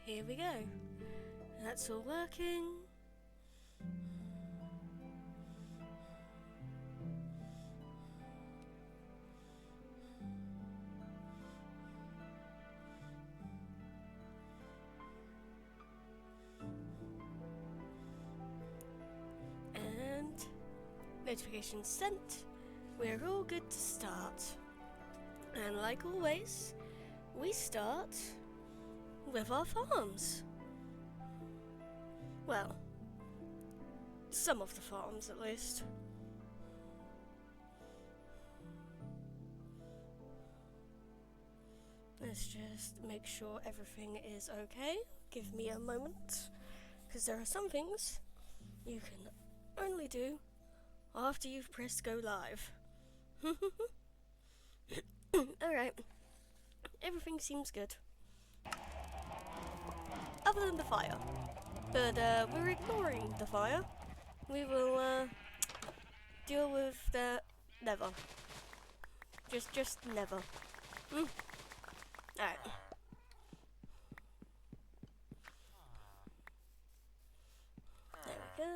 Here we go. That's all working. And notification sent. We're all good to start. And like always, we start with our farms. Well, some of the farms at least. Let's just make sure everything is okay. Give me a moment, because there are some things you can only do after you've pressed go live. Alright, everything seems good. Other than the fire. But we're ignoring the fire. We will deal with that never. Just never. Alright. There we go.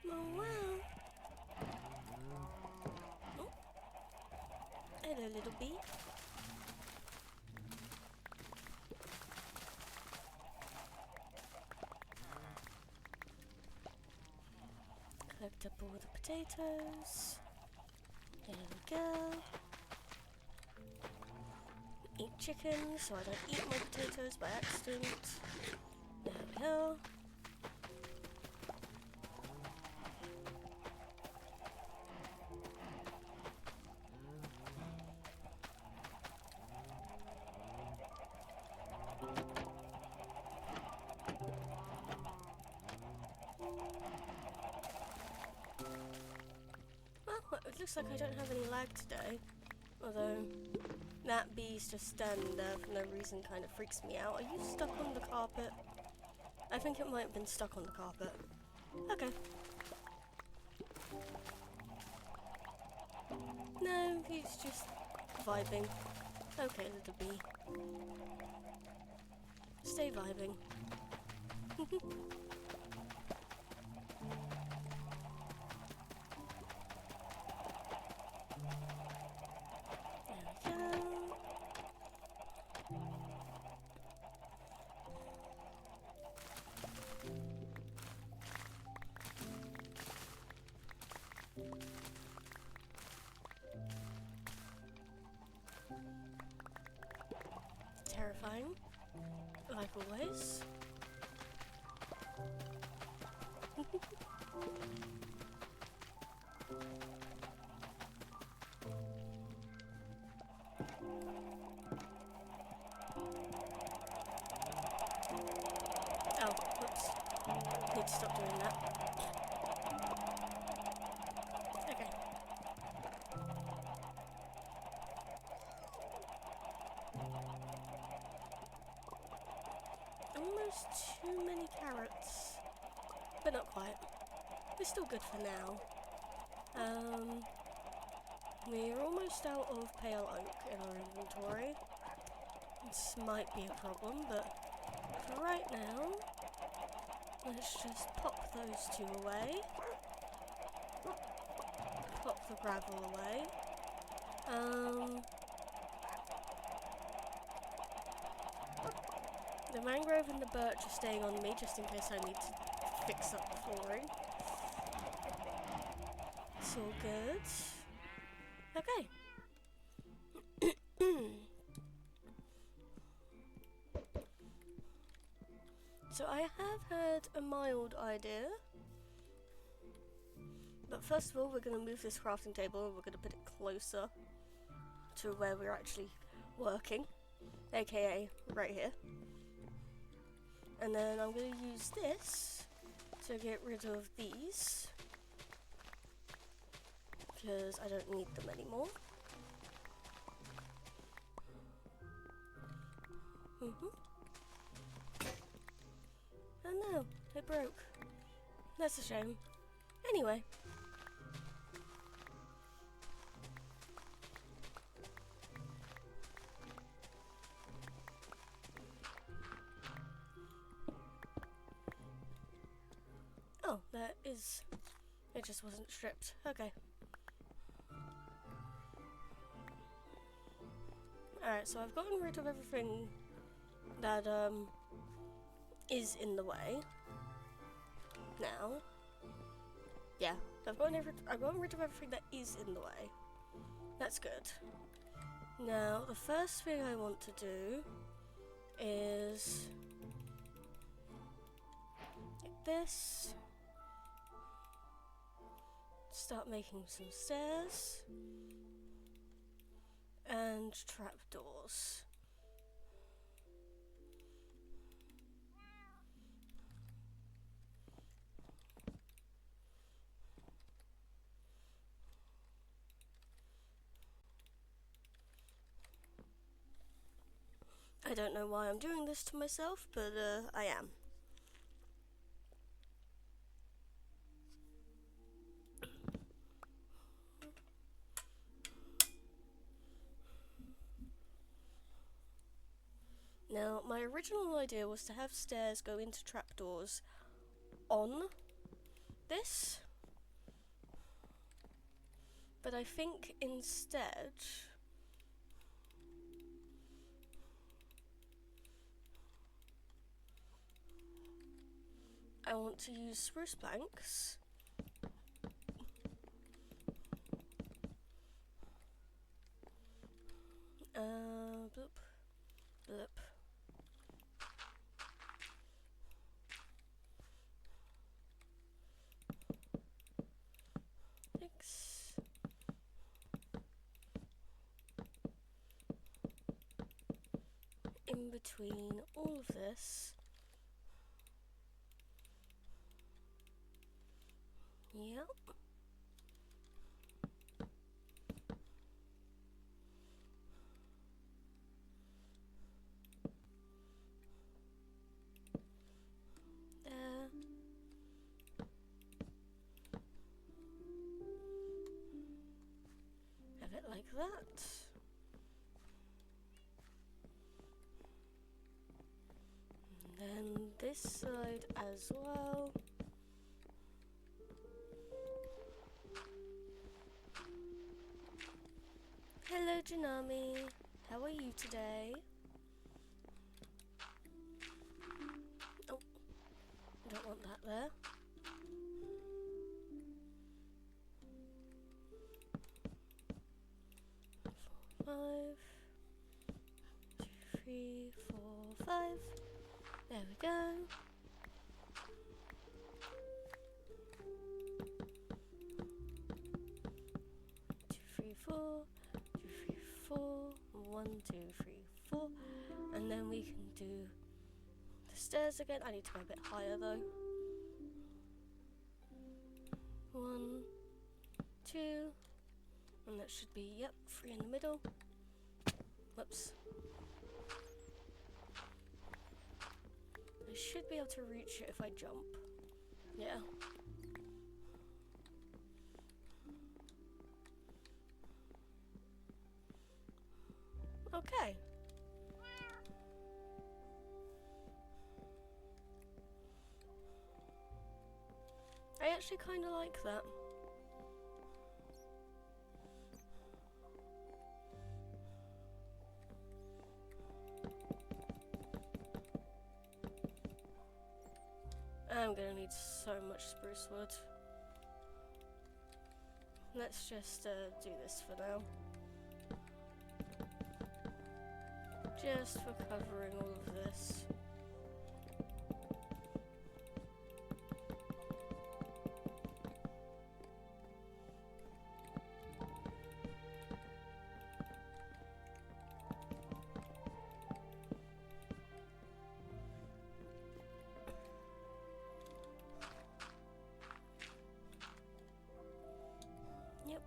Oh wow. Oh. Hello, little bee. Collect up all the potatoes. There we go. Eat chicken so I don't eat my potatoes by accident. There we go. Well, it looks like I don't have any lag today. Although, that bee's just standing there for no reason kind of freaks me out. Are you stuck on the carpet? I think it might have been stuck on the carpet. Okay. No, he's just vibing. Okay, little bee. Stay vibing. Terrifying, like always. Oh, whoops. Need to stop doing that. Okay. Almost too many carrots, but not quite. We're still good for now. We're almost out of pale oak in our inventory. This might be a problem, but for right now, let's just pop those two away. Pop the gravel away. The mangrove and the birch are staying on me just in case I need to fix up the flooring. It's all good. Okay. So I have had a mild idea. But first of all, we're going to move this crafting table and we're going to put it closer to where we're actually working. AKA right here. And then I'm going to use this to get rid of these. Because I don't need them anymore. Oh no, it broke. That's a shame. Anyway. Oh, that is... It just wasn't stripped. Okay. Alright, so I've gotten rid of everything that, is in the way. Now. Yeah, I've gotten rid of everything that is in the way. That's good. Now, the first thing I want to do is... like this. Start making some stairs. And trapdoors. I don't know why I'm doing this to myself, but I am. Now, my original idea was to have stairs go into trapdoors on this, but I think instead I want to use spruce planks bloop, bloop. Thanks. In between all of this. Yep. There. Have it like that. And then this side as well. Hello Janami, how are you today? Oh, I don't want that there. Five, 2, 3, 4, 5. There we go. 2, 3, 4. 2, 3, 4. 1, 2, 3, 4. And then we can do the stairs again. I need to go a bit higher though. 1, 2. And that should be, yep, 3 in the middle. Whoops. I should be able to reach it if I jump. Yeah. Okay. I actually kind of like that. I'm gonna need so much spruce wood. Let's just do this for now. Just for covering all of this. Yep.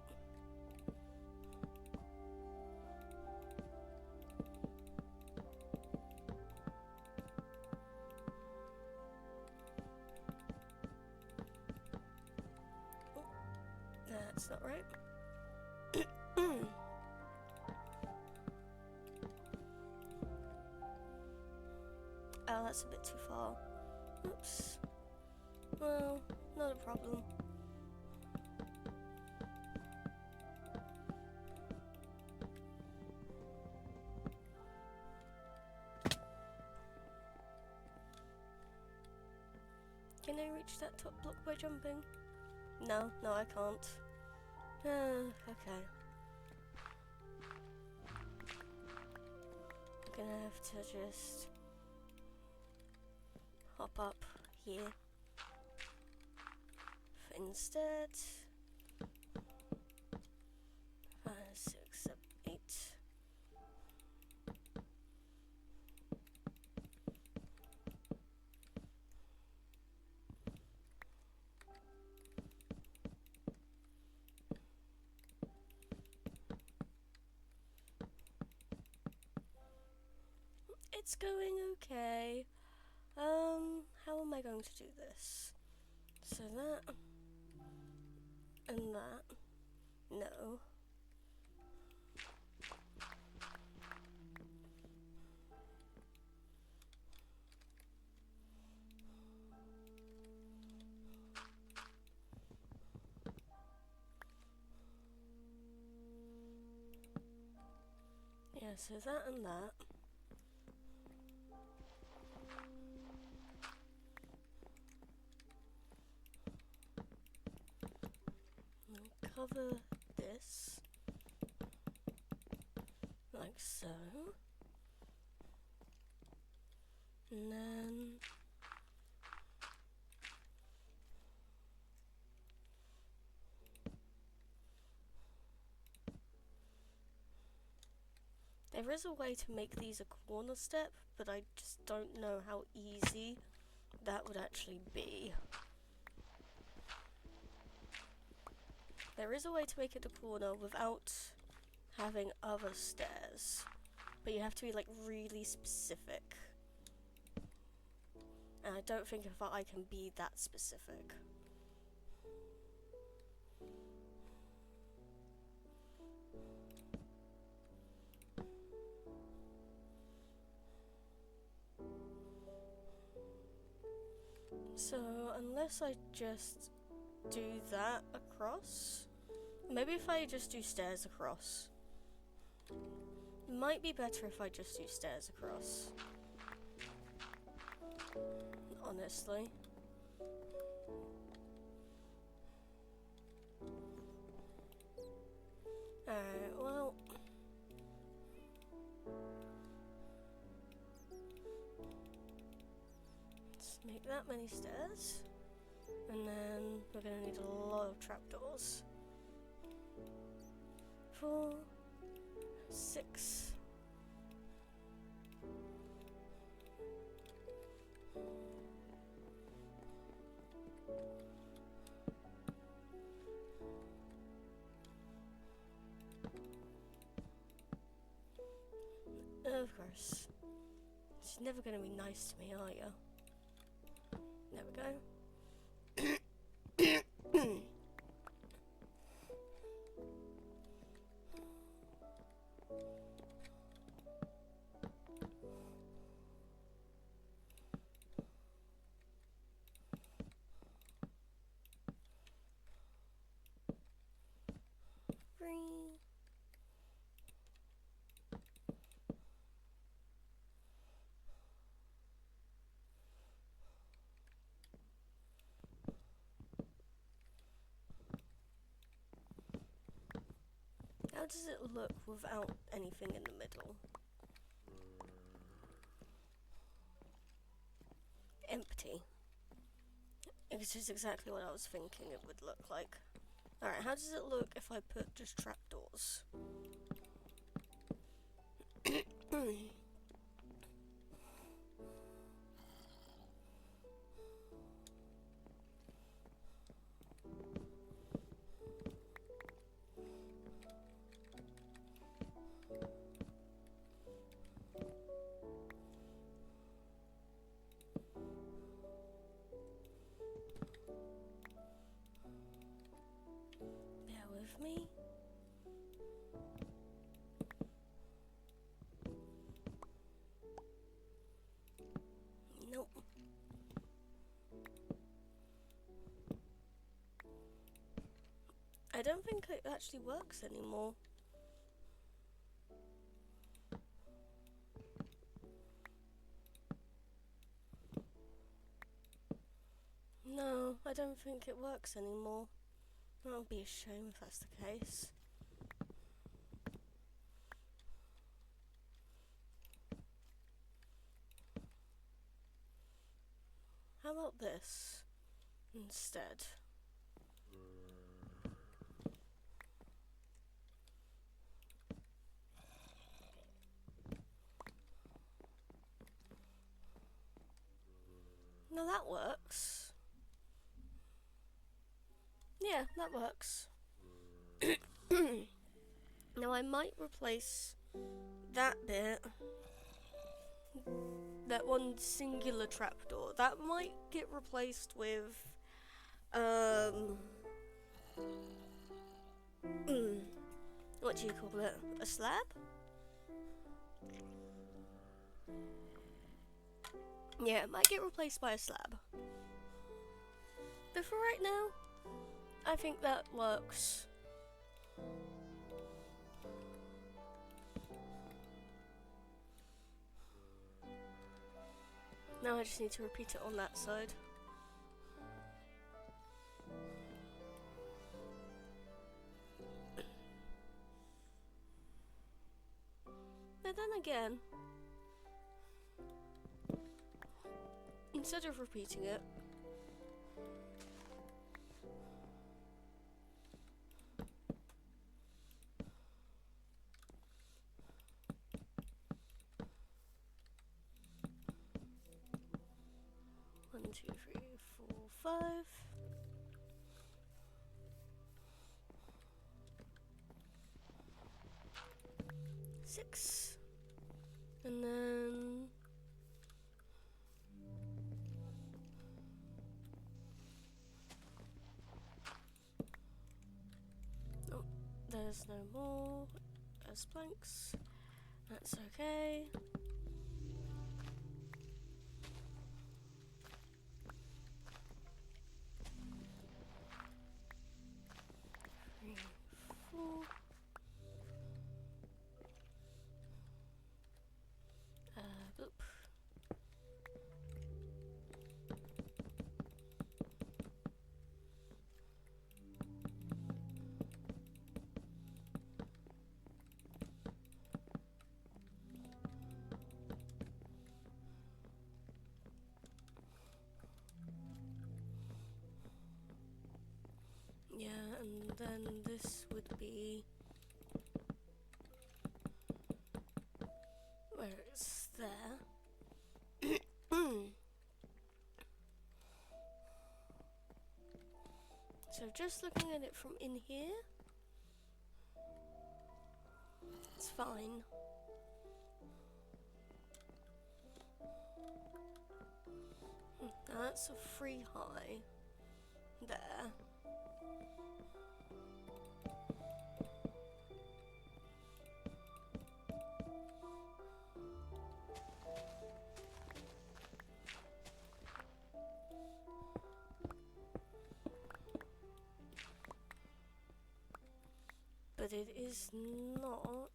That's not right. Oh, that's a bit too far. Oops. Well, not a problem. Can I reach that top block by jumping? No, I can't. Okay. I'm gonna have to just hop up here instead. 5, 6, 7, 8. It's going okay. How am I going to do this? So that and that. No. Yeah, so that and that. And cover this like so. And then there is a way to make these a corner step, but I just don't know how easy that would actually be. There is a way to make it a corner without having other stairs, but you have to be like really specific. And I don't think if I can be that specific. So, unless I just do that across, maybe if I just do stairs across. Might be better if I just do stairs across. Honestly. Alright, well. Let's make that many stairs. And then we're gonna need a lot of trapdoors. 4, 6. Of course. She's never gonna be nice to me, are you? There we go. Green. How does it look without anything in the middle? Empty. Which is exactly what I was thinking it would look like. Alright, how does it look if I put just trapdoors? with me? Nope. I don't think it actually works anymore. No, I don't think it works anymore. That would be a shame if that's the case. How about this instead? Now that works. Yeah, that works. Now I might replace that bit, that one singular trapdoor, that might get replaced with, what do you call it? A slab? Yeah, it might get replaced by a slab. But for right now, I think that works. Now I just need to repeat it on that side. But then again, instead of repeating it, one, two, three, four, five. Six. And then oh, there's no more as planks. That's okay. Three, four. Boop. Yeah, and then this would be where it's there. So just looking at it from in here, it's fine. Now that's a free high there. But it is not.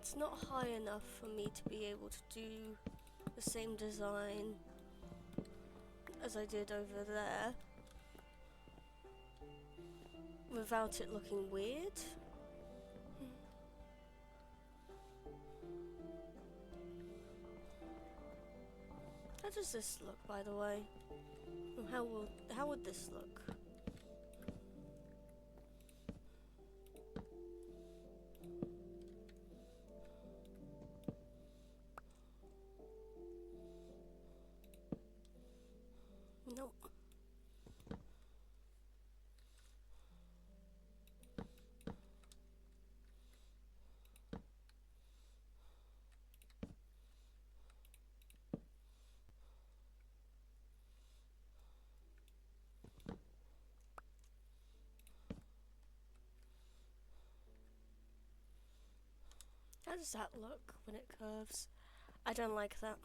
It's not high enough for me to be able to do the same design as I did over there without it looking weird. How does this look, by the way? How would this look? Nope. How does that look when it curves? I don't like that.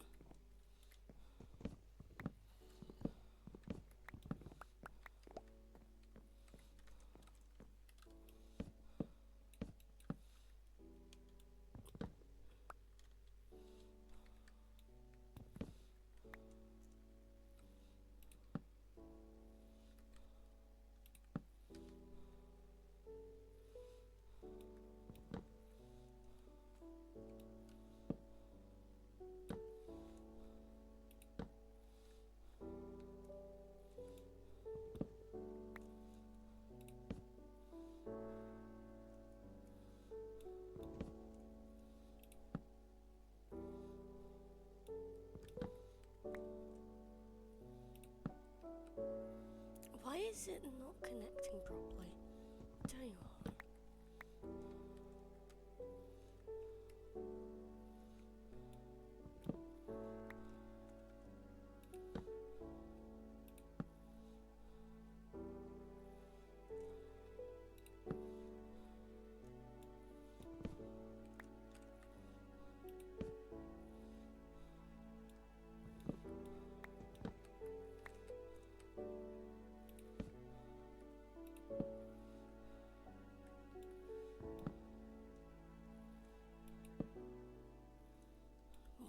Why is it not connecting properly? I'll tell you what.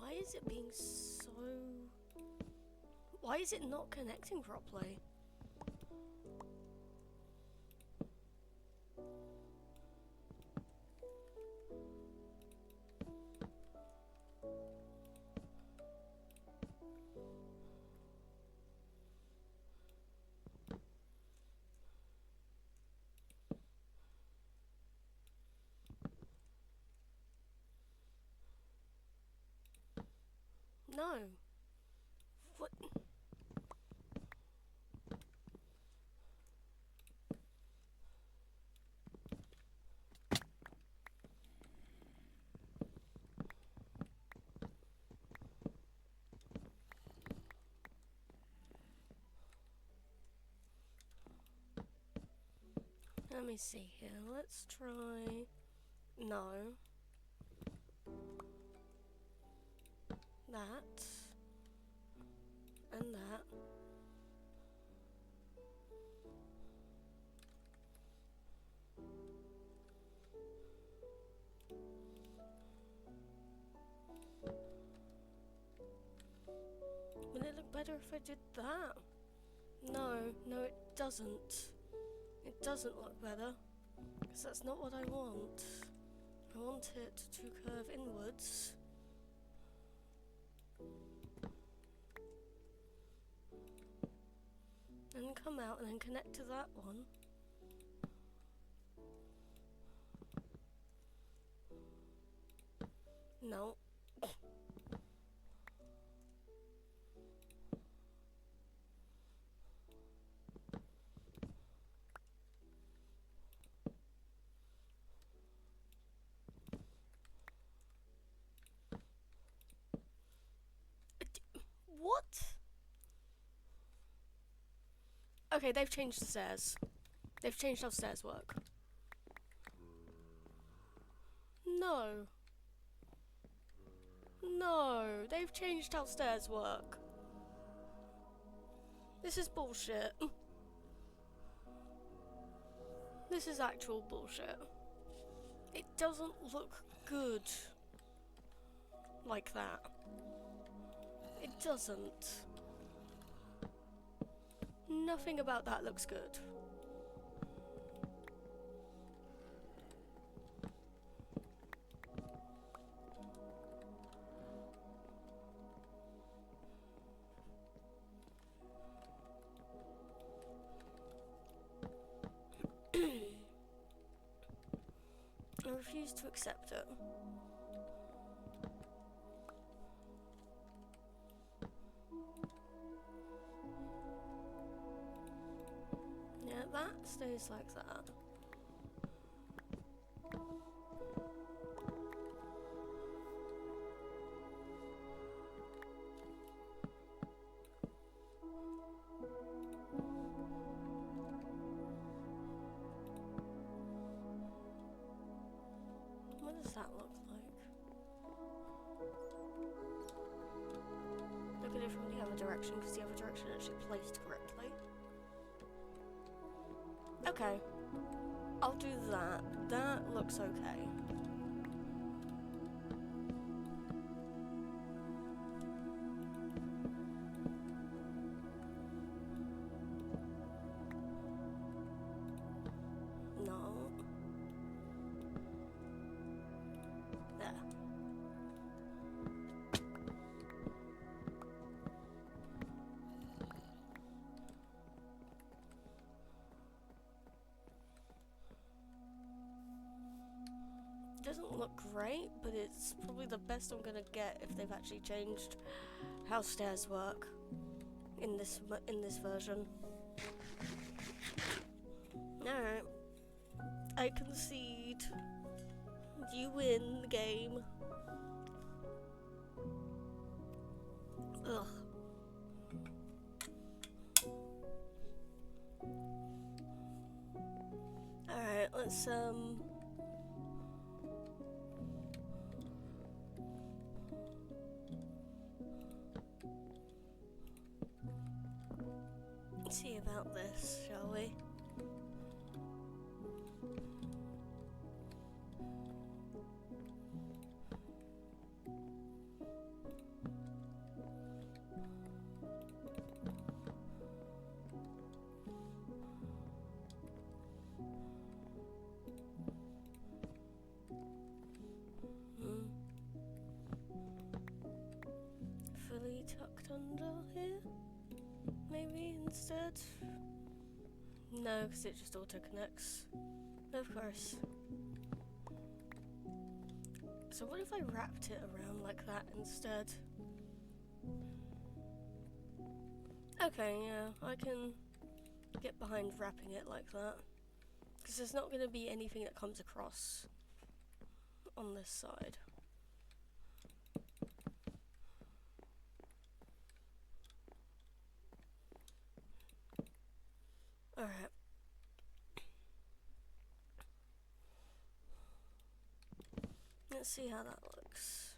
Why is it being so... Why is it not connecting properly? No. What? Let me see here. Let's try... No. That. And that. Would it look better if I did that? No, no it doesn't. It doesn't look better. Because that's not what I want. I want it to curve inwards. And come out and then connect to that one. No. What? Okay, they've changed the stairs. They've changed how stairs work. No. No, they've changed how stairs work. This is bullshit. This is actual bullshit. It doesn't look good like that. It doesn't. Nothing about that looks good. I refuse to accept it. Yeah, that stays like that. What does that look like? Look at it from the other direction, because the other direction actually placed correctly. Okay. I'll do that. That looks okay. No. There. Doesn't look great, but it's probably the best I'm gonna get if they've actually changed how stairs work in this version. Alright. I concede. You win the game. Ugh. Alright, let's see about this, shall we? Fully tucked under here? Maybe instead? No, because it just auto-connects. Of course. So what if I wrapped it around like that instead? Okay, yeah, I can get behind wrapping it like that. Because there's not going to be anything that comes across on this side. Alright. Let's see how that looks.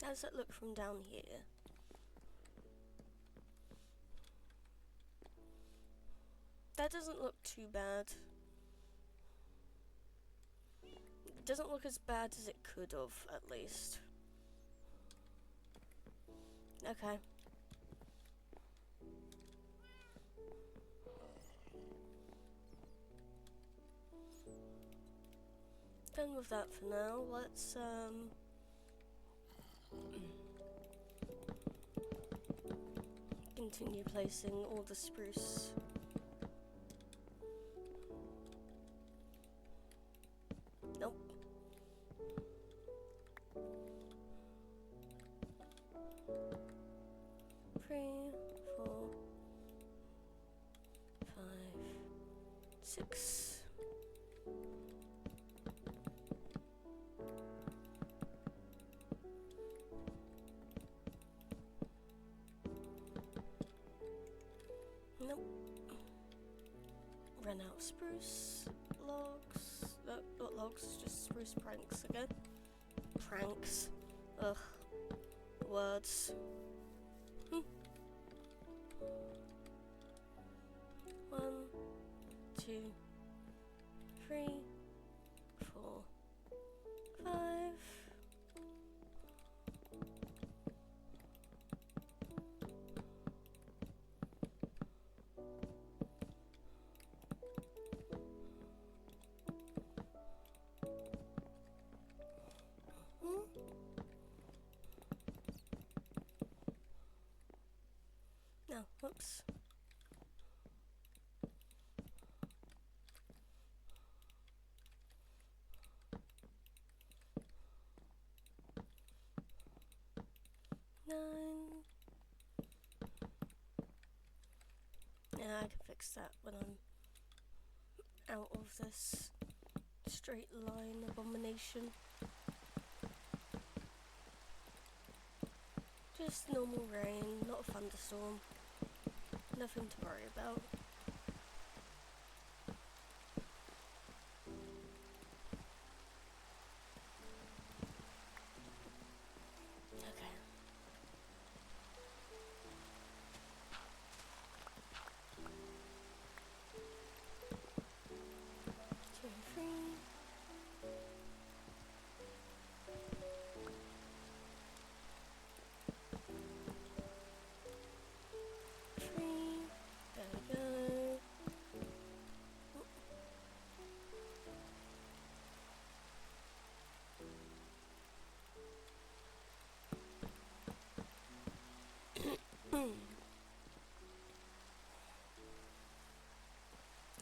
How does it look from down here? That doesn't look too bad. It doesn't look as bad as it could have, at least. Okay. Done with that for now. Let's continue placing all the spruce. Nope. Three, 4, 5, 6. Nope. Run out of spruce logs. Not logs, just spruce pranks again. Pranks. Ugh. Words. 1, 2, 3, 4, 5. No, whoops. Yeah, I can fix that when I'm out of this straight line abomination. Just normal rain, not a thunderstorm. Nothing to worry about.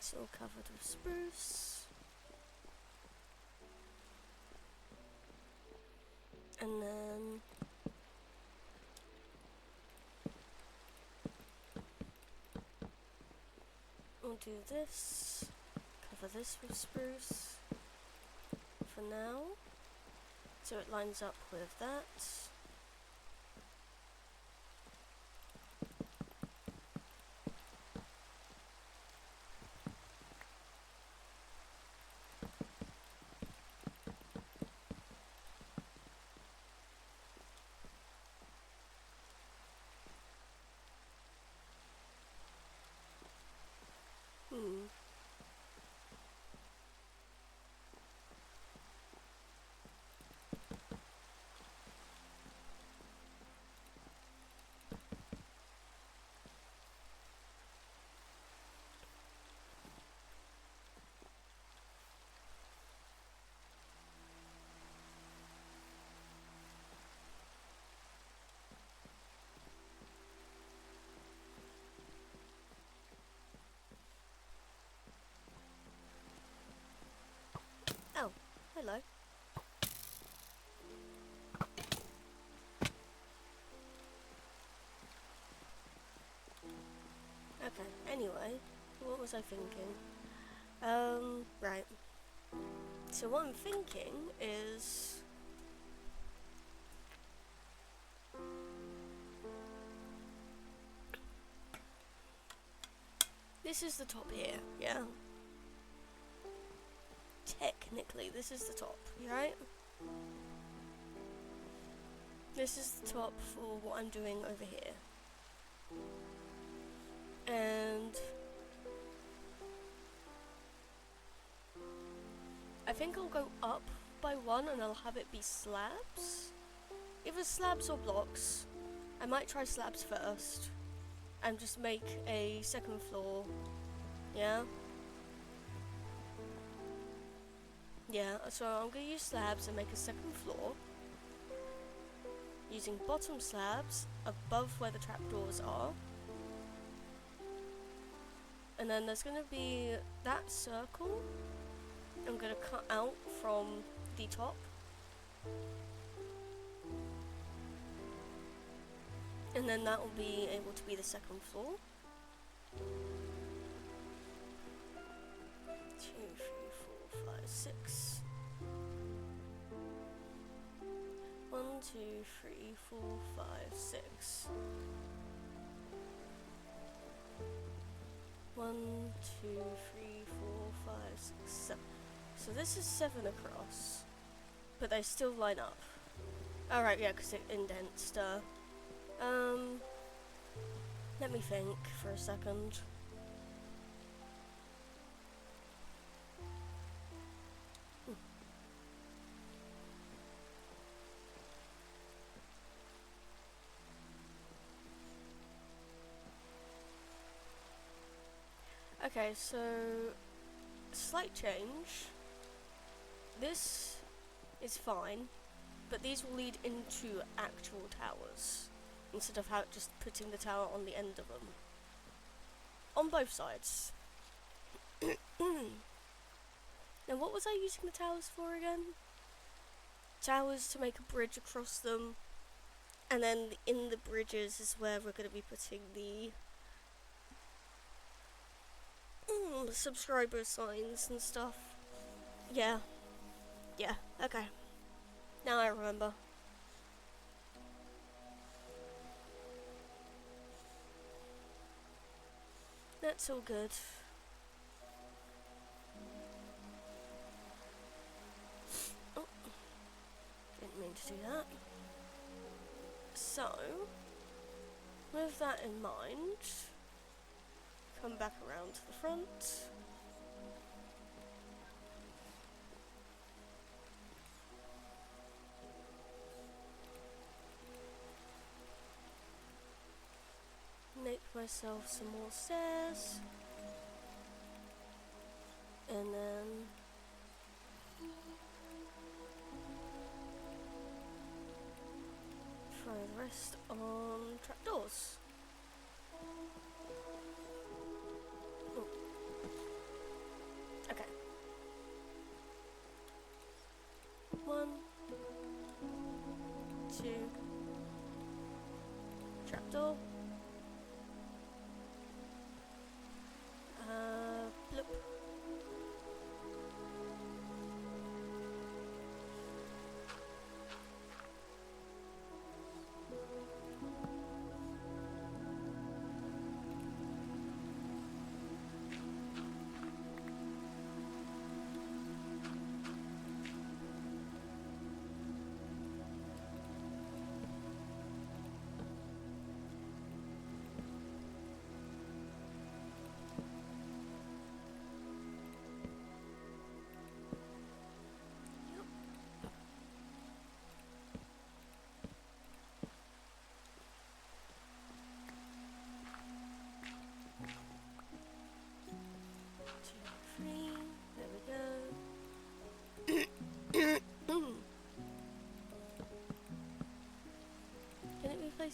It's all covered with spruce. And then we'll do this, cover this with spruce for now, so it lines up with that. Oh, hello. Okay, anyway, what was I thinking? Right. So what I'm thinking is... this is the top here, yeah? Technically, this is the top, right? This is the top for what I'm doing over here. And I think I'll go up by one and I'll have it be slabs. Either slabs or blocks. I might try slabs first and just make a second floor. Yeah? Yeah, so I'm going to use slabs and make a second floor. Using bottom slabs above where the trapdoors are. And then there's going to be that circle I'm going to cut out from the top. And then that will be able to be the second floor. 2, 3, 4, 5, 6. 1, 2, 3, 4, 5, 6. 1, 2, 3, 4, 5, 6, 7. So this is 7 across, but they still line up. Alright, yeah, because it indents. Let me think for a second. Okay, so slight change. This is fine, but these will lead into actual towers instead of just putting the tower on the end of them. On both sides. Now, what was I using the towers for again? Towers to make a bridge across them, and then in the bridges is where we're going to be putting the subscriber signs and stuff. Yeah. Yeah, okay. Now I remember. That's all good. Oh, didn't mean to do that. So, with that in mind, come back around to the front. Make myself some more stairs. And then throw the rest on trapdoors.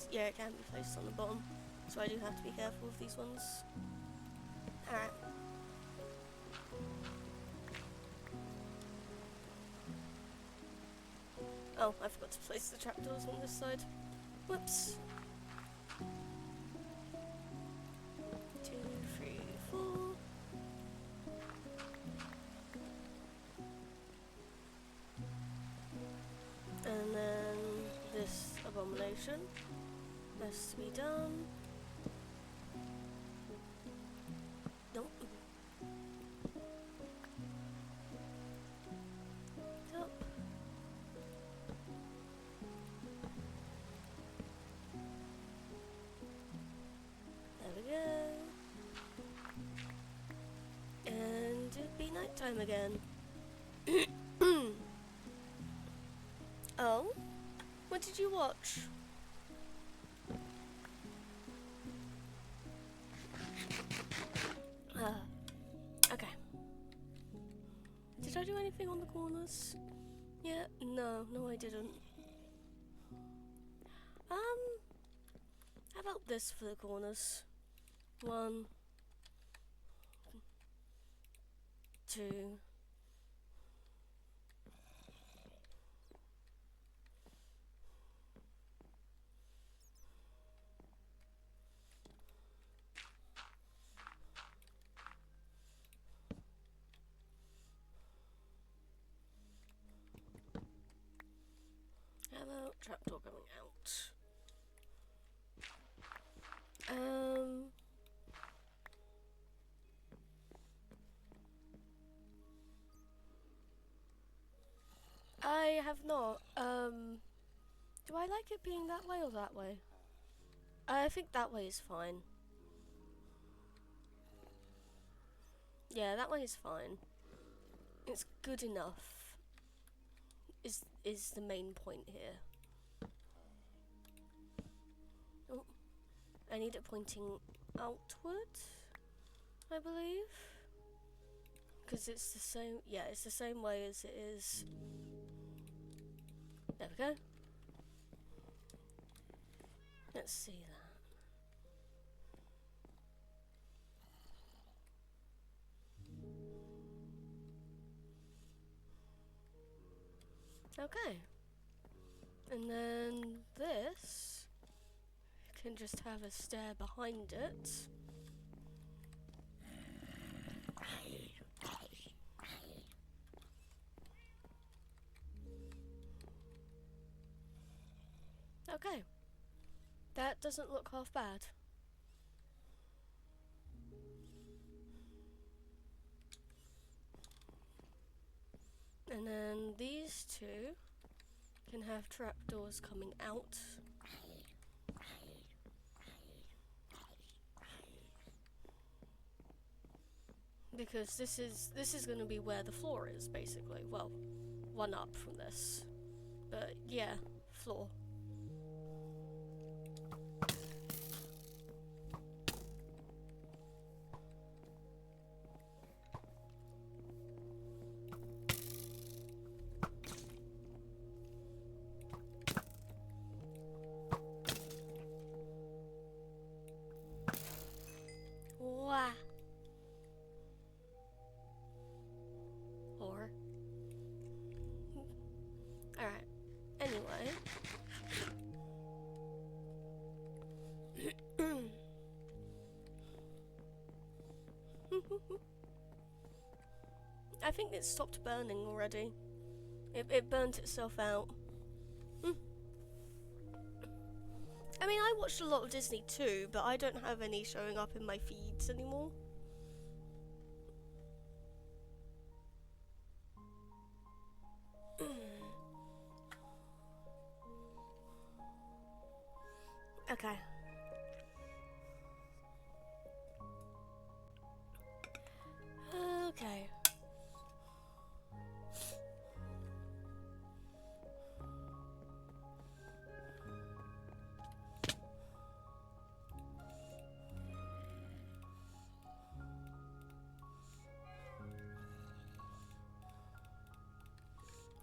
placed. Yeah, it can be placed on the bottom. So I do have to be careful with these ones. Alright. Oh, I forgot to place the trapdoors on this side. Whoops. 2, 3, 4. And then this abomination has to be done. Nope. Up. There we go. And it'd be nighttime again. Oh? What did you watch? Okay. Did I do anything on the corners? Yeah, no, I didn't. How about this for the corners? 1, 2. How about trapdoor coming out? I have not. Do I like it being that way or that way? I think that way is fine. Yeah, that way is fine. It's good enough. Is the main point here. Oh, I need it pointing outward, I believe. Because it's the same, yeah, it's the same way as it is. There we go. Let's see that. Okay. And then this can just have a stair behind it. Okay. That doesn't look half bad. And then these two can have trapdoors coming out. Because this is going to be where the floor is, basically. Well, one up from this. But yeah, floor. Wow. Or. Alright. Anyway. I think it stopped burning already. It burnt itself out. I mean, I watched a lot of Disney too, but I don't have any showing up in my feeds anymore. Okay. Okay.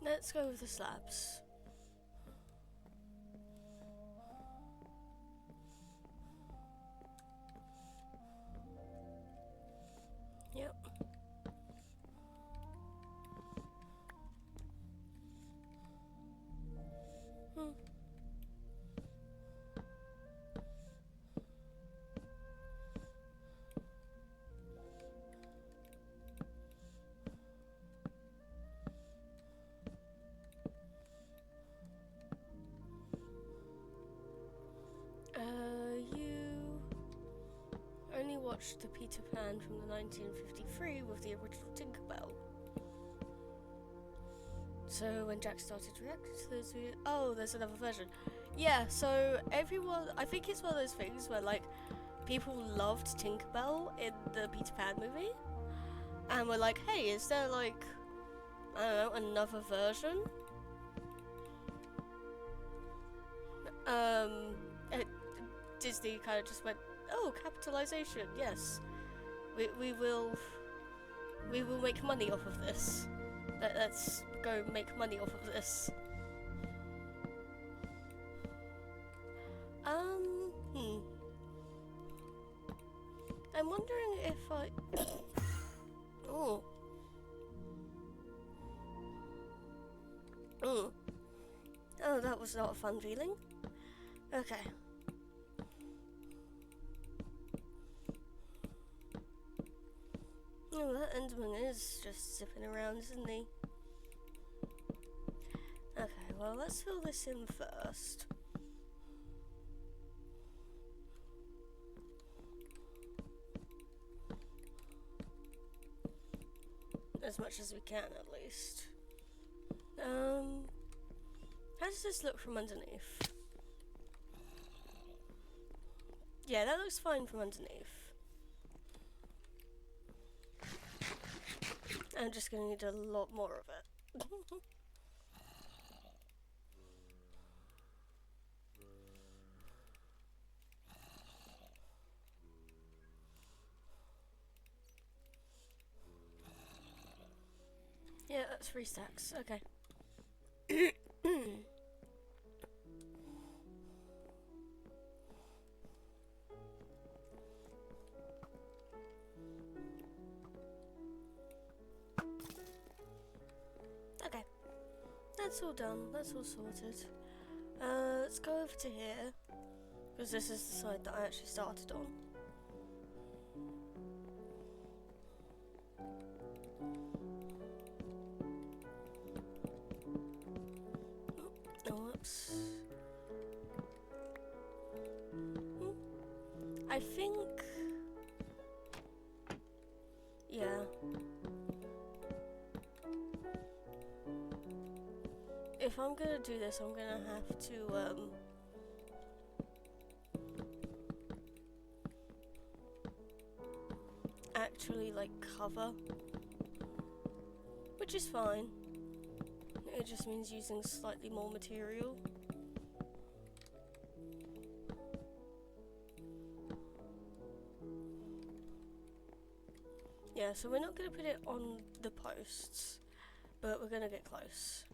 Let's go with the slabs. watch the Peter Pan from the 1953 with the original Tinkerbell. So when Jack started reacting to those videos, oh, there's another version. Yeah, so everyone, I think it's one of those things where like people loved Tinkerbell in the Peter Pan movie, and we're like, hey, is there like, I don't know, another version? Disney kind of just went, oh, capitalization, yes, we will make money off of this. Let's go make money off of this. I'm wondering if I... Oh. Oh, that was not a fun feeling. Okay. Oh, that Enderman is just zipping around, isn't he? Okay, well, let's fill this in first. As much as we can, at least. How does this look from underneath? Yeah, that looks fine from underneath. I'm just gonna need a lot more of it. Yeah, that's 3 stacks. Okay. Okay. That's all done. That's all sorted. Let's go over to here, because this is the side that I actually started on. Whoops. I think... Yeah. If I'm gonna do this, I'm gonna have to, actually, like, cover. Which is fine. It just means using slightly more material. Yeah, so we're not going to put it on the posts, but we're going to get close.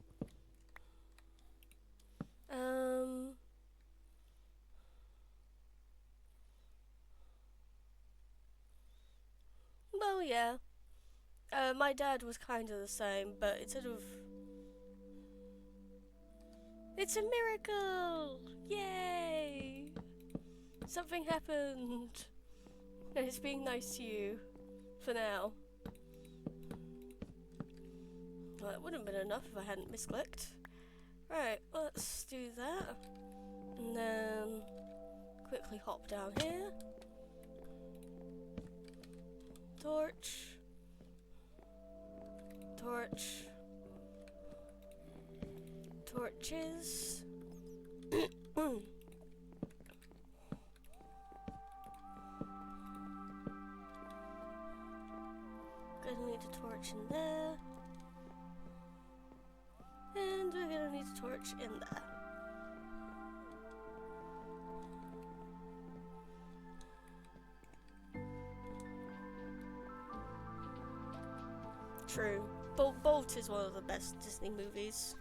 Well, yeah. My dad was kind of the same, but instead of... It's a miracle! Yay! Something happened! And it's being nice to you. For now. Well, it wouldn't have been enough if I hadn't misclicked. Right, let's do that. And then quickly hop down here. Torch. Torch. Torches. Gonna need a torch in there. And we're gonna need a torch in there. True. Bolt is one of the best Disney movies.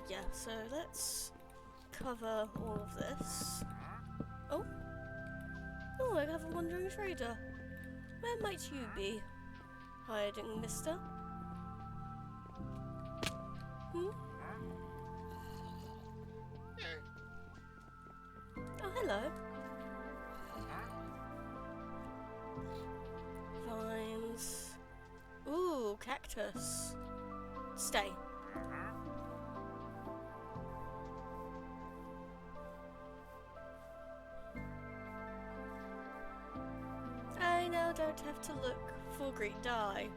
Yeah, so let's cover all of this. Oh, I have a wandering trader. Where might you be hiding, mister? cactus. Stay. I now don't have to look for great dye.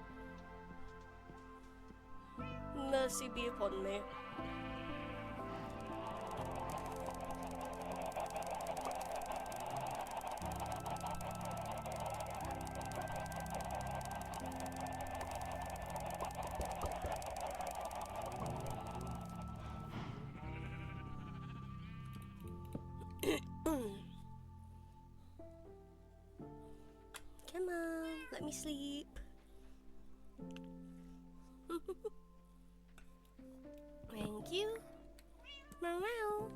Mercy be upon me. Come on, let me sleep. Thank you. Meow.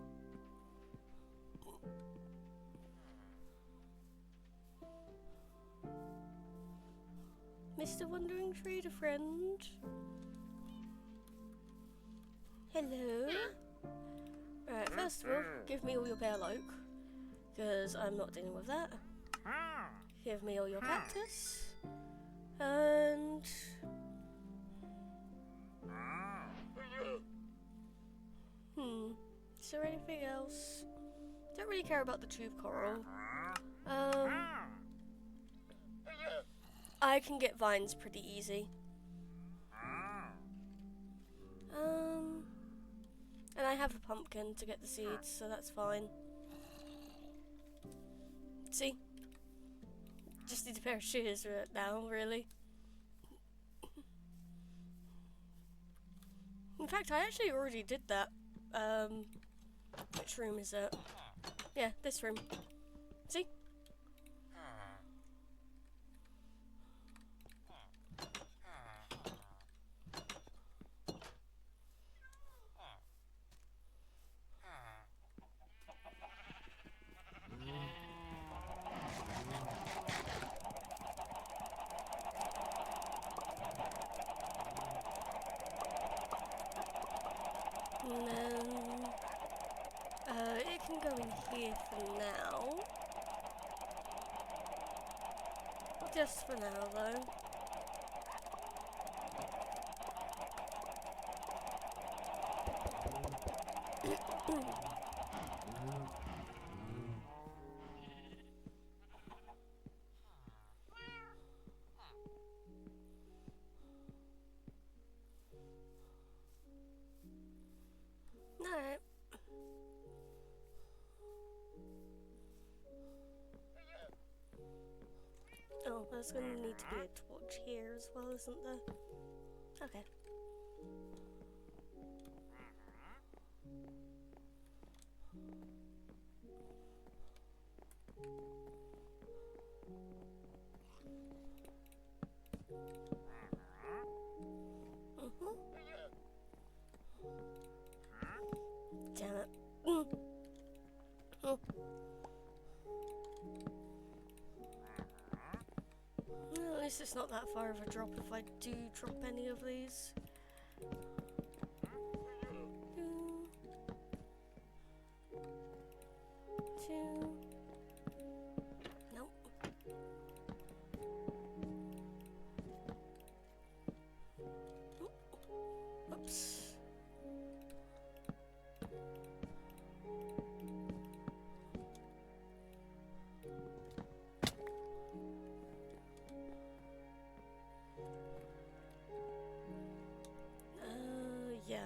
Mr. Wandering Trader friend. Hello. Alright, first of all, give me all your bear loak, because I'm not dealing with that. Give me all your cactus. And... is there anything else? Don't really care about the tube coral. I can get vines pretty easy. And I have a pumpkin to get the seeds, so that's fine. See? Just need a pair of shears now, really. In fact, I actually already did that. Which room is it? Yeah, this room. See? And then it can go in here for now. Just for now, though. Alright. Oh, there's going to need to be a torch here as well, isn't there? Okay. Damn it. Oh. Well, at least it's not that far of a drop if I do drop any of these. Two. Nope. Oops. Yeah.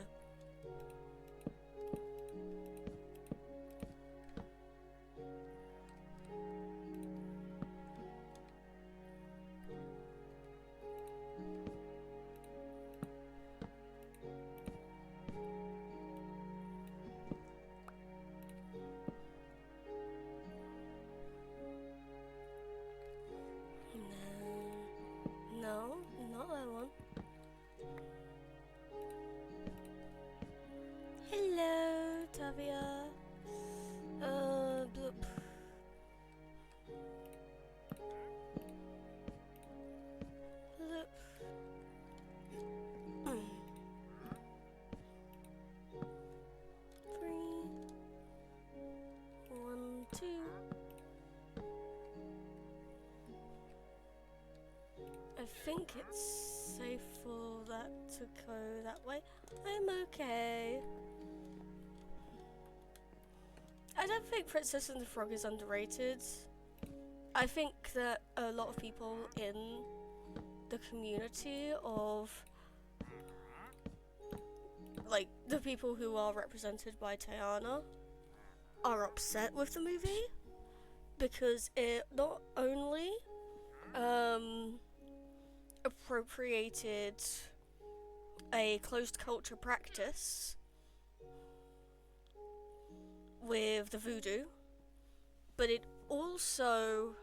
No, not that one. Hello, Tavia. Bloop. Bloop. Three. 1, 2. I think it's safe for that to go that way? I'm okay. I don't think Princess and the Frog is underrated. I think that a lot of people in the community of, like, the people who are represented by Tiana are upset with the movie because it not only appropriated a closed culture practice with the voodoo, but it also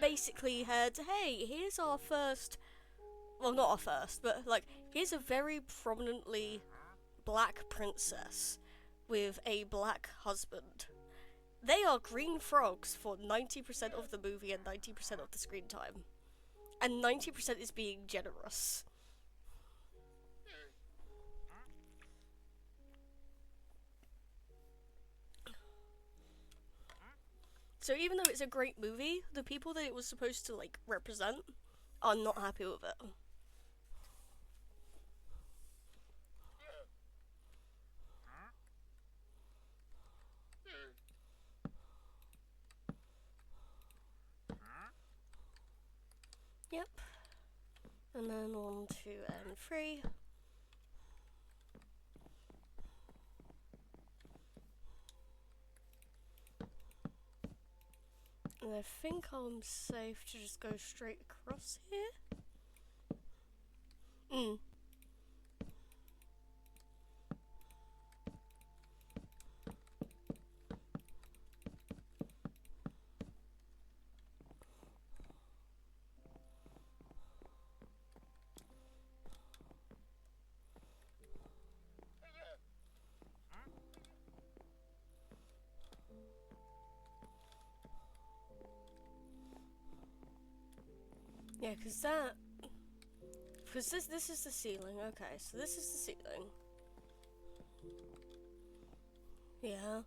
basically had, hey, here's our first, well, not our first, but like, here's a very prominently black princess with a black husband. They are green frogs for 90% of the movie and 90% of the screen time. And 90% is being generous. So even though it's a great movie, the people that it was supposed to, like, represent are not happy with it. Yep. And then 1, 2, and 3. And I think I'm safe to just go straight across here. Yeah, because this is the ceiling. Okay, so this is the ceiling. Yeah.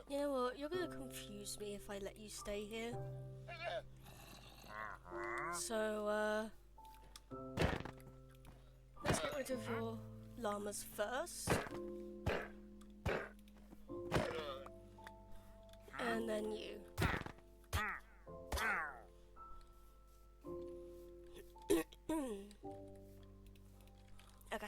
You know what? You're gonna confuse me if I let you stay here. So, let's get rid of your llamas first. And then you. Okay.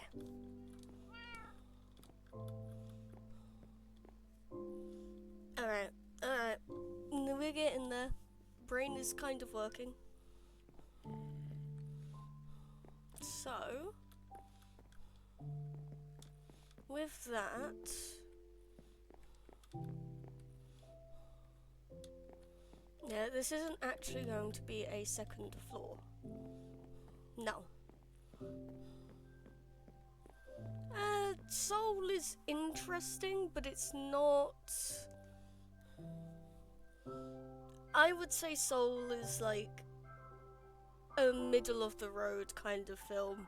Alright, alright. We're getting there. Brain is kind of working. So, with that, yeah, this isn't actually going to be a second floor. No. Soul is interesting, but it's not... I would say Soul is like a middle of the road kind of film.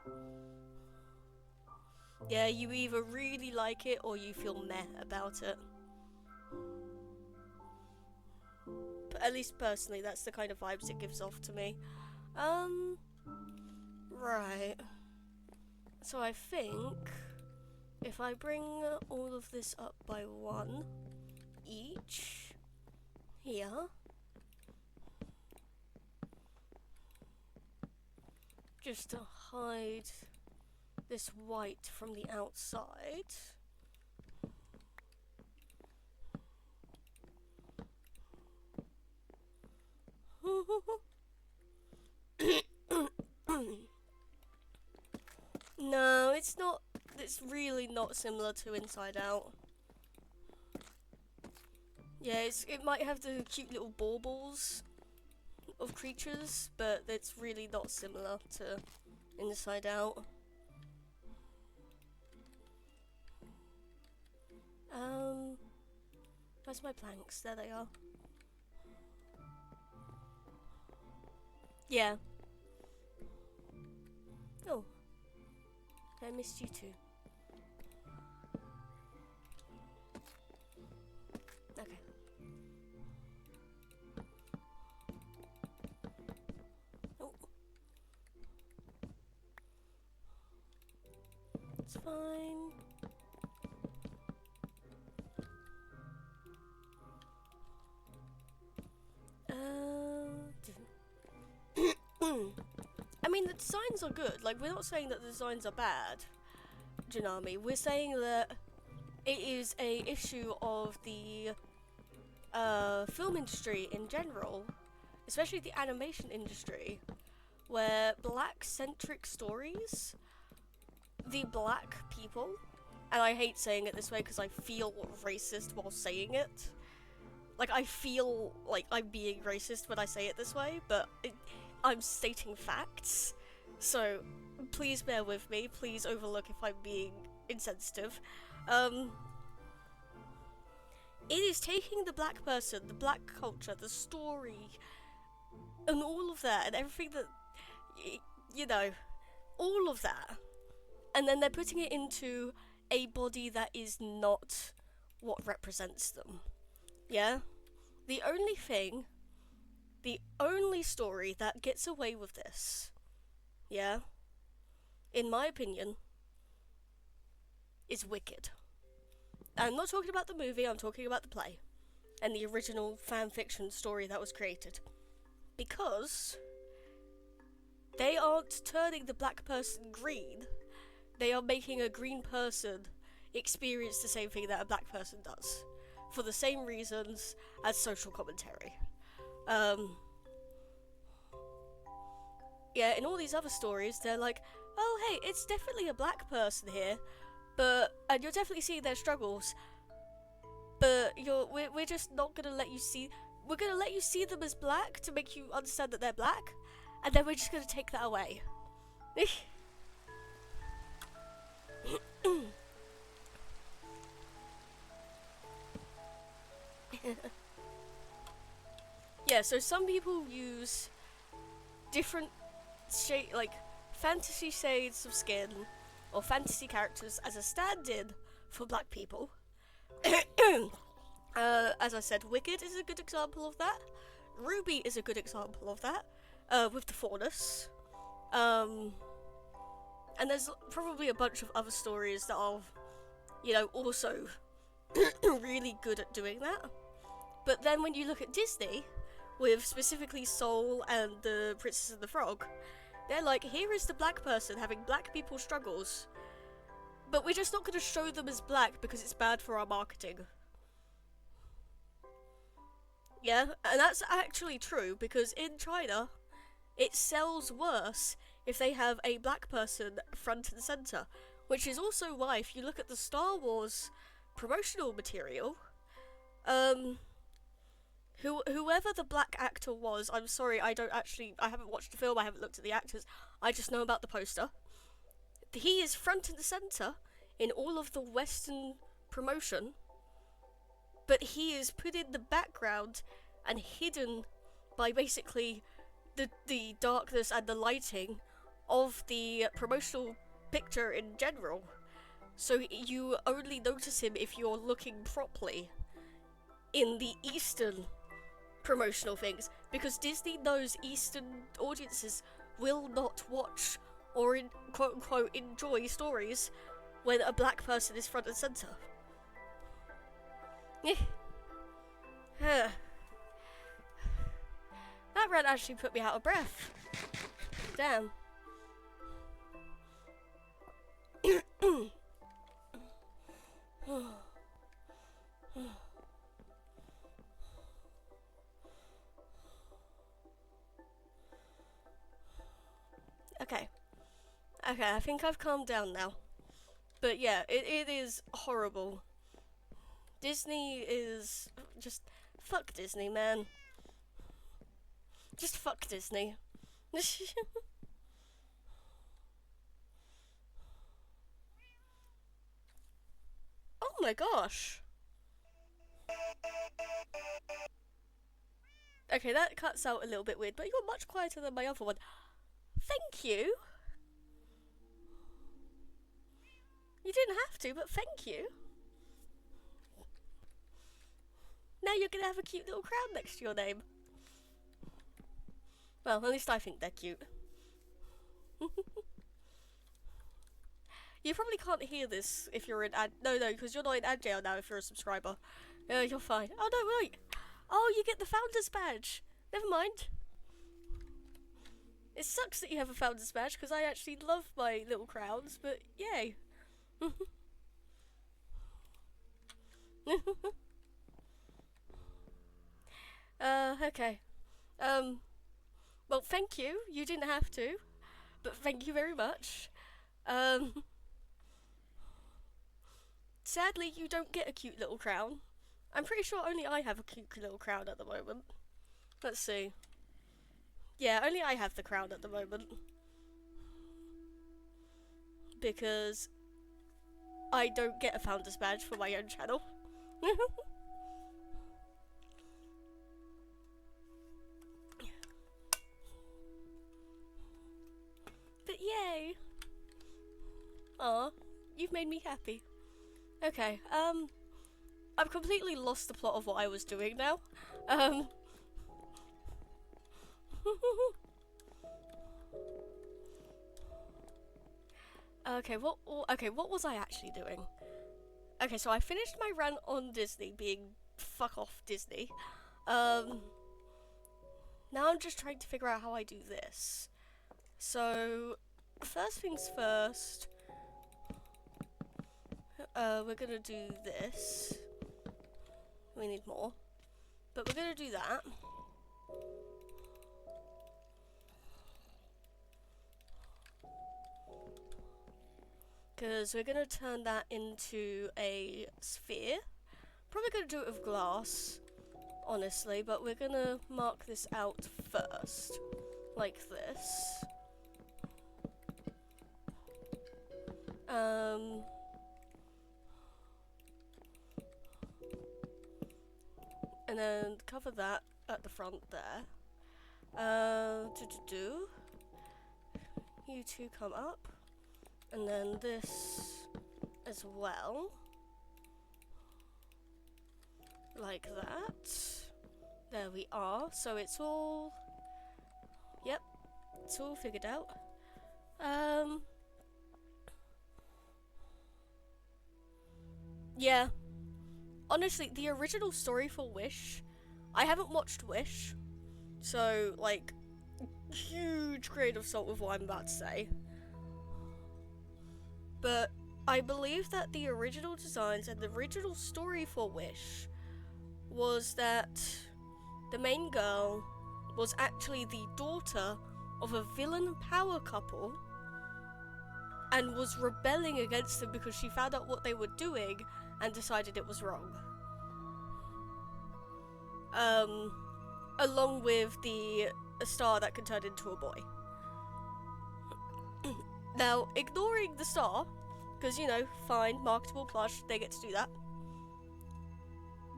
Yeah, you either really like it or you feel meh about it. But at least personally, that's the kind of vibes it gives off to me. Right. So I think if I bring all of this up by 1 each here, just to hide this white from the outside. No, it's not. It's really not similar to Inside Out. Yeah, it might have the cute little baubles of creatures, but it's really not similar to Inside Out. Where's my planks? There they are. Yeah. Oh. I missed you too. Okay. That's fine. I mean, the designs are good. Like, we're not saying that the designs are bad, Janami. We're saying that it is a issue of the film industry in general, especially the animation industry, where black-centric stories, the black people, and I hate saying it this way because I feel racist while saying it. Like, I feel like I'm being racist when I say it this way, but I'm stating facts. So, please bear with me. Please overlook if I'm being insensitive. It is taking the black person, the black culture, the story, and all of that, and everything that, you know, all of that, and then they're putting it into a body that is not what represents them. Yeah? The only story that gets away with this, yeah, in my opinion, is Wicked. I'm not talking about the movie, I'm talking about the play, and the original fanfiction story that was created. Because they aren't turning the black person green, they are making a green person experience the same thing that a black person does, for the same reasons as social commentary. Yeah, in all these other stories, they're like, oh hey, it's definitely a black person here, and you're definitely seeing their struggles, but we're just not gonna let you see, we're gonna let you see them as black to make you understand that they're black, and then we're just gonna take that away. Yeah, so some people use different like fantasy shades of skin or fantasy characters as a stand-in for black people. As I said, Wicked is a good example of that. Ruby is a good example of that, with the Faunus. And there's probably a bunch of other stories that are, you know, also really good at doing that. But then when you look at Disney, with specifically Soul and the Princess and the Frog, they're like, here is the black person having black people's struggles, but we're just not going to show them as black because it's bad for our marketing. Yeah, and that's actually true, because in China, it sells worse if they have a black person front and center, which is also why, if you look at the Star Wars promotional material, whoever the black actor was, I'm sorry, I haven't watched the film, I haven't looked at the actors, I just know about the poster. He is front and center in all of the Western promotion, but he is put in the background and hidden by basically the darkness and the lighting of the promotional picture in general. So you only notice him if you're looking properly in the Eastern promotional things, because Disney knows Eastern audiences will not watch or quote unquote enjoy stories when a black person is front and center. That rant actually put me out of breath. Damn. Okay, I think I've calmed down now. But yeah, it is horrible. Disney is just, fuck Disney, man. Just fuck Disney. Oh my gosh. Okay, that cuts out a little bit weird, but you're much quieter than my other one. Thank you. You didn't have to, but thank you. Now you're gonna have a cute little crown next to your name. Well, at least I think they're cute. You probably can't hear this if you're in ad. No, because you're not in ad jail now if you're a subscriber. You're fine. Oh, no, wait. Oh, you get the Founder's Badge. Never mind. It sucks that you have a Founder's Badge because I actually love my little crowns, but yay. Okay. Well, thank you. You didn't have to, but thank you very much. Sadly, you don't get a cute little crown. I'm pretty sure only I have a cute little crown at the moment. Let's see. Yeah, only I have the crown at the moment. Because I don't get a Founder's Badge for my own channel. But yay! Aw, you've made me happy. Okay, I've completely lost the plot of what I was doing now. Okay, what was I actually doing? Okay, so I finished my rant on Disney being fuck off Disney. Now I'm just trying to figure out how I do this. So, first things first, we're gonna do this. We need more. But we're gonna do that. Because we're gonna turn that into a sphere. Probably gonna do it with glass, honestly, but we're gonna mark this out first. Like this. And then cover that at the front there. You two come up. And then this as well. Like that. There we are. So it's all... Yep. It's all figured out. Yeah. Honestly, the original story for Wish... I haven't watched Wish. So, like, huge grain of salt with what I'm about to say. But I believe that the original designs and the original story for Wish was that the main girl was actually the daughter of a villain power couple and was rebelling against them because she found out what they were doing and decided it was wrong. Along with a star that can turn into a boy. Now, ignoring the star, because, you know, fine, marketable plush, they get to do that.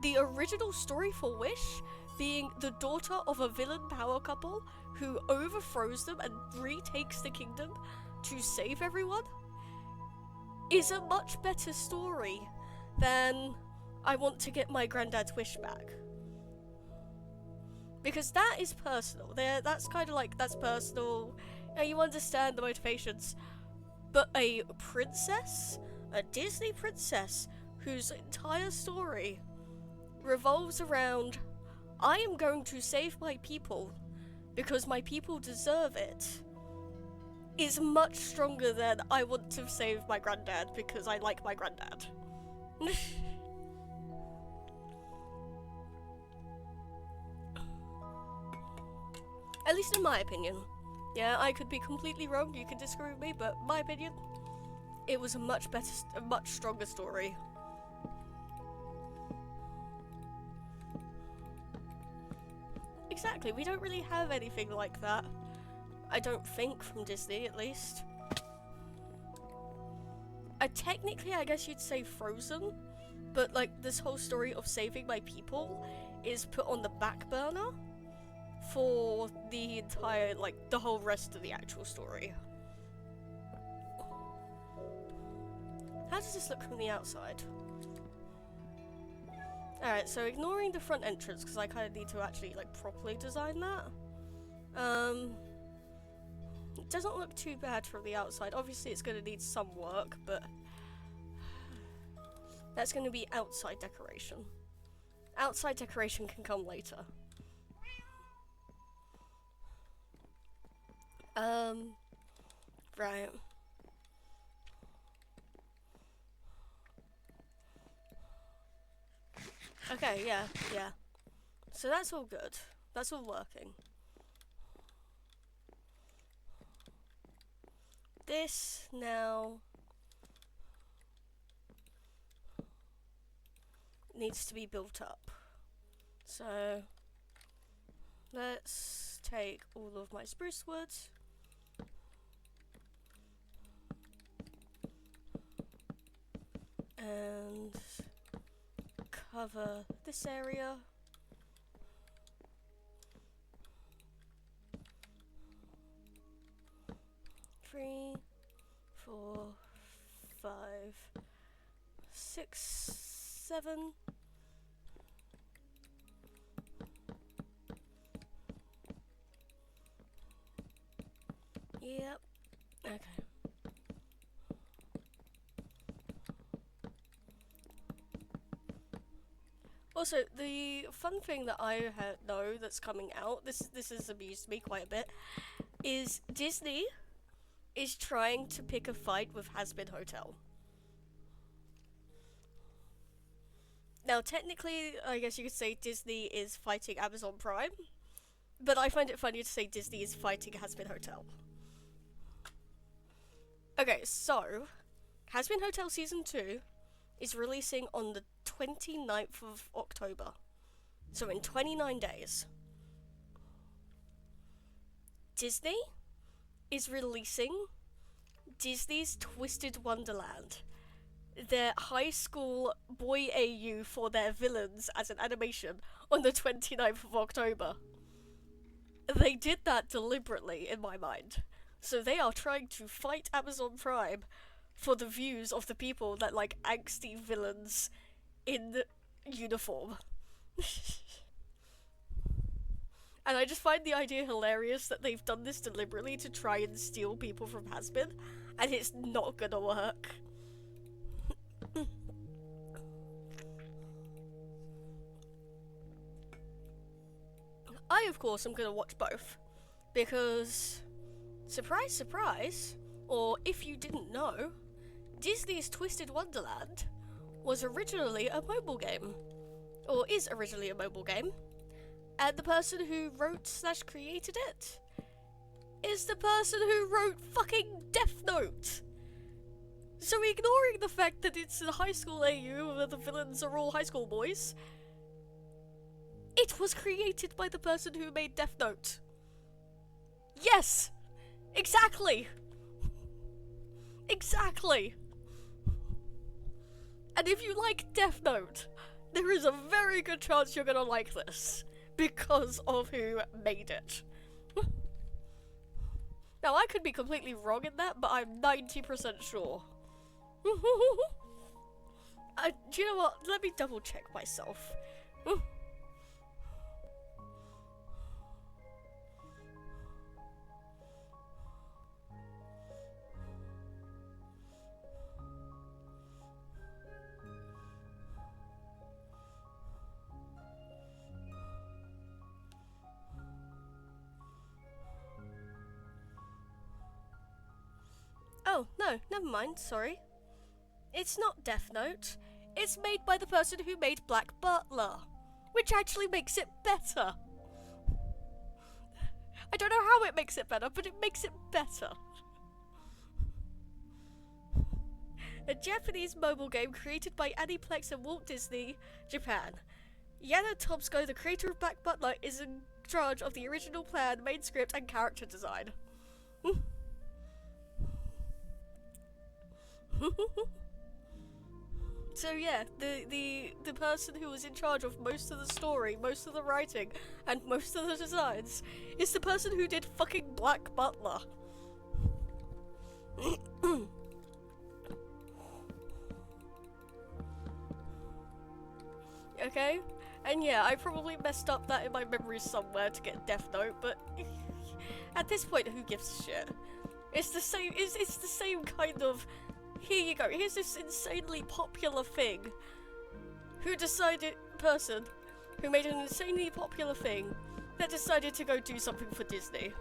The original story for Wish being the daughter of a villain power couple who overthrows them and retakes the kingdom to save everyone is a much better story than I want to get my granddad's wish back. Because that is personal. That's kind of like, that's personal. You understand the motivations. But a princess, a Disney princess, whose entire story revolves around, I am going to save my people because my people deserve it, is much stronger than I want to save my granddad because I like my granddad. At least in my opinion. Yeah, I could be completely wrong, you can disagree with me, but my opinion, it was a much stronger story. Exactly, we don't really have anything like that. I don't think, from Disney, at least. Technically, I guess you'd say Frozen, but, like, this whole story of saving my people is put on the back burner for the entire, like, the whole rest of the actual story. How does this look from the outside? Alright, so ignoring the front entrance, because I kind of need to actually, like, properly design that. doesn't look too bad from the outside. Obviously it's going to need some work, but that's going to be outside decoration. Outside decoration can come later. Right. Okay, yeah. So that's all good. That's all working. This now needs to be built up. So let's take all of my spruce wood and cover this area. Three, 4, 5, 6, 7. Yep. Okay. Also, the fun thing that I know that's coming out, this has amused me quite a bit, is Disney is trying to pick a fight with Hazbin Hotel. Now, technically, I guess you could say Disney is fighting Amazon Prime, but I find it funny to say Disney is fighting Hazbin Hotel. Okay, so, Hazbin Hotel Season 2 is releasing on the 29th of October. So in 29 days. Disney is releasing Disney's Twisted Wonderland, their high school boy AU for their villains as an animation on the 29th of October. They did that deliberately in my mind. So they are trying to fight Amazon Prime for the views of the people that like angsty villains in uniform. And I just find the idea hilarious that they've done this deliberately to try and steal people from Hazbin, and it's not gonna work. I, of course, am gonna watch both, because, surprise, surprise, or if you didn't know, Disney's Twisted Wonderland was originally a mobile game, or is originally a mobile game, and the person who wrote / created it is the person who wrote fucking Death Note. So ignoring the fact that it's a high school AU where the villains are all high school boys, it was created by the person who made Death Note. Yes! Exactly! Exactly! And if you like Death Note, there is a very good chance you're gonna like this, because of who made it. Now, I could be completely wrong in that, but I'm 90% sure. Do you know what? Let me double check myself. Oh, no, never mind, sorry. It's not Death Note. It's made by the person who made Black Butler, which actually makes it better. I don't know how it makes it better, but it makes it better. A Japanese mobile game created by Aniplex and Walt Disney, Japan. Yana Tomsko, the creator of Black Butler, is in charge of the original plan, main script, and character design. So yeah, the person who was in charge of most of the story, most of the writing, and most of the designs is the person who did fucking Black Butler. Okay? And yeah, I probably messed up that in my memory somewhere to get Death Note, but at this point, who gives a shit? It's the same. It's the same kind of. Here you go. Here's this insanely popular thing. Person who made an insanely popular thing that decided to go do something for Disney.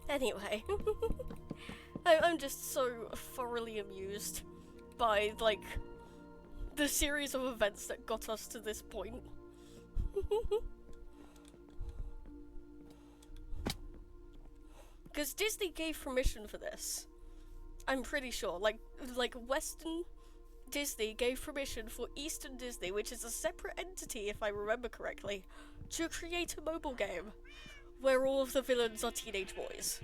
Anyway, I'm just so thoroughly amused by, like, the series of events that got us to this point. Because Disney gave permission for this. I'm pretty sure. Like Western Disney gave permission for Eastern Disney, which is a separate entity, if I remember correctly, to create a mobile game where all of the villains are teenage boys.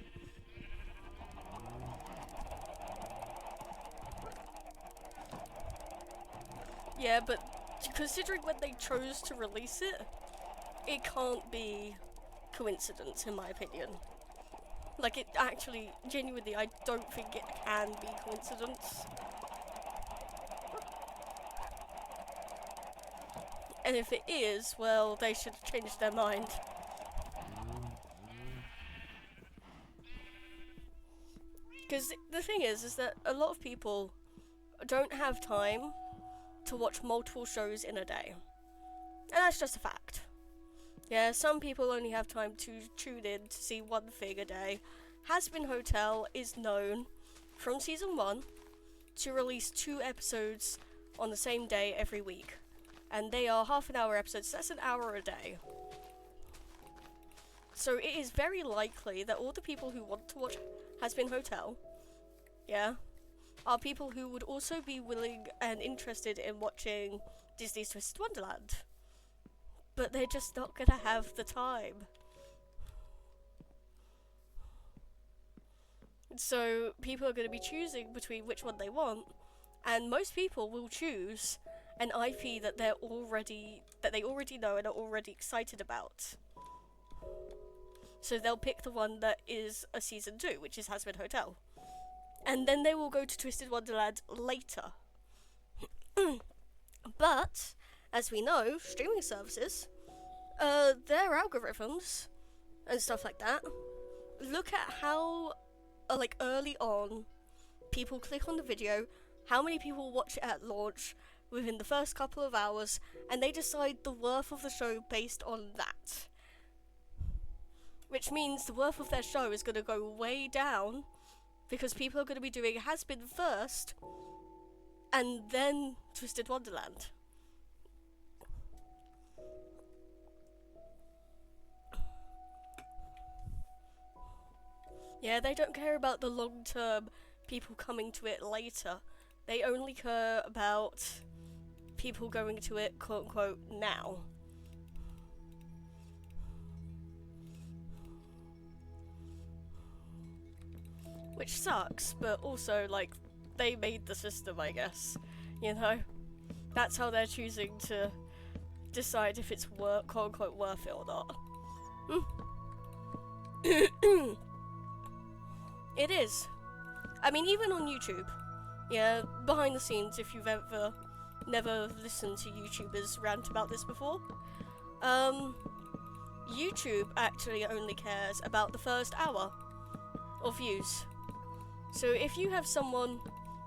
Yeah, but considering when they chose to release it, it can't be coincidence, in my opinion. Like, it actually, genuinely, I don't think it can be coincidence. And if it is, well, they should change their mind. Because the thing is that a lot of people don't have time to watch multiple shows in a day. And that's just a fact. Yeah, some people only have time to tune in to see one thing a day. Hazbin Hotel is known from season 1 to release 2 episodes on the same day every week. And they are half-an-hour episodes, so that's an hour a day. So it is very likely that all the people who want to watch Hazbin Hotel, yeah, are people who would also be willing and interested in watching Disney's Twisted Wonderland. But they're just not gonna have the time. So people are gonna be choosing between which one they want, and most people will choose an IP that they already know and are already excited about. So they'll pick the one that is a season 2, which is Hazbin Hotel. And then they will go to Twisted Wonderland later. But, as we know, streaming services, their algorithms and stuff like that, look at how, like, early on, people click on the video, how many people watch it at launch within the first couple of hours, and they decide the worth of the show based on that. Which means the worth of their show is going to go way down, because people are going to be doing Hazbin first, and then Twisted Wonderland. Yeah, they don't care about the long-term people coming to it later. They only care about people going to it, quote-unquote, now. Which sucks, but also, like, they made the system, I guess. You know? That's how they're choosing to decide if it's quote-unquote worth it or not. It is. I mean, even on YouTube. Yeah, behind the scenes, if you've ever never listened to YouTubers rant about this before. YouTube actually only cares about the first hour of views. So if you have someone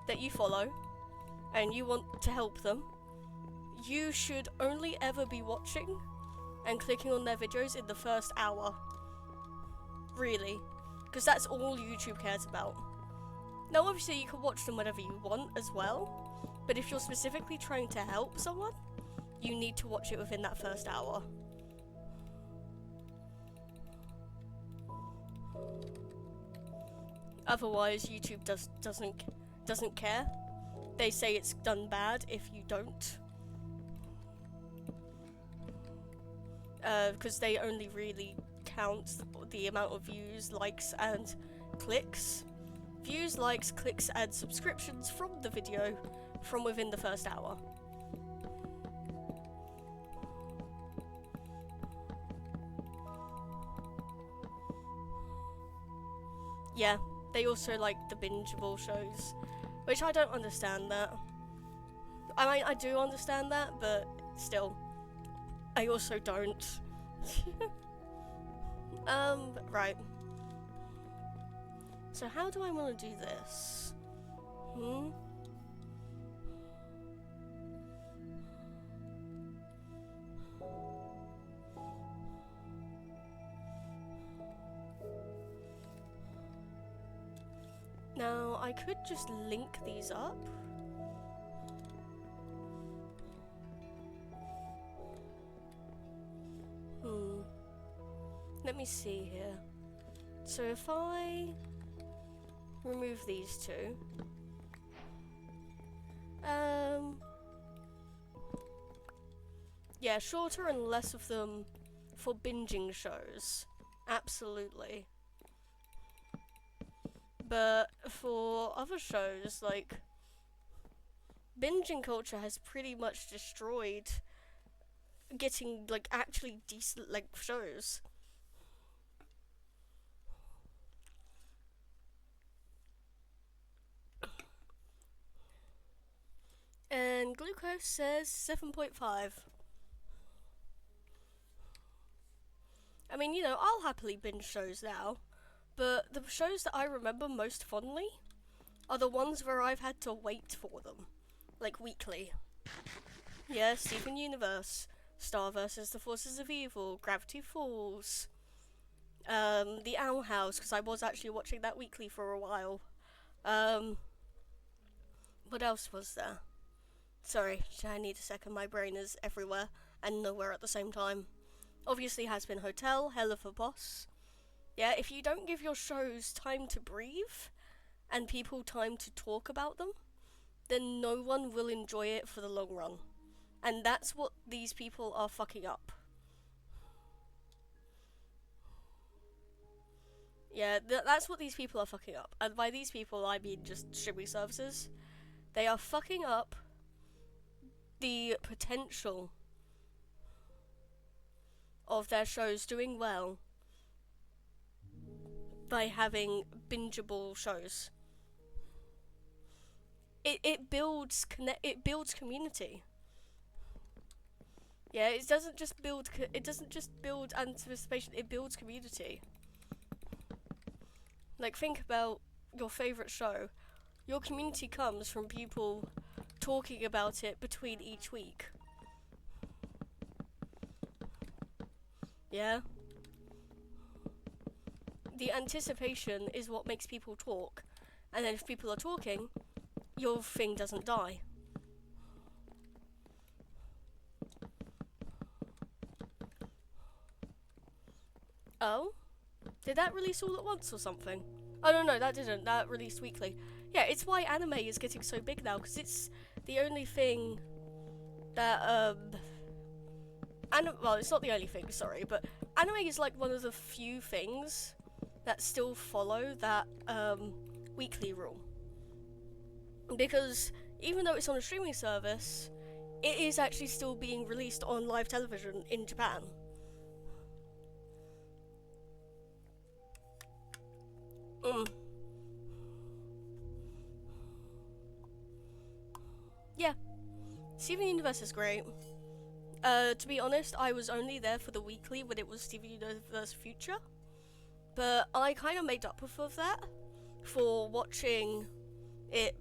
that you follow and you want to help them, you should only ever be watching and clicking on their videos in the first hour. Really. Because that's all YouTube cares about. Now obviously you can watch them whenever you want as well, but if you're specifically trying to help someone, you need to watch it within that first hour. Otherwise, YouTube doesn't care. They say it's done bad if you don't. Because they only really count the amount of views, likes, and clicks. Views, likes, clicks, and subscriptions from the video from within the first hour. Yeah, they also like the bingeable shows. Which I don't understand that. I mean, I do understand that, but still. I also don't. Right. So how do I want to do this? Now, I could just link these up. Let me see here. So if I remove these two, yeah, shorter and less of them for binging shows, absolutely. But for other shows, like, binging culture has pretty much destroyed getting, like, actually decent, like, shows. And Glucose says 7.5. I mean, you know, I'll happily binge shows now, but the shows that I remember most fondly are the ones where I've had to wait for them, like weekly. Yeah, Steven Universe, Star vs. the Forces of Evil, Gravity Falls, The Owl House, because I was actually watching that weekly for a while. What else was there? Sorry, I need a second, my brain is everywhere and nowhere at the same time. Obviously Has Been Hotel, Hell of a Boss. Yeah, if you don't give your shows time to breathe, and people time to talk about them, then no one will enjoy it for the long run. And that's what these people are fucking up. Yeah, that's what these people are fucking up. And by these people, I mean just streaming services. They are fucking up the potential of their shows doing well by having bingeable shows. It builds community. Yeah, it doesn't just build anticipation, it builds community. Like, think about your favourite show. Your community comes from people talking about it between each week. Yeah? The anticipation is what makes people talk. And then if people are talking, your thing doesn't die. Oh? Did that release all at once or something? Oh no, that didn't. That released weekly. Yeah, it's why anime is getting so big now, because it's the only thing that, well, it's not the only thing, sorry, but anime is like one of the few things that still follow that, weekly rule. Because even though it's on a streaming service, it is actually still being released on live television in Japan. Yeah, Steven Universe is great. To be honest, I was only there for the weekly when it was Steven Universe Future, but I kind of made up of that for watching it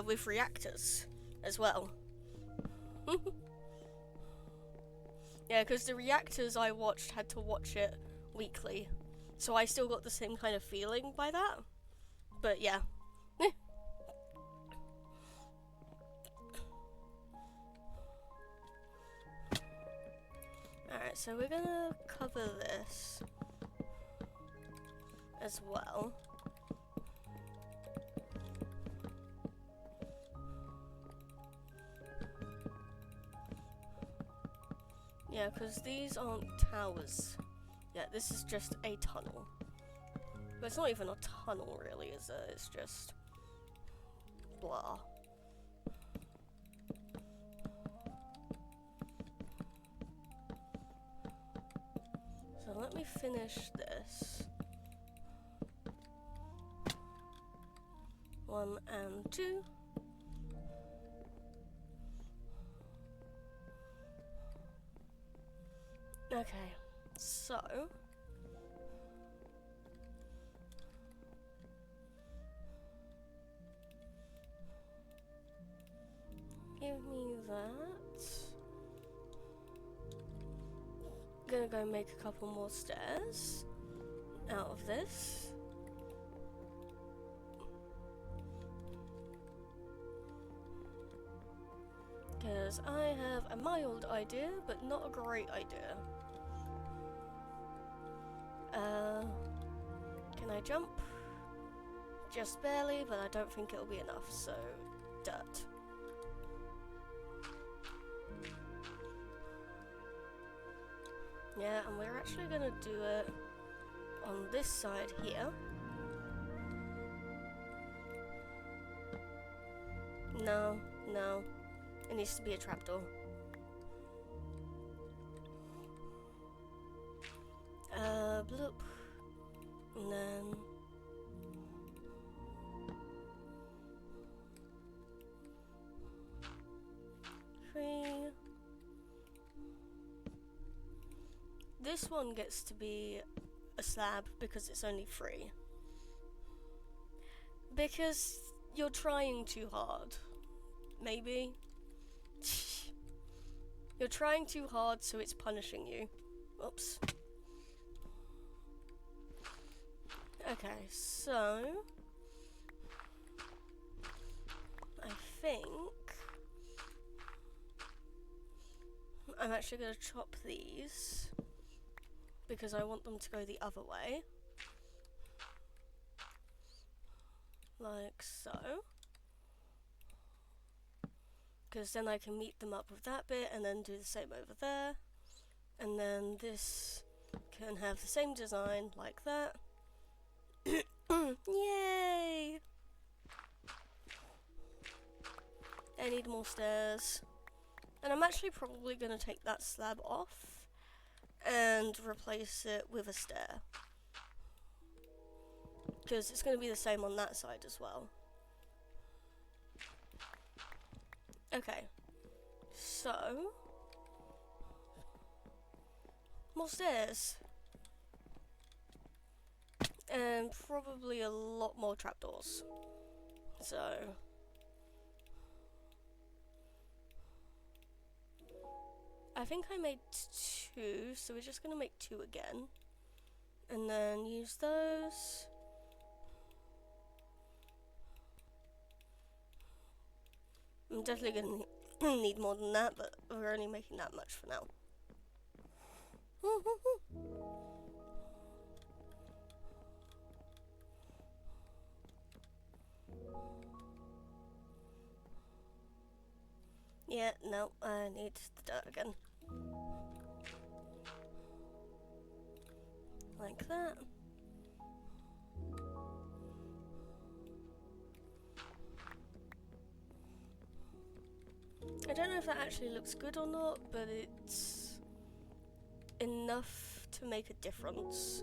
with reactors as well. Yeah, because the reactors I watched had to watch it weekly, so I still got the same kind of feeling by that. But yeah. Alright, so we're gonna cover this as well. Yeah, because these aren't towers. Yeah, this is just a tunnel. But it's not even a tunnel, really, is it? It's just blah. So let me finish this. 1 and 2. Okay, so give me that. Gonna go make a couple more stairs out of this. Because I have a mild idea, but not a great idea. Can I jump? Just barely, but I don't think it'll be enough, so dirt. Yeah, and we're actually gonna do it on this side here. No, no. It needs to be a trapdoor. Bloop. And then... three. This one gets to be a slab because it's only 3. Because you're trying too hard. Maybe? You're trying too hard, so it's punishing you. Oops. Okay, so... I think... I'm actually going to chop these. Because I want them to go the other way. Like so. Because then I can meet them up with that bit and then do the same over there. And then this can have the same design like that. Yay! I need more stairs. And I'm actually probably going to take that slab off and replace it with a stair. Because it's going to be the same on that side as well. Okay, so more stairs, and probably a lot more trapdoors. So I think I made 2, so we're just gonna make 2 again, and then use those. I'm definitely gonna need more than that, but we're only making that much for now. Yeah, no, I need the dirt again. Like that. I don't know if that actually looks good or not, but it's enough to make a difference.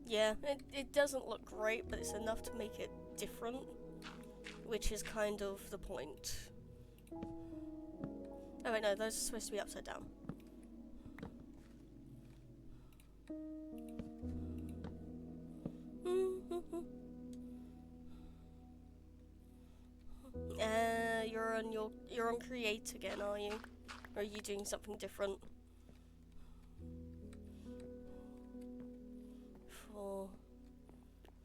Yeah, it doesn't look great, but it's enough to make it different, which is kind of the point. Oh wait, no, those are supposed to be upside down. You're on create again, are you? Or are you doing something different?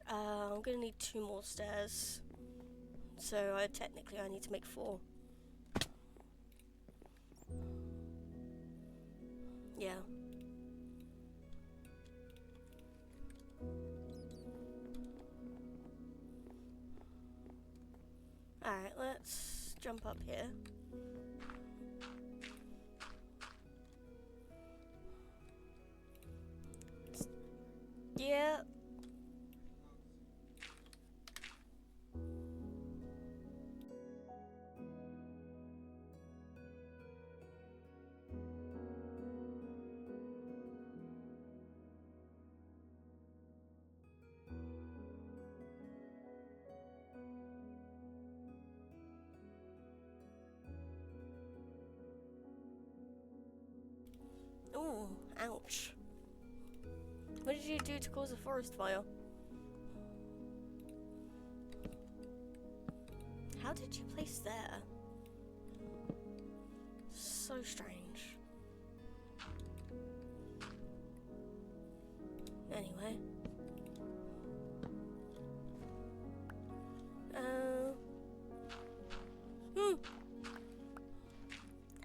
I'm gonna need 2 more stairs. So technically I need to make 4. Yeah. Alright, let's jump up here. Yeah. Ouch. What did you do to cause a forest fire? How did you place there? So strange. Anyway.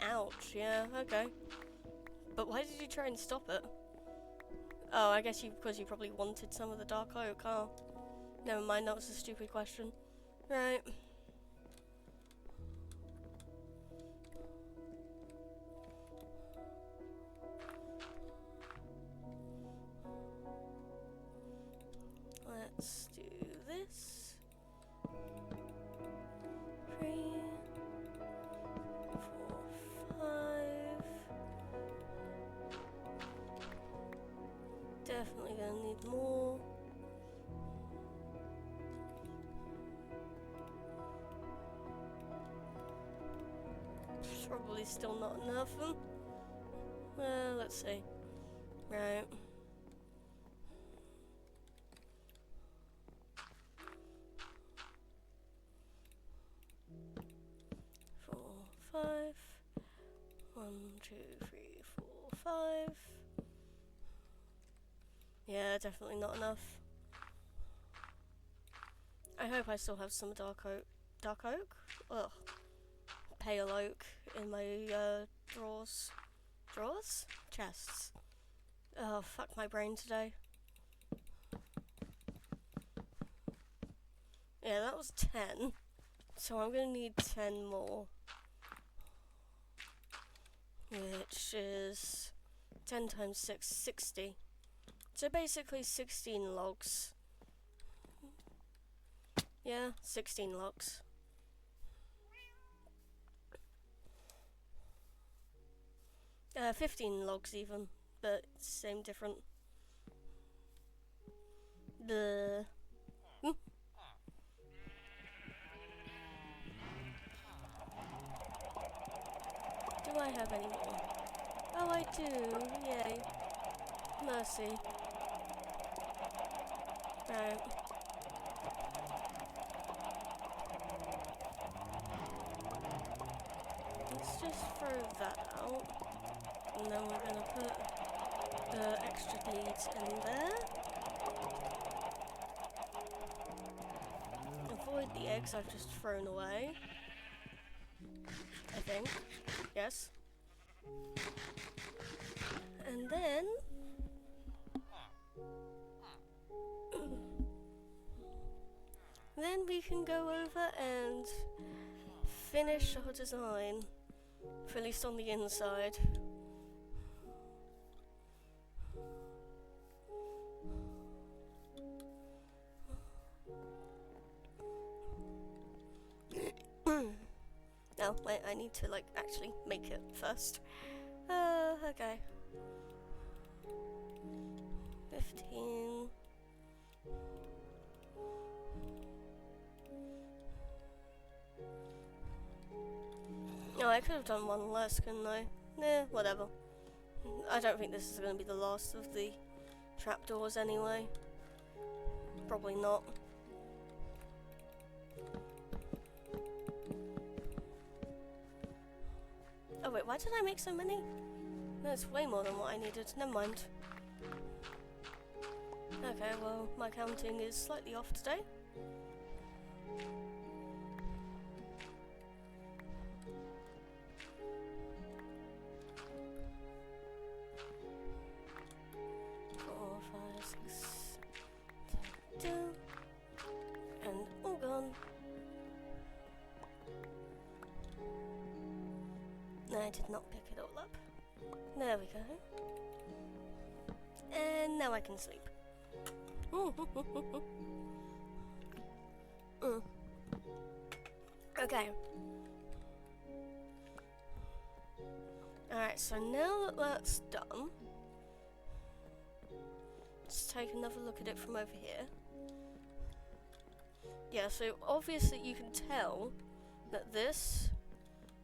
Ouch, yeah, okay. But why did you try and stop it? Oh, I guess because you probably wanted some of the dark oak, huh? Never mind, that was a stupid question. Right. Let's do this. 3, 4, 5. Definitely gonna need more. Probably still not enough. Let's see. Right. 4, 5. 1, 2, 3, 4, 5. Yeah, definitely not enough. I hope I still have some dark oak. Dark oak? Ugh. Pale oak in my drawers. Drawers? Chests. Oh, fuck my brain today. Yeah, that was 10. So I'm gonna need 10 more. Which is 10 times 6, 60. So basically 16 logs. Yeah, 16 logs. Uh, 15 logs even, but same different. The Do I have any more? Oh, I do. Yay. Mercy. Right. Let's just throw that out. And then we're gonna put the extra leads in there. Avoid the eggs I've just thrown away. I think. Yes. And then we can go over and finish our design, for at least on the inside. No, wait, I need to, like, actually make it first. Okay. 15. Oh, I could have done one less, couldn't I? Nah, whatever. I don't think this is going to be the last of the trapdoors anyway. Probably not. Oh wait, why did I make so many? No, it's way more than what I needed. Never mind. Okay, well, my counting is slightly off today. I did not pick it all up. There we go. And now I can sleep. Okay. Alright, so now that that's done, let's take another look at it from over here. Yeah, so obviously you can tell that this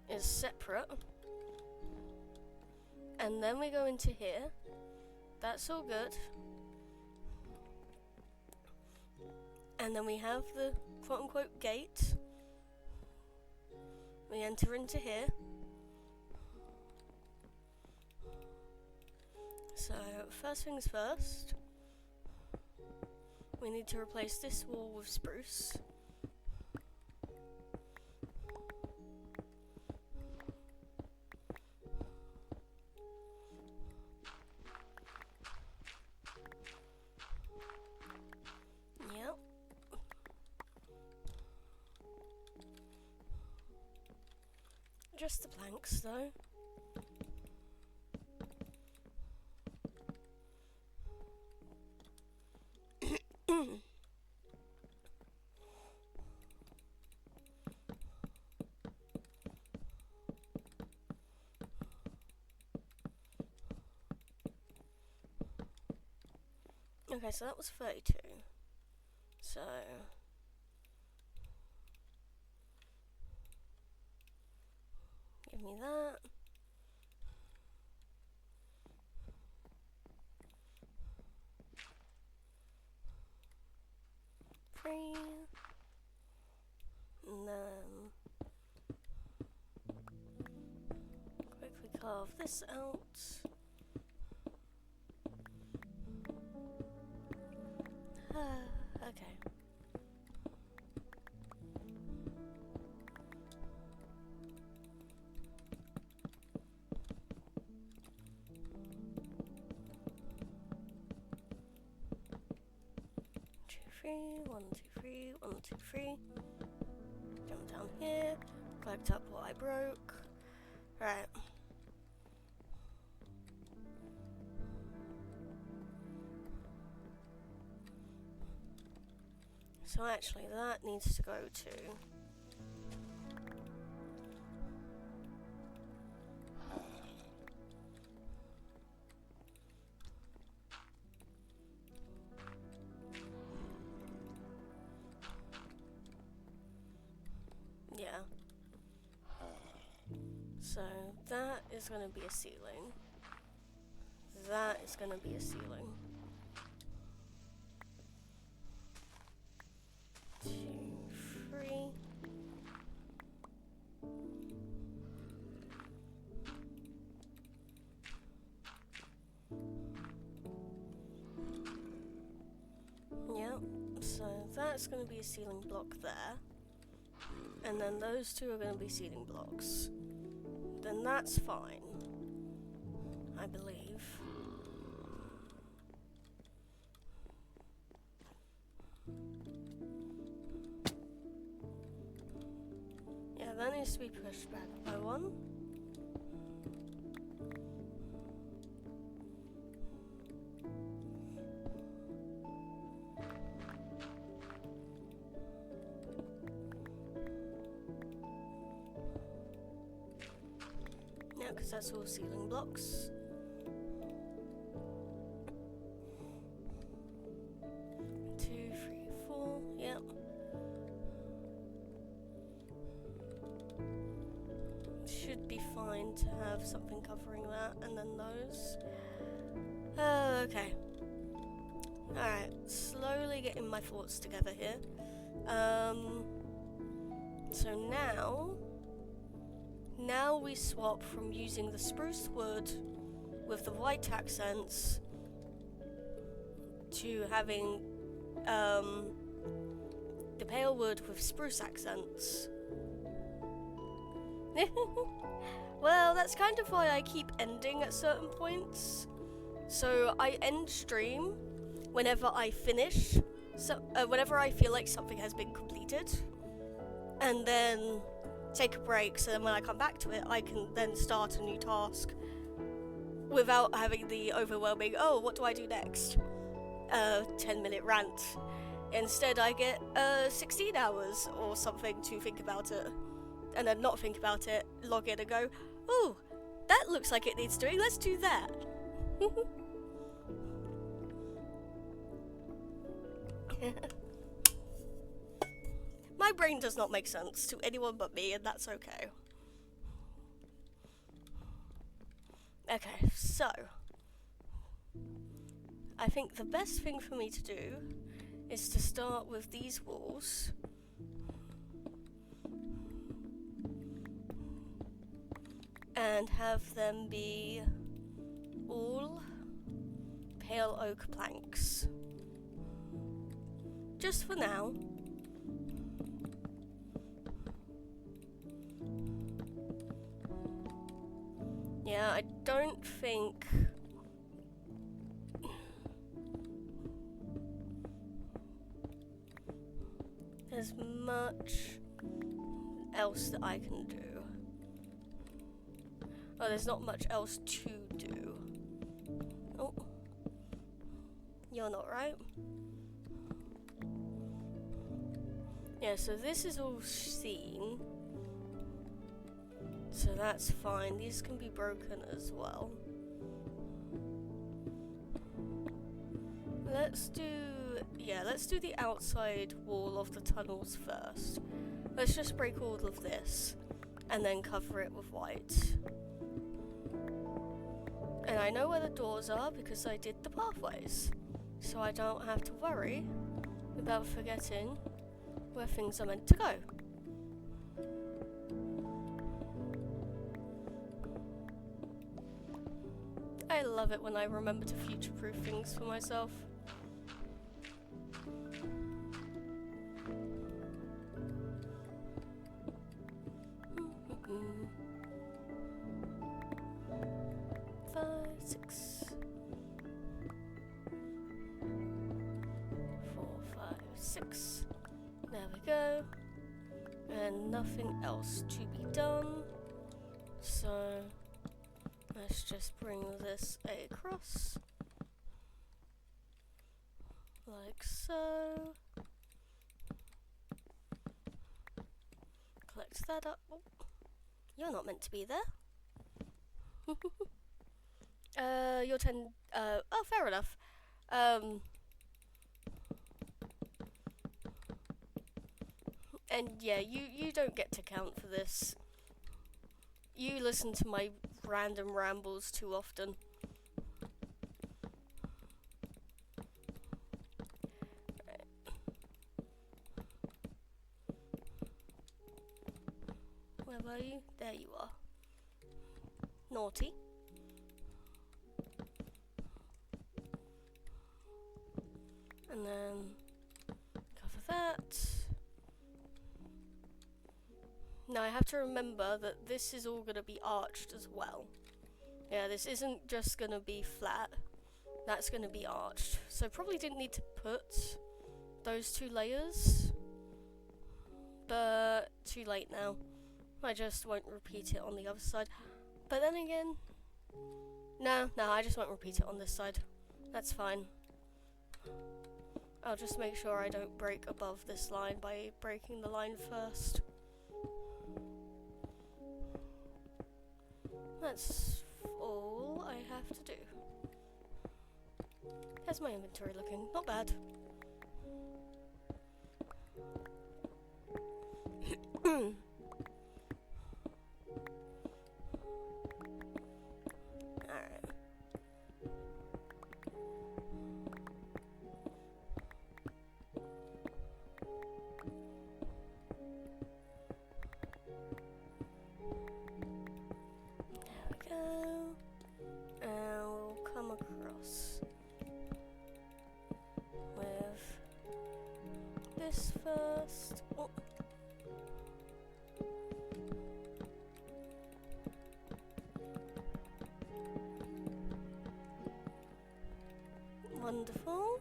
is separate. And then we go into here, that's all good. And then we have the quote-unquote gate. We enter into here. So, first things first, we need to replace this wall with spruce. Yep. Just the planks though. Okay, so that was 32. So give me that. Three. And then quickly carve this out. Okay. One, two, three, 1, 2, 3. Jump down here, collect up what I broke. Right. So actually that needs to go to yeah. So that is going to be a ceiling. That is going to be a ceiling. 2, 3. Yep, so that's going to be a ceiling block there. And then those two are going to be ceiling blocks. Then that's fine, I believe. Yeah, that needs to be pushed back by 1. Yeah, because that's all ceiling blocks. Two, 3, 4. Yep. Should be fine to have something covering that, and then those. Okay. Alright, slowly getting my thoughts together here. So now we swap from using the spruce wood with the white accents to having the pale wood with spruce accents. Well, that's kind of why I keep ending at certain points. So I end stream whenever I finish, whenever I feel like something has been completed, and then take a break, so then when I come back to it, I can then start a new task without having the overwhelming, oh, what do I do next? 10-minute rant. Instead, I get 16 hours or something to think about it, and then not think about it, log in and go, oh, that looks like it needs doing, let's do that. My brain does not make sense to anyone but me, and that's okay. Okay, so I think the best thing for me to do is to start with these walls. And have them be all pale oak planks. Just for now. Yeah, I don't think there's much else that I can do. Oh, there's not much else to do. Oh. You're not right. Yeah, so this is all seen. So that's fine. These can be broken as well. Let's do the outside wall of the tunnels first. Let's just break all of this and then cover it with white. And I know where the doors are because I did the pathways. So I don't have to worry about forgetting where things are meant to go. I love it when I remember to future-proof things for myself. There we go. And nothing else to be done. So let's just bring this across. Like so. Collect that up. Oh, you're not meant to be there. You're 10. Oh, fair enough. And yeah, you don't get to count for this. You listen to my random rambles too often. Right. Where were you? There you are. Naughty. And then cover that. Now I have to remember that this is all going to be arched as well. Yeah, this isn't just going to be flat. That's going to be arched. So probably didn't need to put those 2 layers. But too late now. I just won't repeat it on the other side. But then again, no, I just won't repeat it on this side. That's fine. I'll just make sure I don't break above this line by breaking the line first. That's all I have to do. How's my inventory looking? Not bad. Alright. And we'll come across with this first. Oh. Wonderful.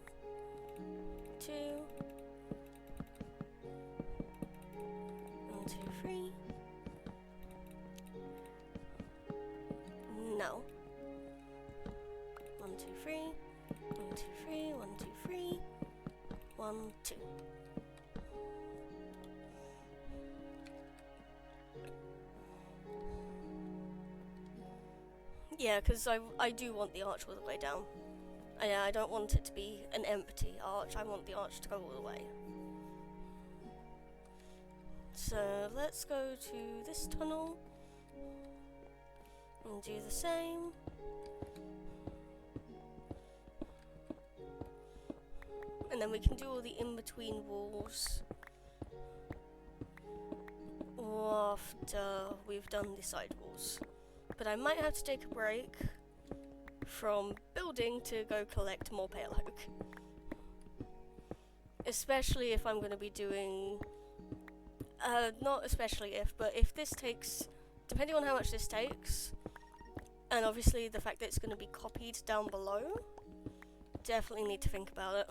2. 1, 2, 3. No. 1, 2, 3. 1, 2, 3. 1, 2, 3. 1, 2. Yeah, because I do want the arch all the way down. I don't want it to be an empty arch. I want the arch to go all the way. So let's go to this tunnel and do the same. And then we can do all the in-between walls after we've done the side walls. But I might have to take a break from building to go collect more pale oak. Especially if I'm going to be doing... not especially if, but if this takes... Depending on how much this takes, and obviously the fact that it's going to be copied down below, definitely need to think about it.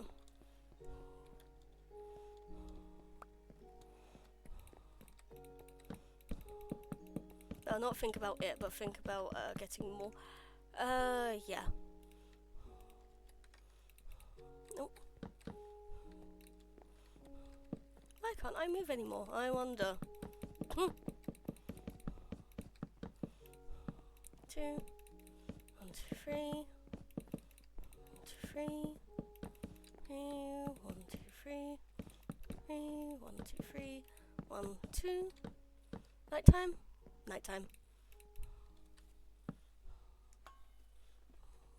Not think about it, but think about getting more. Yeah. Nope. Why can't I move anymore? I wonder. 2, 1, 2, 3, 1, 2, 3, 1, 2, 3, 1, 2, 3, 1, 2. Nighttime. Nighttime.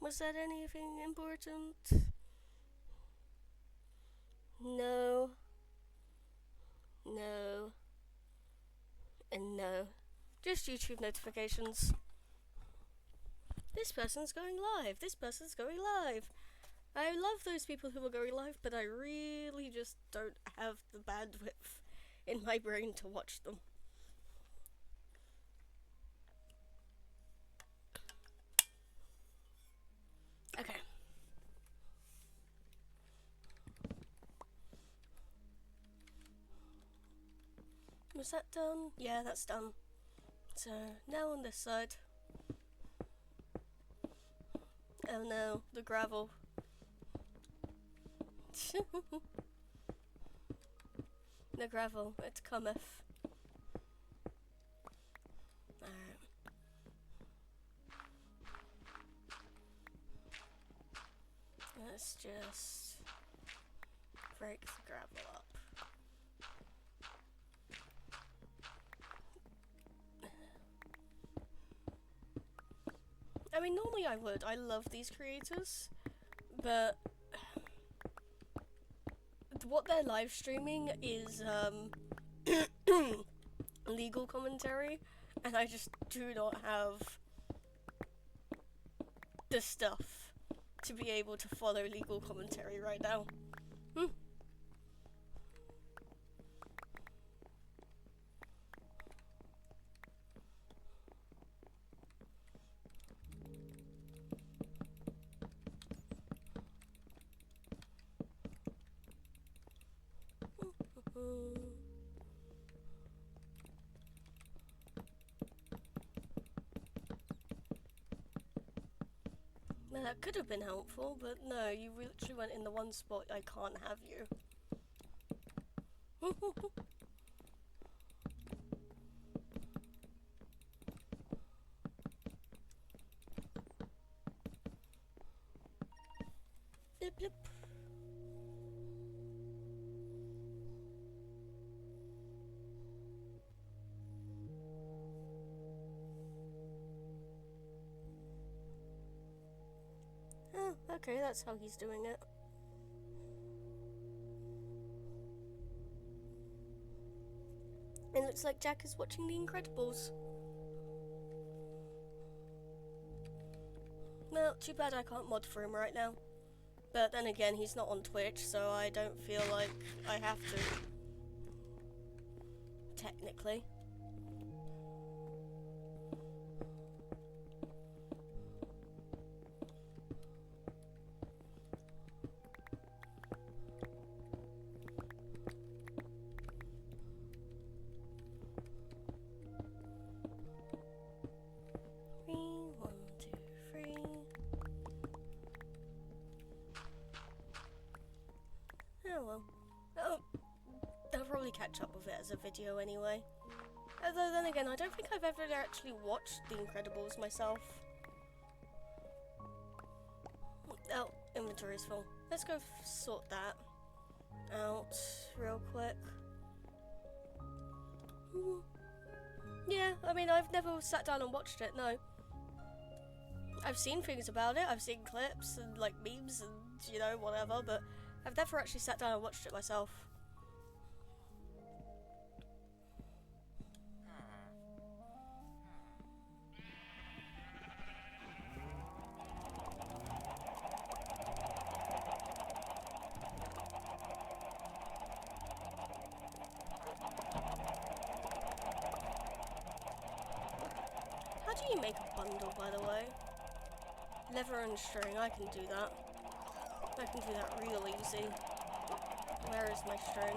Was that anything important? No. No. And no. Just YouTube notifications. This person's going live. This person's going live. I love those people who are going live, but I really just don't have the bandwidth in my brain to watch them. Okay. Was that done? Yeah, that's done. So, now on this side. Oh no, the gravel. The gravel, it cometh. Alright. Let's just break the gravel up. I mean, normally I would. I love these creators, but what they're live streaming is legal commentary, and I just do not have the stuff to be able to follow legal commentary right now. Now that could have been helpful, but no, you literally went in the one spot I can't have you. Blip blip. Oh, okay, that's how he's doing it. It looks like Jack is watching The Incredibles. Well, too bad I can't mod for him right now. But then again, he's not on Twitch, so I don't feel like I have to. Technically. Oh well. Oh, I'll probably catch up with it as a video anyway. Although then again, I don't think I've ever actually watched The Incredibles myself. Oh, inventory is full. Let's go sort that out real quick. Yeah, I mean, I've never sat down and watched it, no. I've seen things about it, I've seen clips and like memes and, you know, whatever, but I've never actually sat down and watched it myself. How do you make a bundle, by the way? Leather and string, I can do that. I can do that real easy. Where is my string?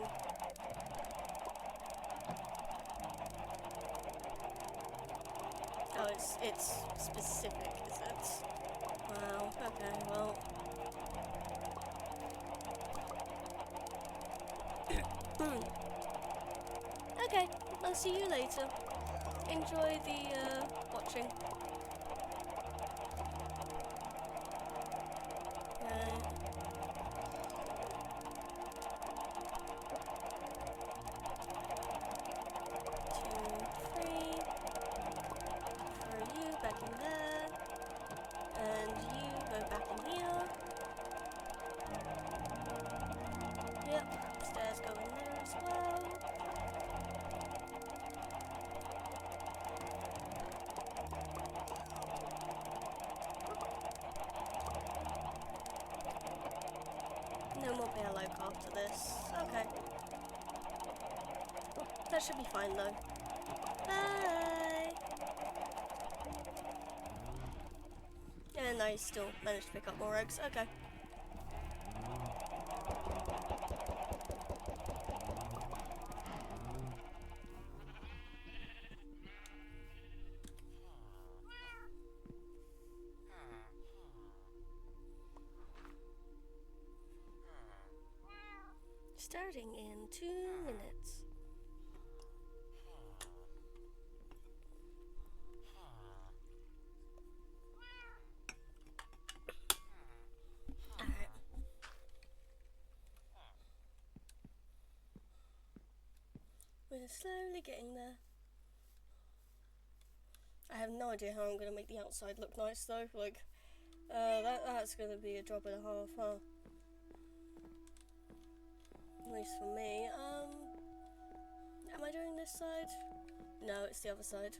Oh, it's specific, is it? Wow, okay, well. Okay, I'll see you later. Enjoy the, watching. No more bear loke after this. Okay. That should be fine though. Bye! And I still managed to pick up more eggs. Okay. Starting in 2 minutes. Alright. We're slowly getting there. I have no idea how I'm going to make the outside look nice though. Like, that's going to be a job and a half, huh? At least for me. Am I doing this side? No, it's the other side.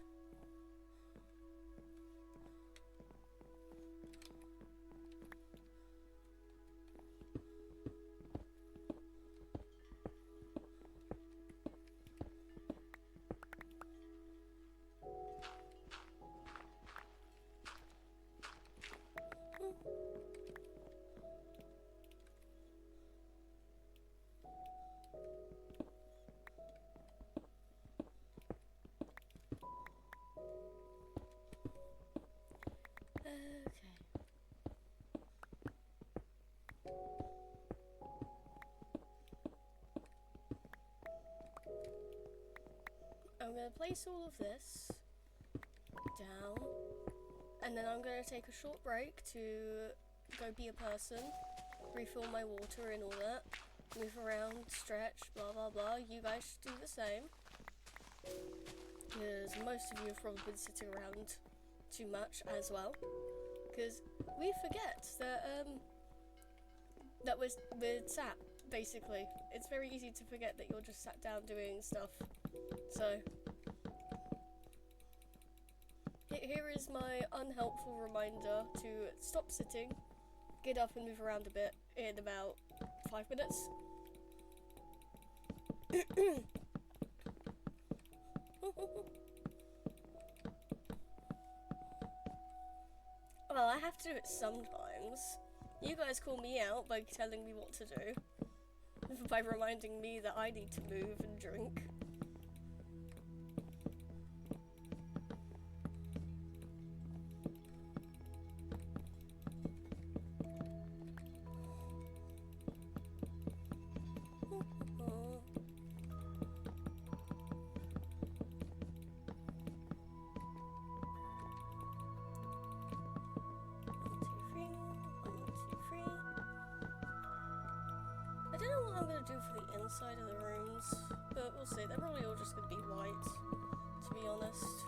I'm going to place all of this down, and then I'm going to take a short break to go be a person, refill my water and all that, move around, stretch, blah blah blah. You guys should do the same, because most of you have probably been sitting around too much as well, because we forget that we're sat, basically. It's very easy to forget that you're just sat down doing stuff. So, here is my unhelpful reminder to stop sitting, get up and move around a bit in about 5 minutes. Well, I have to do it sometimes. You guys call me out by telling me what to do, by reminding me that I need to move and drink. I don't know what I'm going to do for the inside of the rooms, but we'll see. They're probably all just going to be white, to be honest.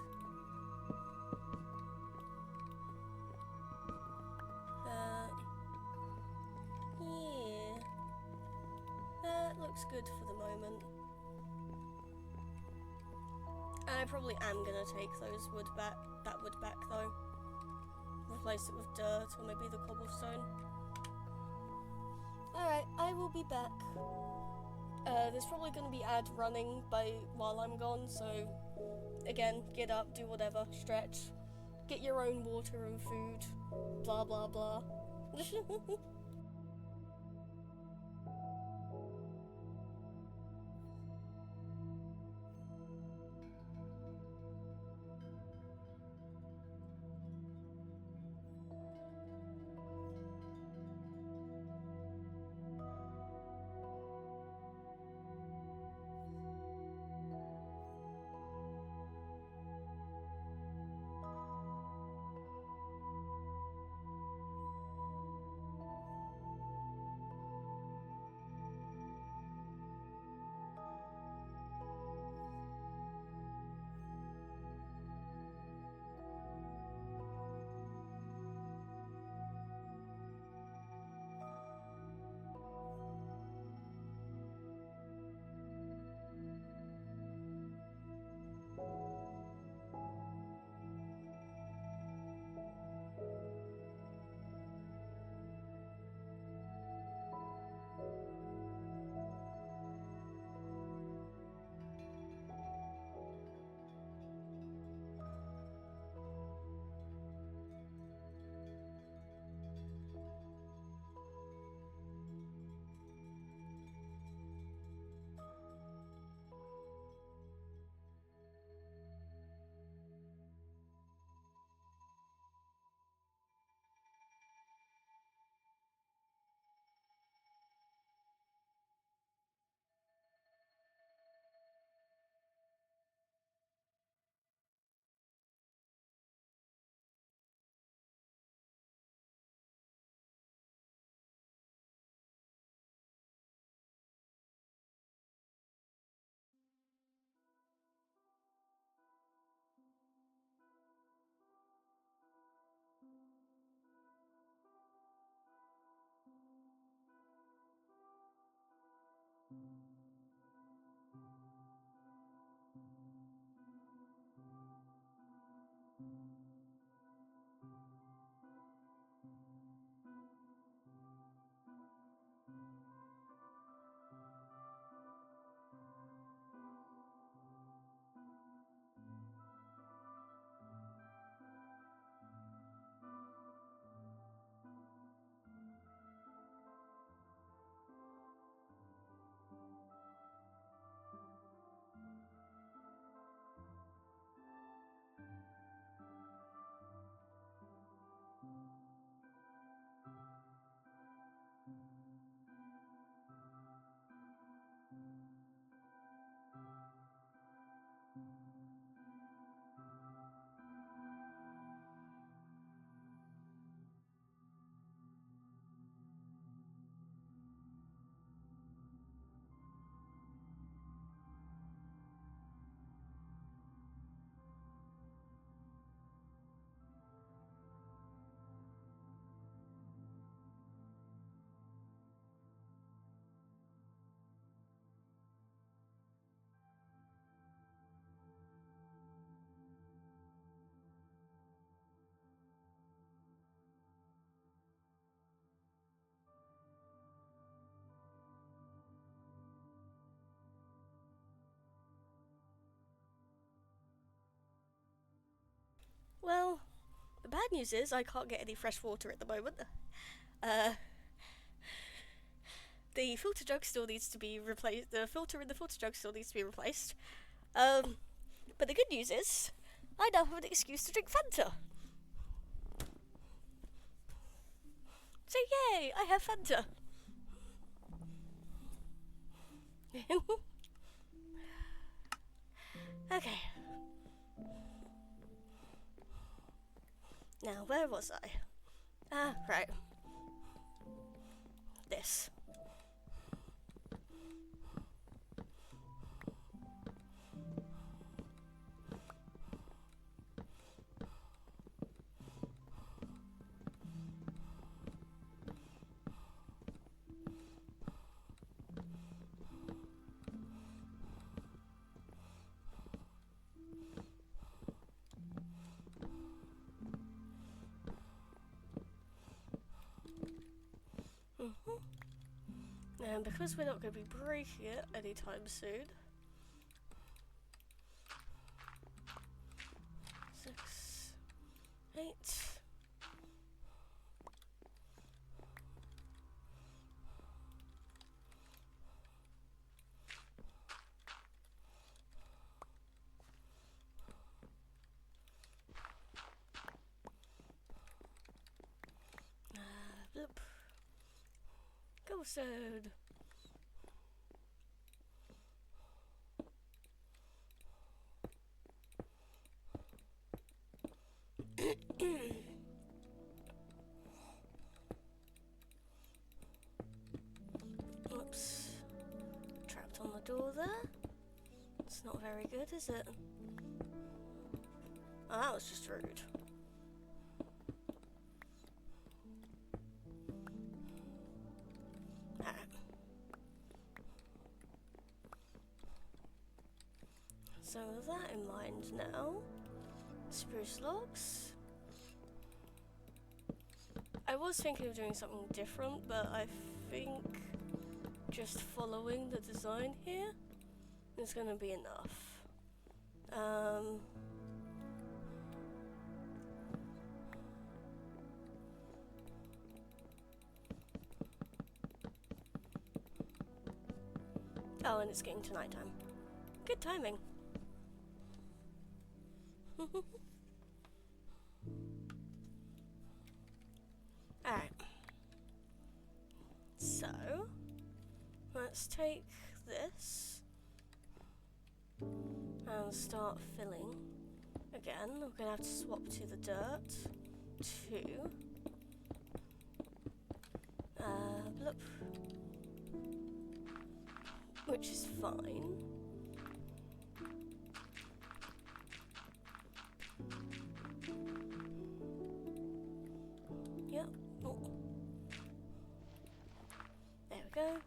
Yeah. looks good for the moment. And I probably am gonna take those that wood back though. Replace it with dirt or maybe the cobblestone. Alright, I will be back. There's probably gonna be ad running while I'm gone, so again, get up, do whatever, stretch, get your own water and food, blah blah blah. Well, the bad news is I can't get any fresh water at the moment. The filter jug still needs to be replaced. The filter in the filter jug still needs to be replaced. But the good news is I now have an excuse to drink Fanta. So yay, I have Fanta. Okay. Now, where was I? Ah, right. This. And because we're not going to be breaking it anytime soon, 6, 8. Bloop. Cobblestone. Whoops. Trapped on the door there. It's not very good, is it? Oh, that was just rude. So with that in mind now, spruce logs. I was thinking of doing something different, but I think just following the design here is going to be enough. Oh, and it's getting to nighttime. Good timing. Alright. So, let's take this and start filling. Again, I'm going to have to swap to the dirt. 2. Bloop. Which is fine. Yep. Oh. There we go.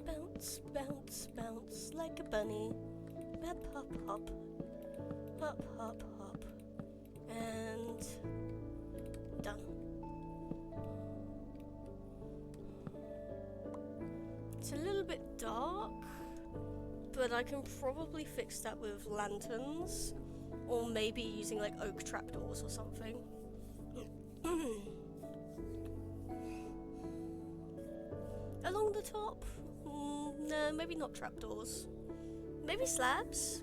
Bounce, bounce, bounce like a bunny. Hop, hop, hop. Hop, hop, hop. And done. It's a little bit dark, but I can probably fix that with lanterns, or maybe using like oak trapdoors or something. Along the top? No, maybe not trapdoors. Maybe slabs?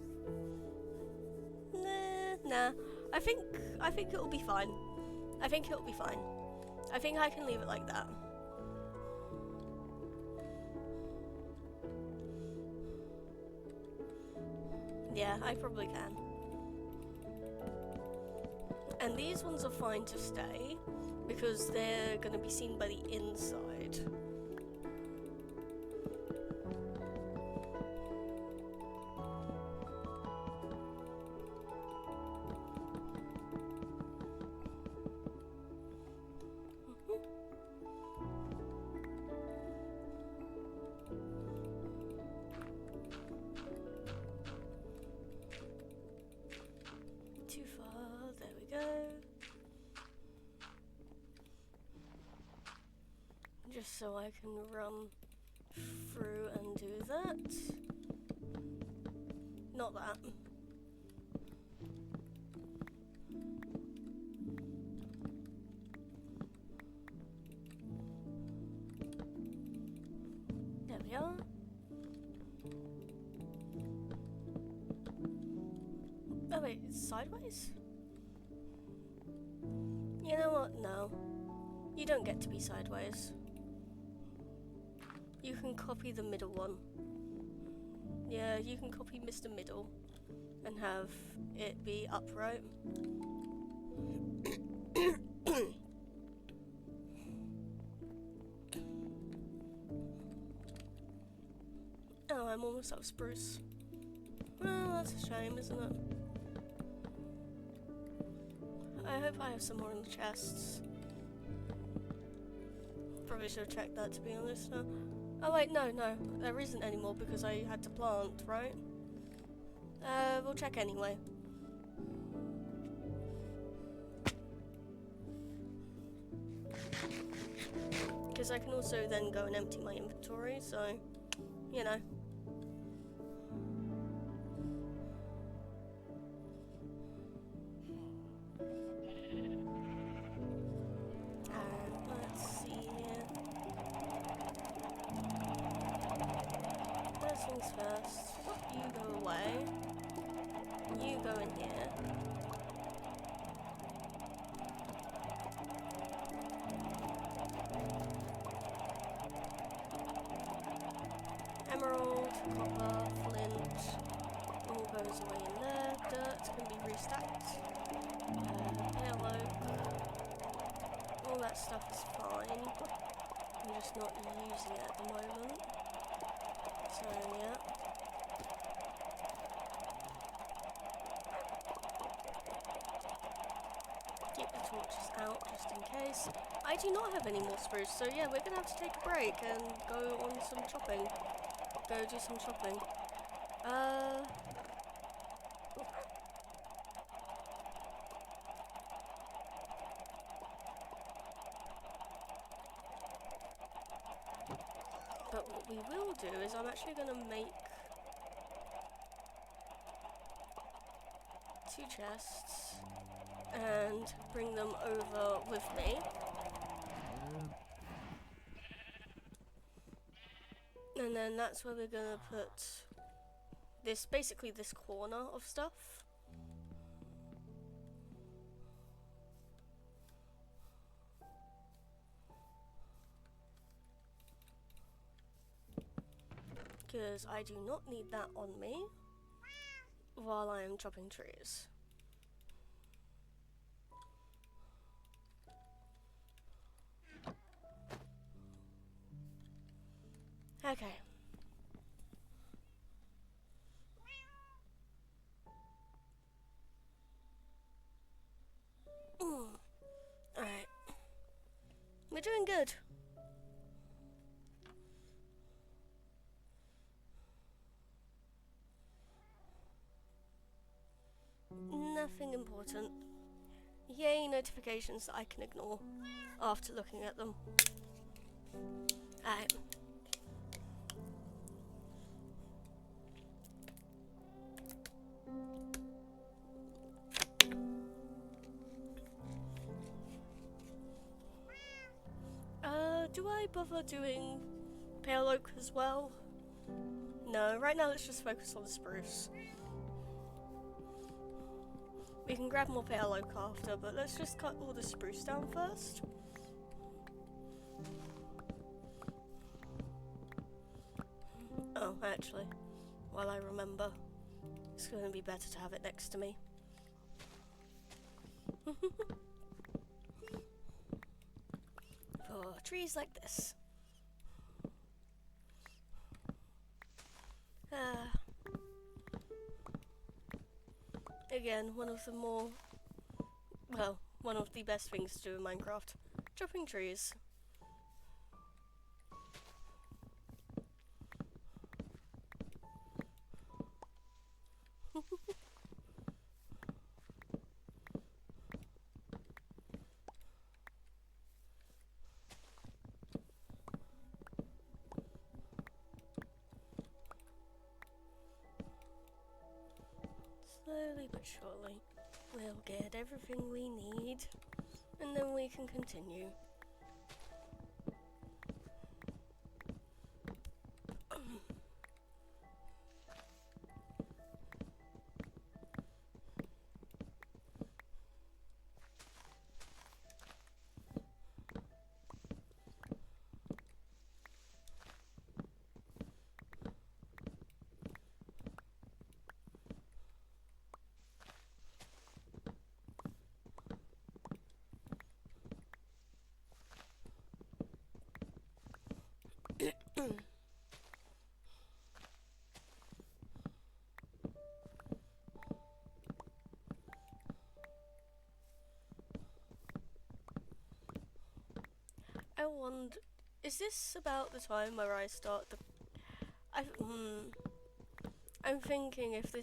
Nah. I think it'll be fine. I think it'll be fine. I think I can leave it like that. Yeah, I probably can. And these ones are fine to stay because they're going to be seen by the inside. Too far, there we go. Just so I can run through and do that. Not that. There we are. Oh wait, it's sideways? You know what? No. You don't get to be sideways. You can copy the middle one. Yeah, you can copy Mr. Middle and have it be upright. almost out of spruce. Well, that's a shame, isn't it? I hope I have some more in the chests. Probably should have checked that, to be honest. Oh wait, no, there isn't any more because I had to plant, right? We'll check anyway. Because I can also then go and empty my inventory, so, you know. Let's see here. First things first, you go away. You go in here. Emerald, copper, flint, all goes away in there. Dirt can be restacked. Pale oak, all that stuff is fine. I'm just not using it at the moment. So yeah. Keep the torches out just in case. I do not have any more spruce, so yeah, we're gonna have to take a break and go on some shopping. Go do some shopping. But what we will do is I'm actually gonna make 2 chests and bring them over with me. And then that's where we're gonna put this, basically this corner of stuff. Because I do not need that on me while I am chopping trees. Okay. Alright. We're doing good. Nothing important. Yay, notifications that I can ignore after looking at them. Alright. Do I bother doing pale oak as well? No, right now let's just focus on the spruce. We can grab more pale oak after, but let's just cut all the spruce down first. Oh, actually, while I remember, it's going to be better to have it next to me. For trees like this. Again, one of the more, well, one of the best things to do in Minecraft. Chopping trees. Slowly but surely, we'll get everything we need, and then we can continue. I wonder, is this about the time where I start the... I'm thinking if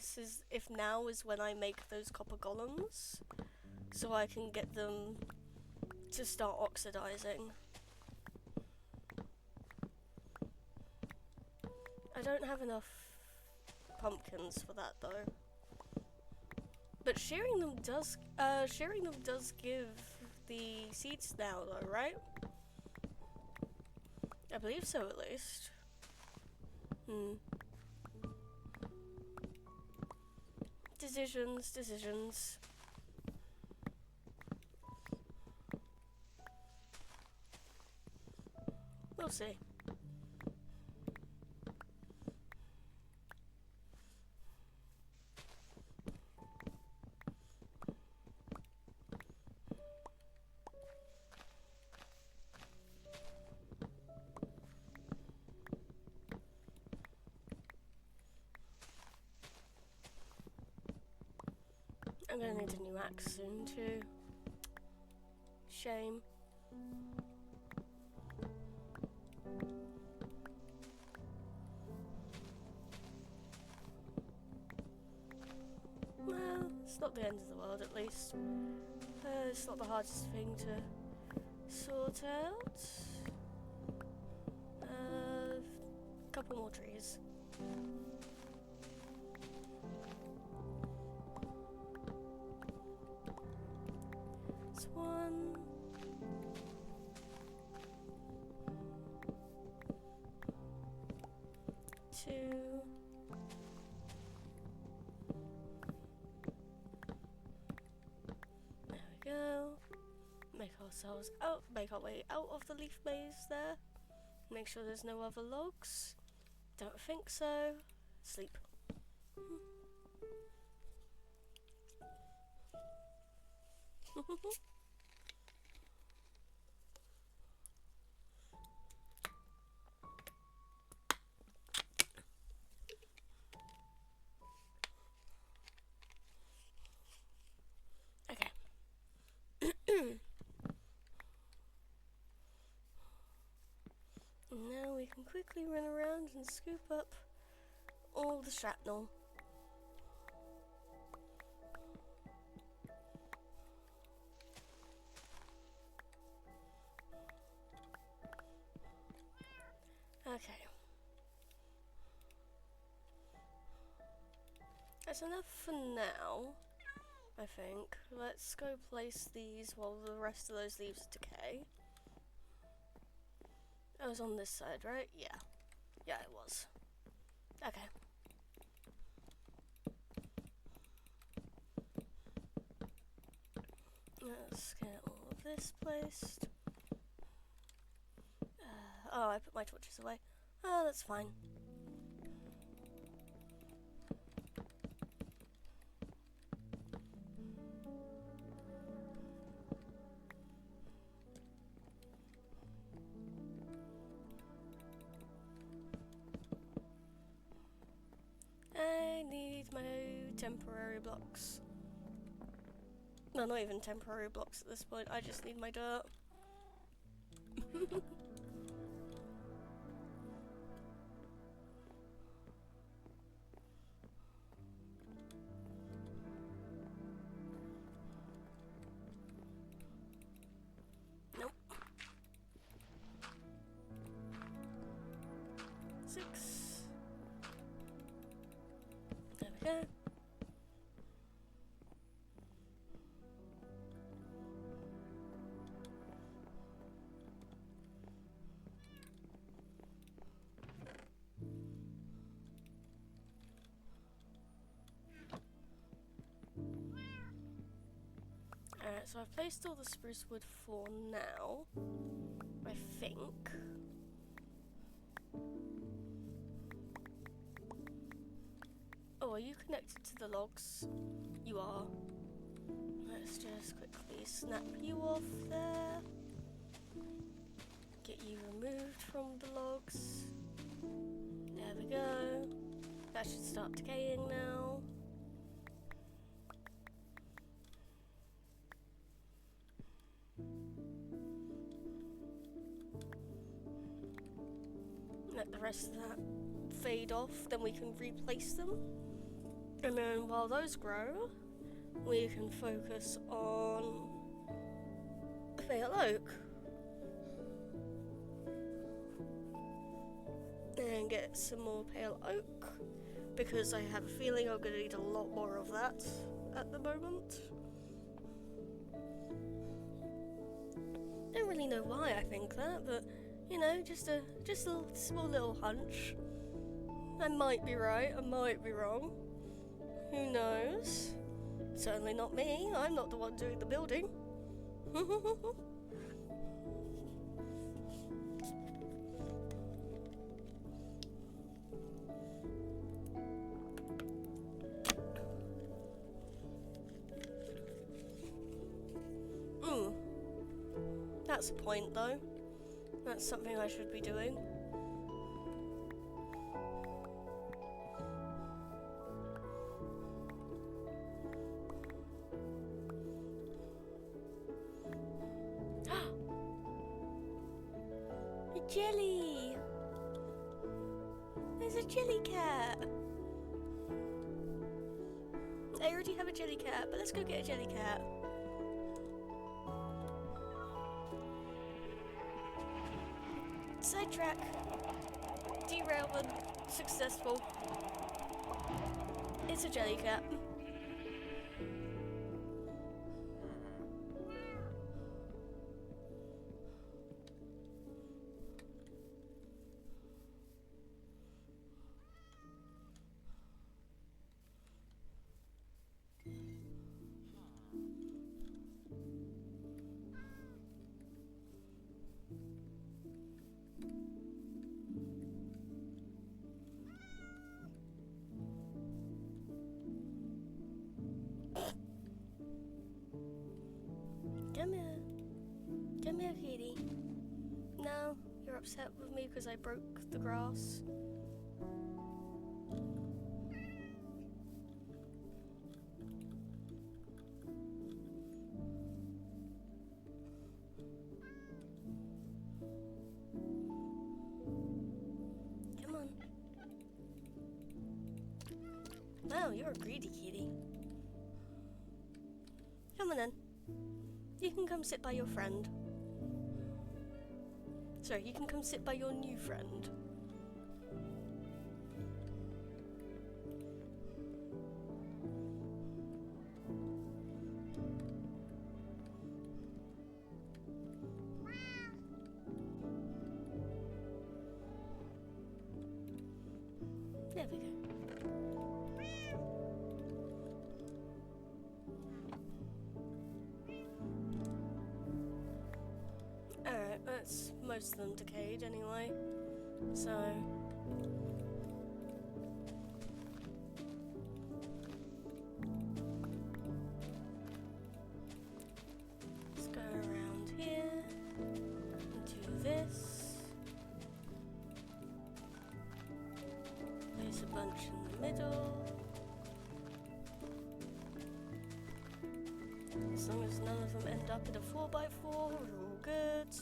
now is when I make those copper golems, so I can get them to start oxidizing. I don't have enough pumpkins for that though. But shearing them does give the seeds now though, right? I believe so at least. Decisions. We'll see. I'm gonna need a new axe soon too. Shame. Well, it's not the end of the world at least. It's not the hardest thing to sort out. Couple more trees. It's 1, 2. There we go. Make our way out of the leaf maze there. Make sure there's no other logs. Don't think so. Sleep. Okay. Now we can quickly run around and scoop up all the shrapnel. Okay. That's enough for now, I think. Let's go place these while the rest of those leaves decay. It was on this side, right? Yeah. Yeah, it was. Okay. Let's get all of this placed. Oh, I put my torches away. Oh, that's fine. I need my temporary blocks. No, not even temporary blocks at this point. I just need my dirt. Nope. 6. There we go. Alright, so I've placed all the spruce wood for now, I think. Oh, are you connected to the logs? You are. Let's just quickly snap you off there. Get you removed from the logs. There we go. That should start decaying now. let the rest of that fade off, then we can replace them. And then while those grow, we can focus on pale oak. And get some more pale oak, because I have a feeling I'm going to need a lot more of that at the moment. Don't really know why I think that, but you know, just a small little hunch. I might be right, I might be wrong. Who knows? Certainly not me. I'm not the one doing the building. That's a point though. That's something I should be doing. A jelly! There's a jelly cat! I already have a jelly cat, but let's go get a jelly cat. Sidetrack. Derailment successful. It's a jelly cat. Come here. Come here, kitty. No, you're upset with me because I broke the grass. Come on. Wow, you're a greedy kitty. Come on then. You can come sit by your friend. Sorry, you can come sit by your new friend. There we go. Alright, that's most of them decayed anyway, so... let's go around here, and do this. Place a bunch in the middle. As long as none of them end up in a 4x4, we're all good.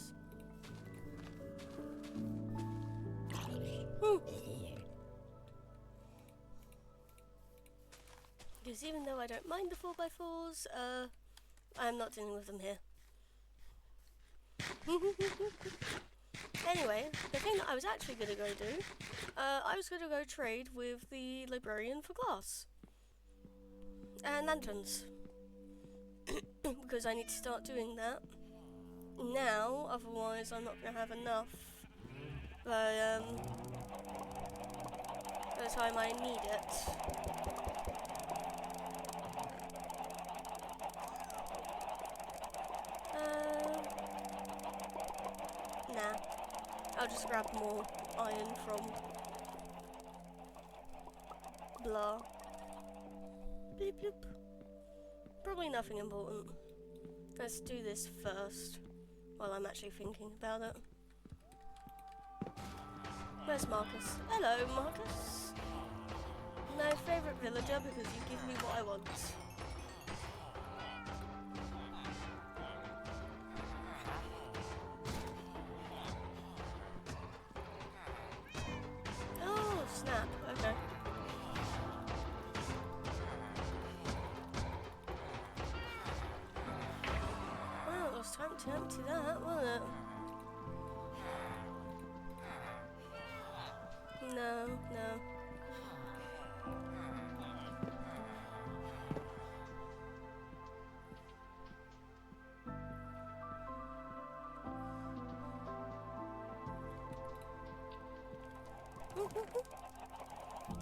Because even though I don't mind the 4x4s, I'm not dealing with them here. Anyway, the thing that I was actually going to go do, I was going to go trade with the librarian for glass. And lanterns. Because I need to start doing that now, otherwise I'm not going to have enough by the time I need it. Nah, I'll just grab more iron from blah. Bloop bloop. Probably nothing important. Let's do this first, while I'm actually thinking about it. Where's Marcus? Hello, Marcus. My favourite villager because you give me what I want. to empty that, won't it? No, no.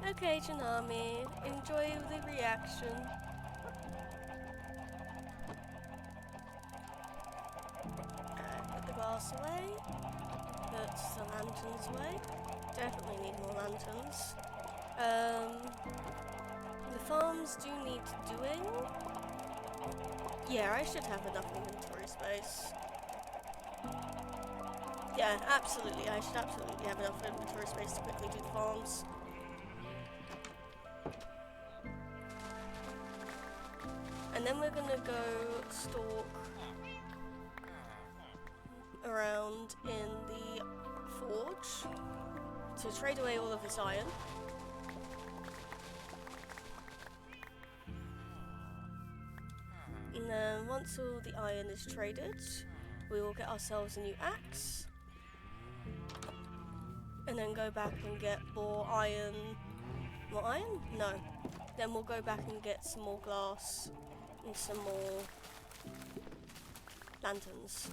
Okay, Janami, enjoy the reaction. Put the glass away. Put the lanterns away. Definitely need more lanterns. The farms do need doing. Yeah, I should have enough inventory space. Yeah, absolutely. I should absolutely have enough inventory space to quickly do the farms. And then we're gonna go stalk around in the forge to trade away all of this iron. And then once all the iron is traded, we will get ourselves a new axe. And then go back and get more iron. More iron? No. Then we'll go back and get some more glass and some more lanterns.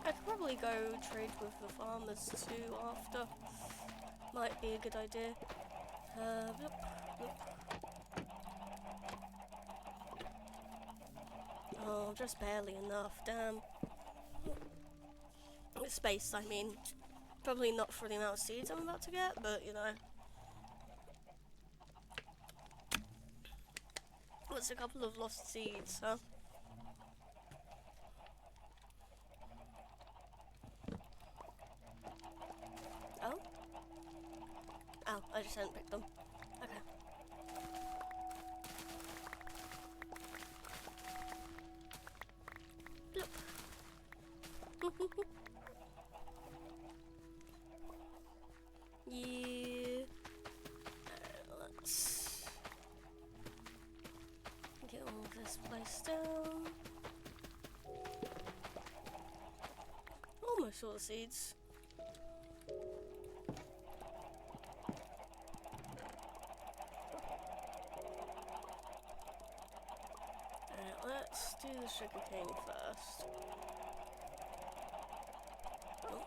I could probably go trade with the farmers too after. Might be a good idea. Bloop, bloop. Oh, just barely enough, damn. Space, I mean. Probably not for the amount of seeds I'm about to get, but you know. What's a couple of lost seeds, huh? Oh? Oh, I just hadn't picked them. Okay. Bloop. Yeah. Let's get all this place down. Almost all the seeds. Let's do the sugarcane first. Oh.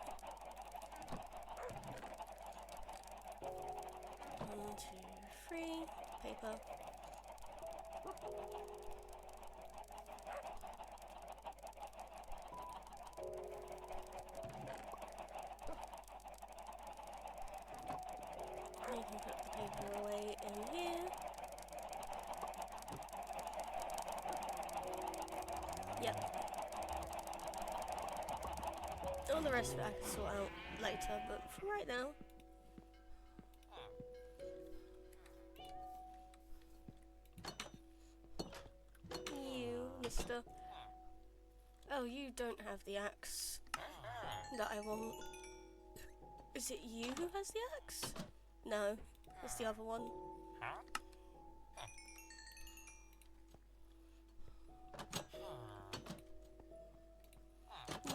1, 2, 3. Paper. You can put the paper away in here. Yep. All the rest of it I can sort out later, but for right now. You, mister. Oh, you don't have the axe that I want. Is it you who has the axe? No, it's the other one.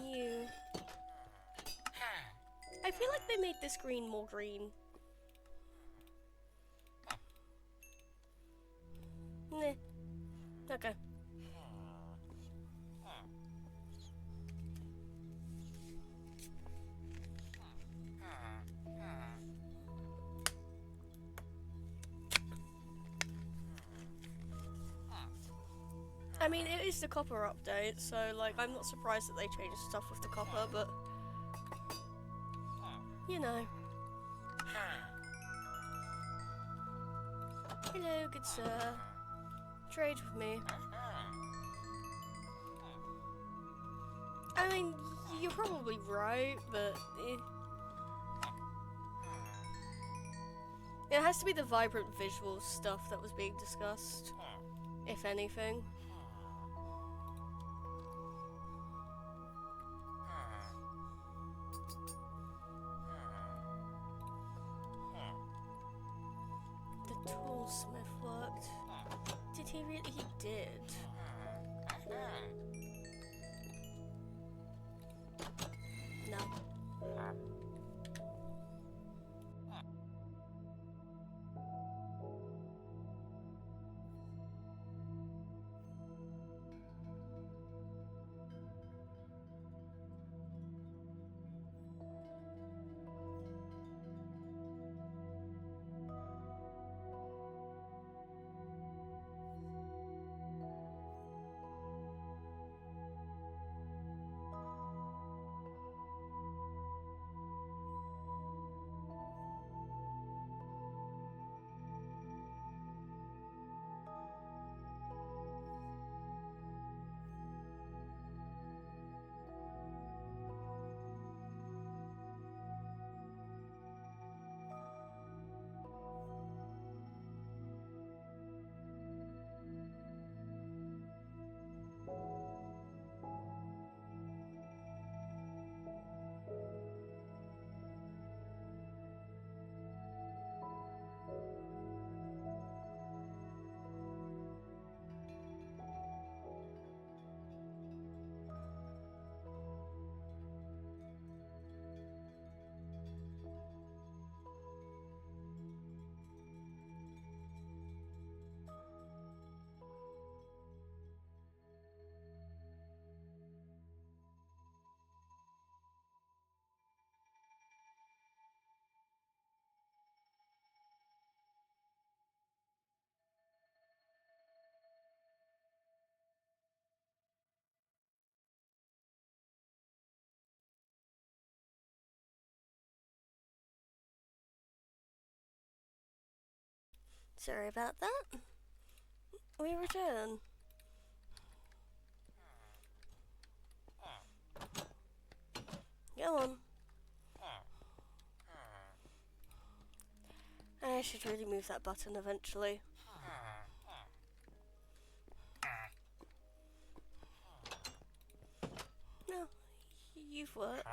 You. I feel like they made this green more green. Nah. Okay. I mean, it is the copper update, so like I'm not surprised that they changed stuff with the copper, but you know. Hello, good sir. Trade with me. I mean, you're probably right, but it has to be the vibrant visual stuff that was being discussed, if anything. The toolsmith worked. Did he really? He did. No. Sorry about that. We return. Go on. I should really move that button eventually. No, you've worked.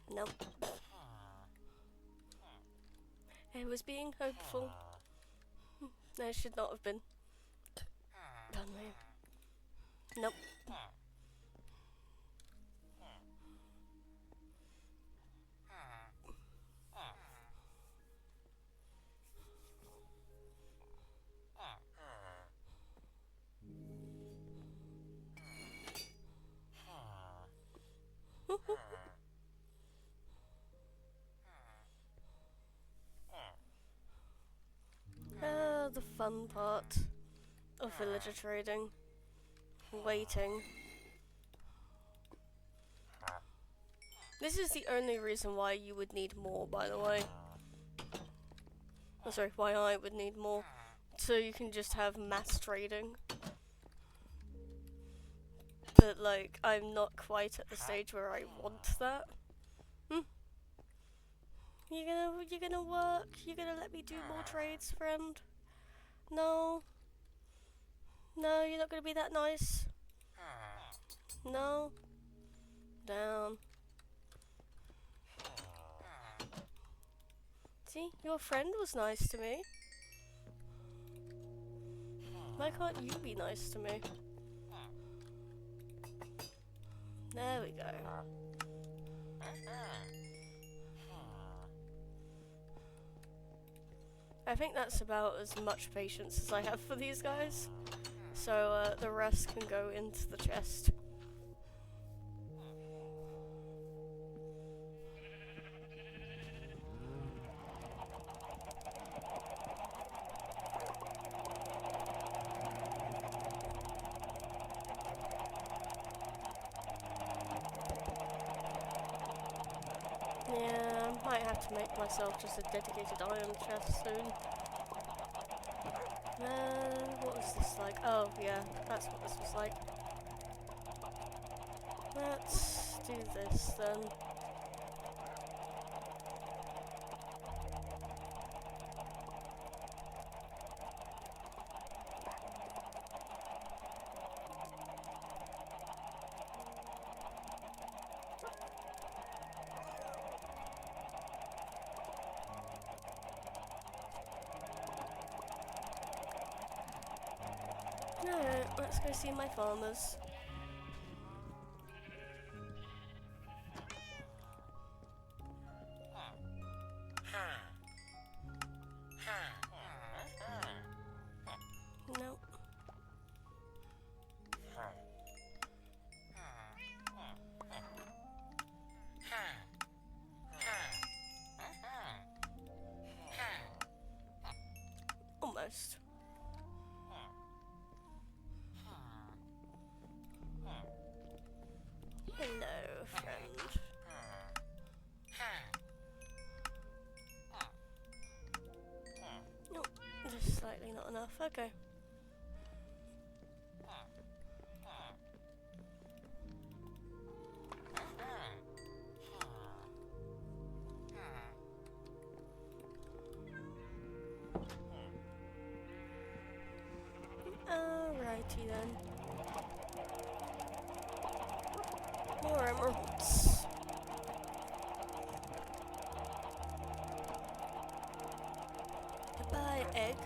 Nope. I was being hopeful. I should not have been. Done with. Nope. The fun part of villager trading. Waiting. This is the only reason why you would need more, by the way. Oh, sorry, why I would need more. So you can just have mass trading. But, like, I'm not quite at the stage where I want that. You're gonna work? You're gonna let me do more trades, friend? No? No, you're not gonna be that nice? No? Down. See? Your friend was nice to me. Why can't you be nice to me? There we go. I think that's about as much patience as I have for these guys. So the rest can go into the chest. Yeah, I might have to make myself just a dedicated iron chest soon. What was this like? Oh, yeah, that's what this was like. Let's do this then. Alright, let's go see my farmers. Nope. Almost. Hello, friend. Nope, just slightly not enough. Okay. Alrighty then. More emeralds. Goodbye, egg.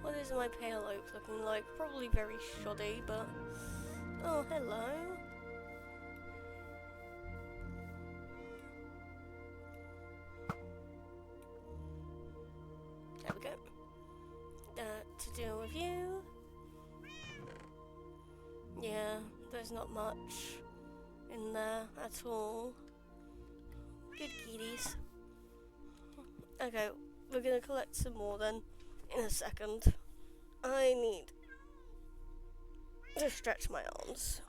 What is my pale oak looking like? Probably very shoddy, but... Oh, hello. There we go. To deal with you. Yeah, there's not much in there at all. Good kitties. Okay, we're gonna collect some more then in a second. I need to stretch my arms.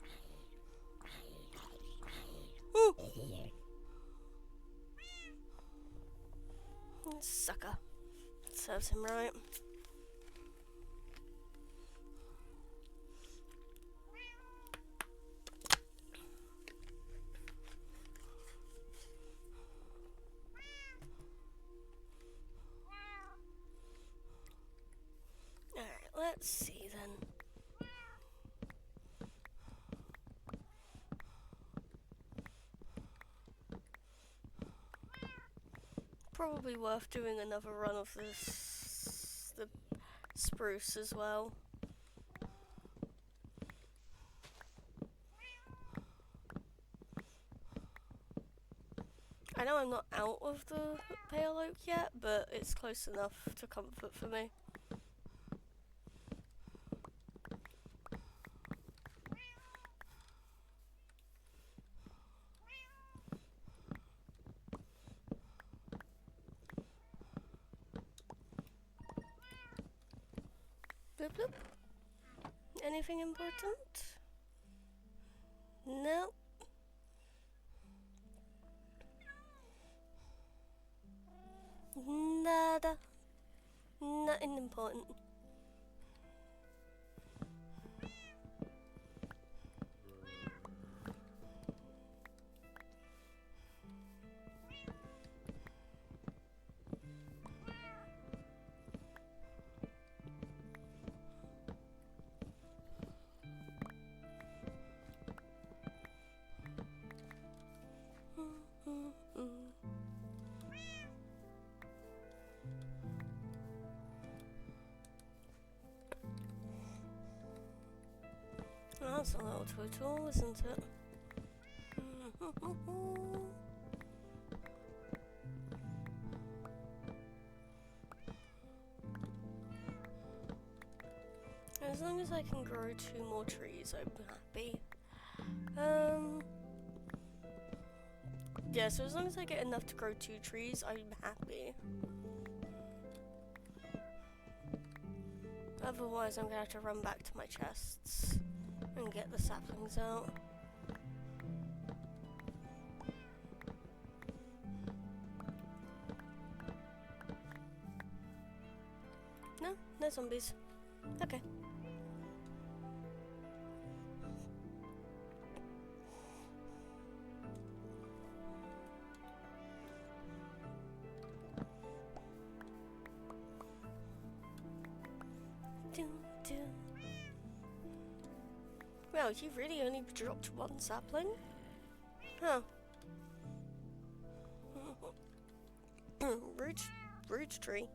Sucker. Serves him right. Alright, let's see then. Probably worth doing another run of this, the spruce as well. I know I'm not out of the pale oak yet, but it's close enough to comfort for me. Bloop bloop. Anything important? No. Nada. Nothing important. That's a little total, isn't it? As long as I can grow 2 more trees, I'm happy. Yeah, so as long as I get enough to grow 2 trees, I'm happy. Otherwise, I'm gonna have to run back to my chests and get the saplings out. No, no zombies. Okay. Well, you really only dropped one sapling? Huh. rude tree.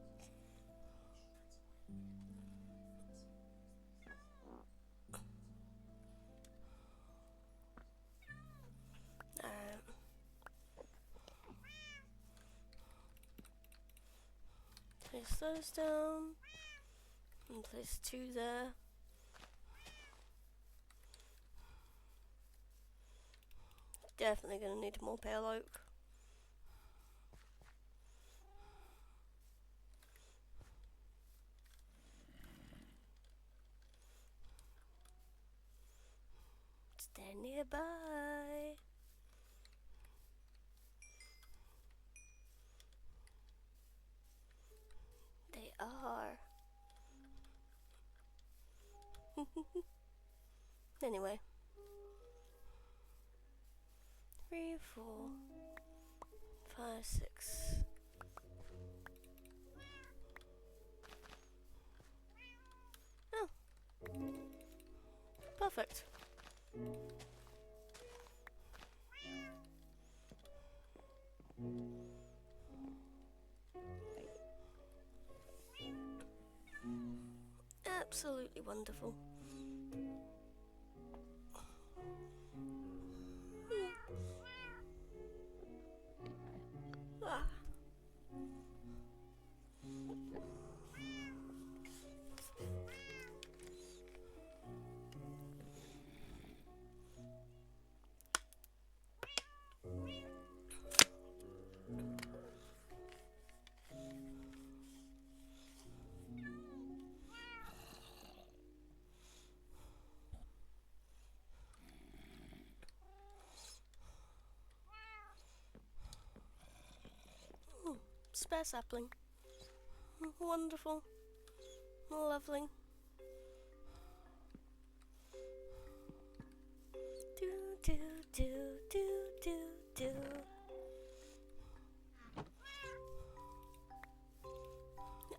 Place those down. And place 2 there. Definitely gonna need more pale oak. They're nearby. They are. Anyway. 3, 4, 5, 6. Oh. Perfect. Absolutely wonderful. Ah. Spare sapling. Wonderful. Lovely. Do, do, do, do, do, do.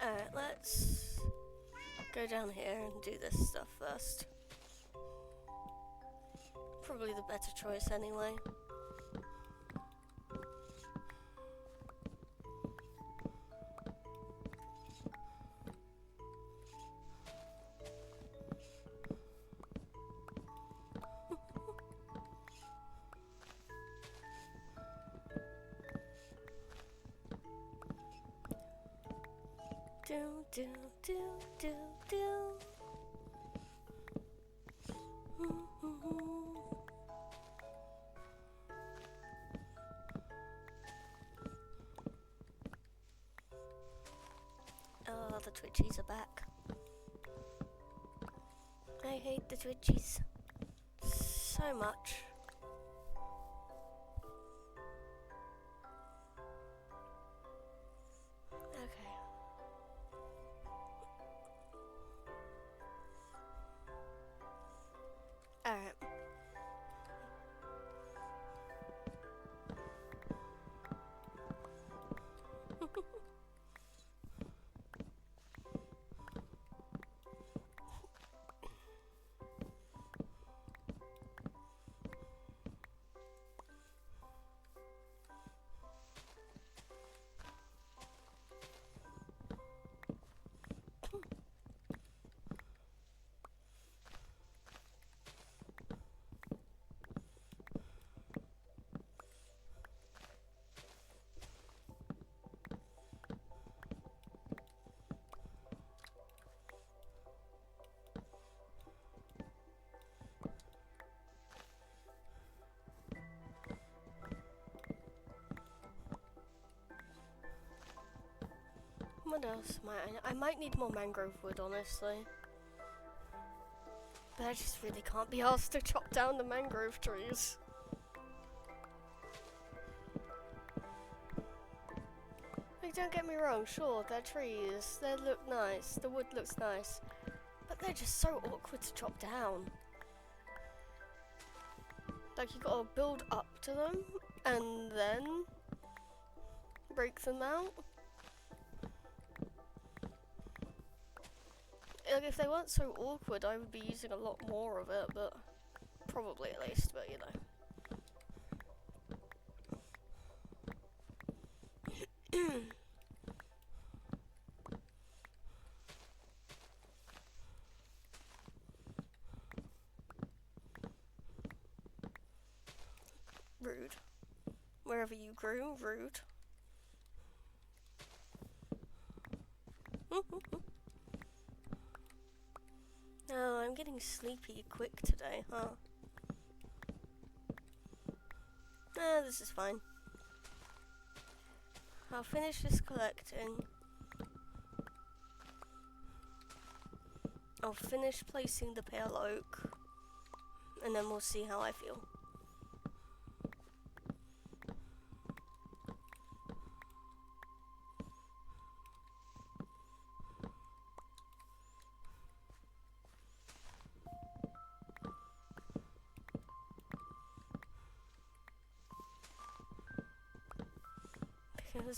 Alright, let's go down here and do this stuff first. Probably the better choice anyway. Do, do, do, do, do. Oh, the Twitchies are back. I hate the Twitchies so much. Okay. Alright. What else might I might need more mangrove wood, honestly. But I just really can't be asked to chop down the mangrove trees. Like, don't get me wrong, sure, they're trees, they look nice, the wood looks nice, but they're just so awkward to chop down. Like, you gotta build up to them, and then break them out. Like, if they weren't so awkward, I would be using a lot more of it, but probably at least, but you know. Rude. Wherever you grew, rude. Oh, I'm getting sleepy quick today, huh? This is fine. I'll finish this collecting. I'll finish placing the pale oak, and then we'll see how I feel.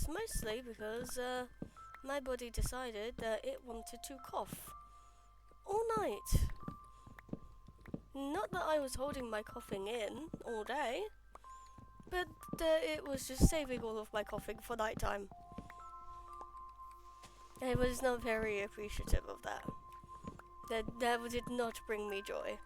Mostly because my body decided that it wanted to cough all night. Not that I was holding my coughing in all day, but it was just saving all of my coughing for nighttime. I was not very appreciative of that. That did not bring me joy.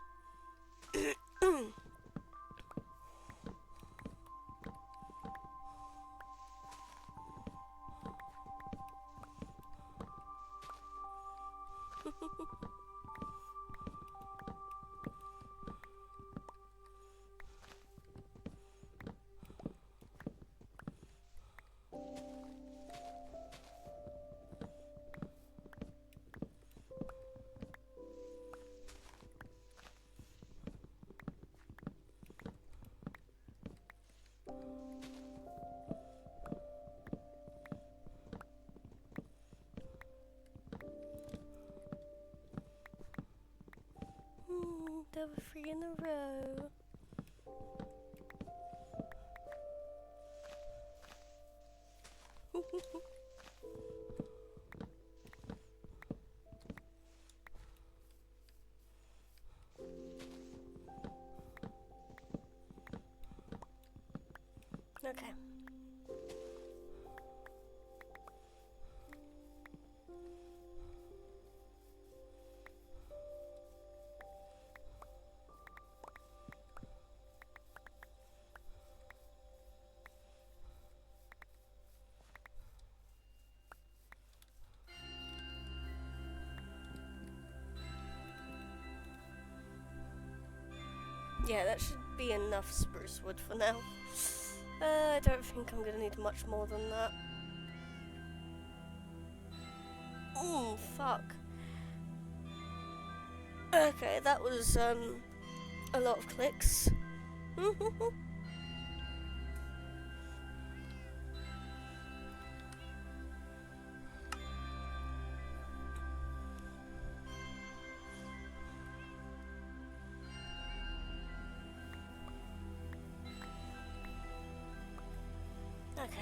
There were 3 in a row. Okay. Yeah, that should be enough spruce wood for now. I don't think I'm gonna need much more than that. Oh, fuck. Okay, that was, a lot of clicks. Okay.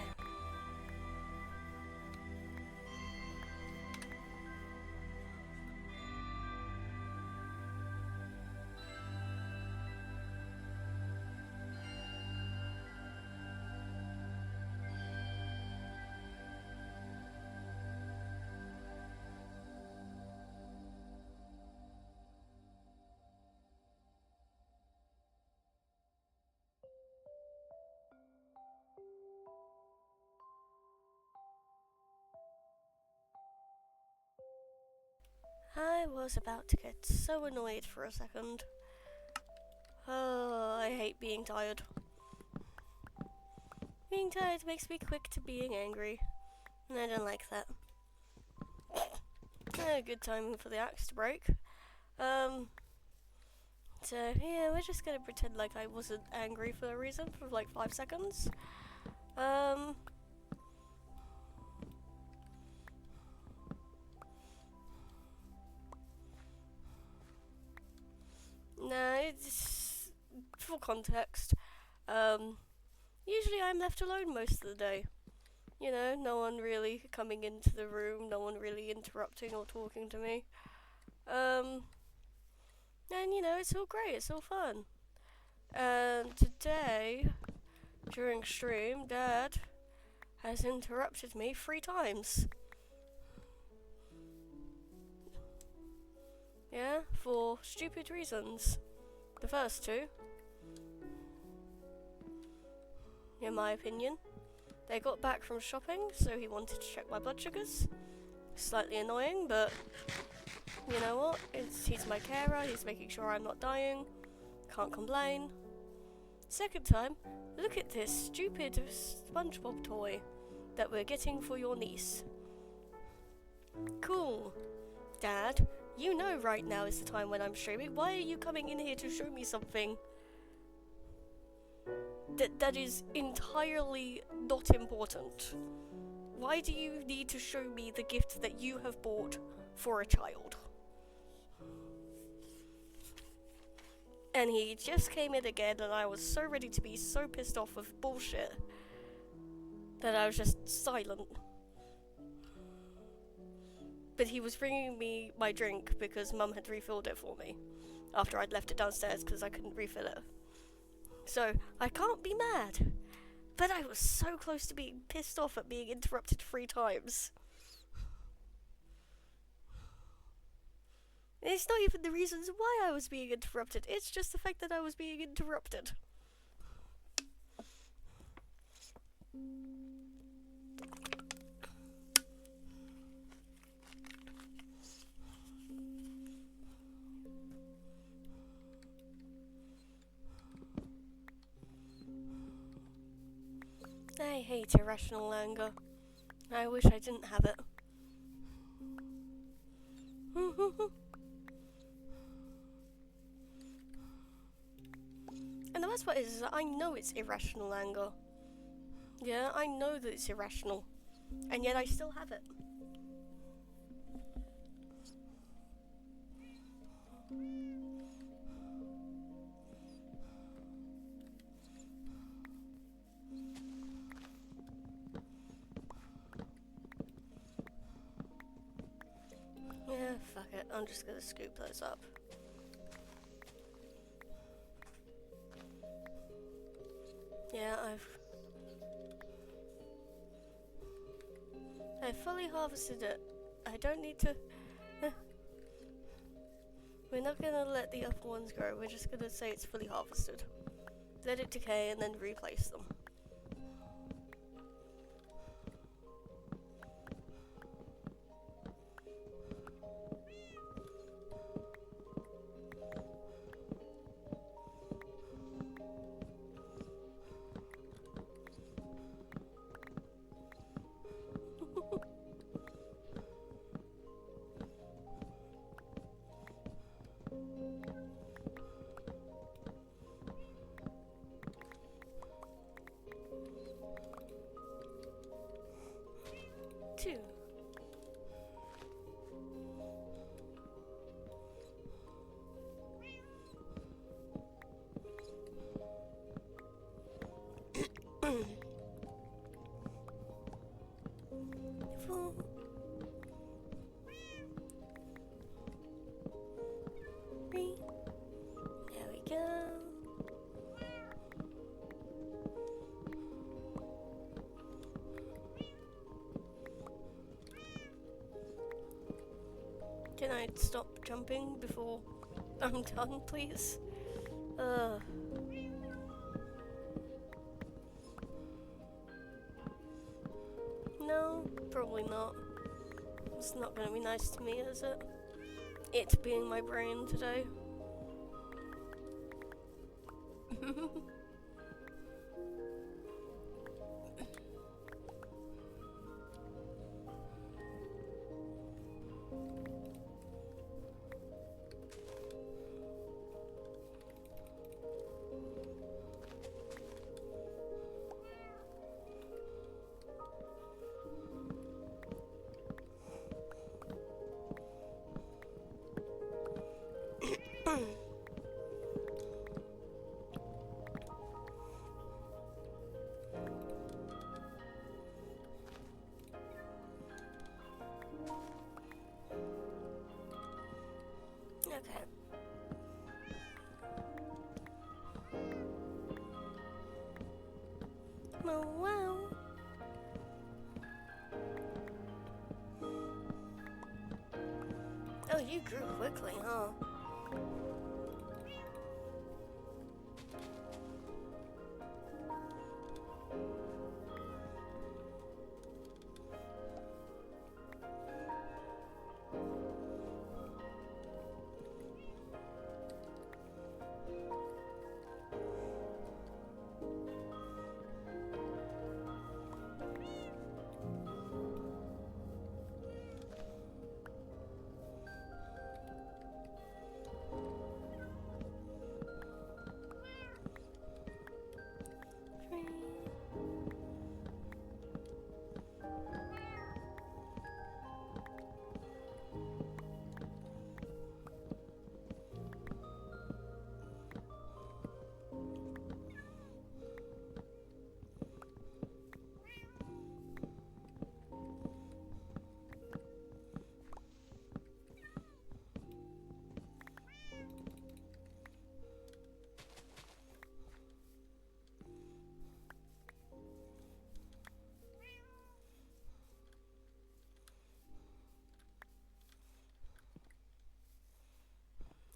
I was about to get so annoyed for a second. Oh, I hate being tired. Being tired makes me quick to being angry, and I don't like that. Good timing for the axe to break. So, yeah, we're just gonna pretend like I wasn't angry for a reason for like 5 seconds. No, it's for context. Usually I'm left alone most of the day. You know, no one really coming into the room, no one really interrupting or talking to me. And you know, it's all great, it's all fun. And today, during stream, Dad has interrupted me 3 times. Yeah, for stupid reasons. The first 2, in my opinion, they got back from shopping, so he wanted to check my blood sugars. Slightly annoying, but you know what? He's my carer, he's making sure I'm not dying. Can't complain. Second time, look at this stupid SpongeBob toy that we're getting for your niece. Cool. Dad, you know right now is the time when I'm streaming. Why are you coming in here to show me something that is entirely not important? Why do you need to show me the gift that you have bought for a child? And he just came in again, and I was so ready to be so pissed off with bullshit that I was just silent. But he was bringing me my drink because Mum had refilled it for me after I'd left it downstairs because I couldn't refill it. So I can't be mad, but I was so close to being pissed off at being interrupted 3 times. And it's not even the reasons why I was being interrupted, it's just the fact that I was being interrupted. I hate irrational anger. I wish I didn't have it. And the worst part is that I know it's irrational anger. Yeah, I know that it's irrational. And yet I still have it. Yeah, fuck it. I'm just gonna scoop those up. Yeah, I've fully harvested it. I don't need to... We're not gonna let the other ones grow, we're just gonna say it's fully harvested. Let it decay and then replace them. Two. Four. Three. There we go. Can I stop jumping before I'm done, please? No, probably not. It's not gonna be nice to me, is it? It being my brain today. Okay. Oh, wow. Oh, you grew quickly, huh?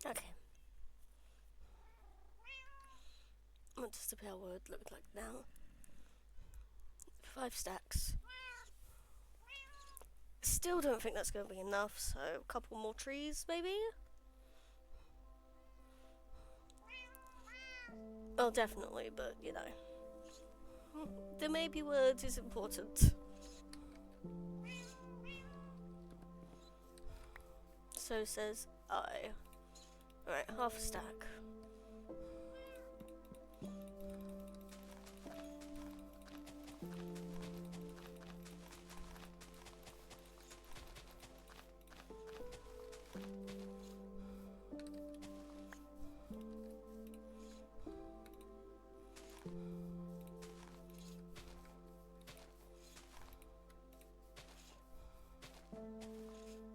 Okay. What does the pale wood look like now? 5 stacks. Still don't think that's going to be enough, so a couple more trees, maybe? Oh, definitely, but, you know. The maybe word is important. So says I. Alright, half a stack.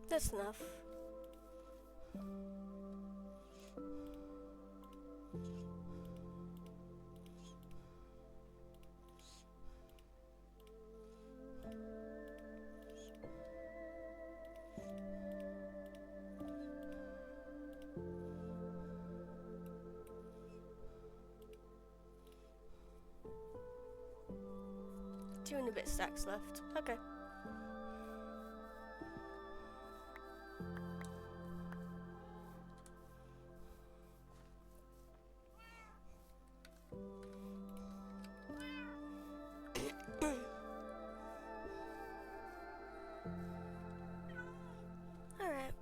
That's enough. Two and a bit stacks left. Okay. Alright.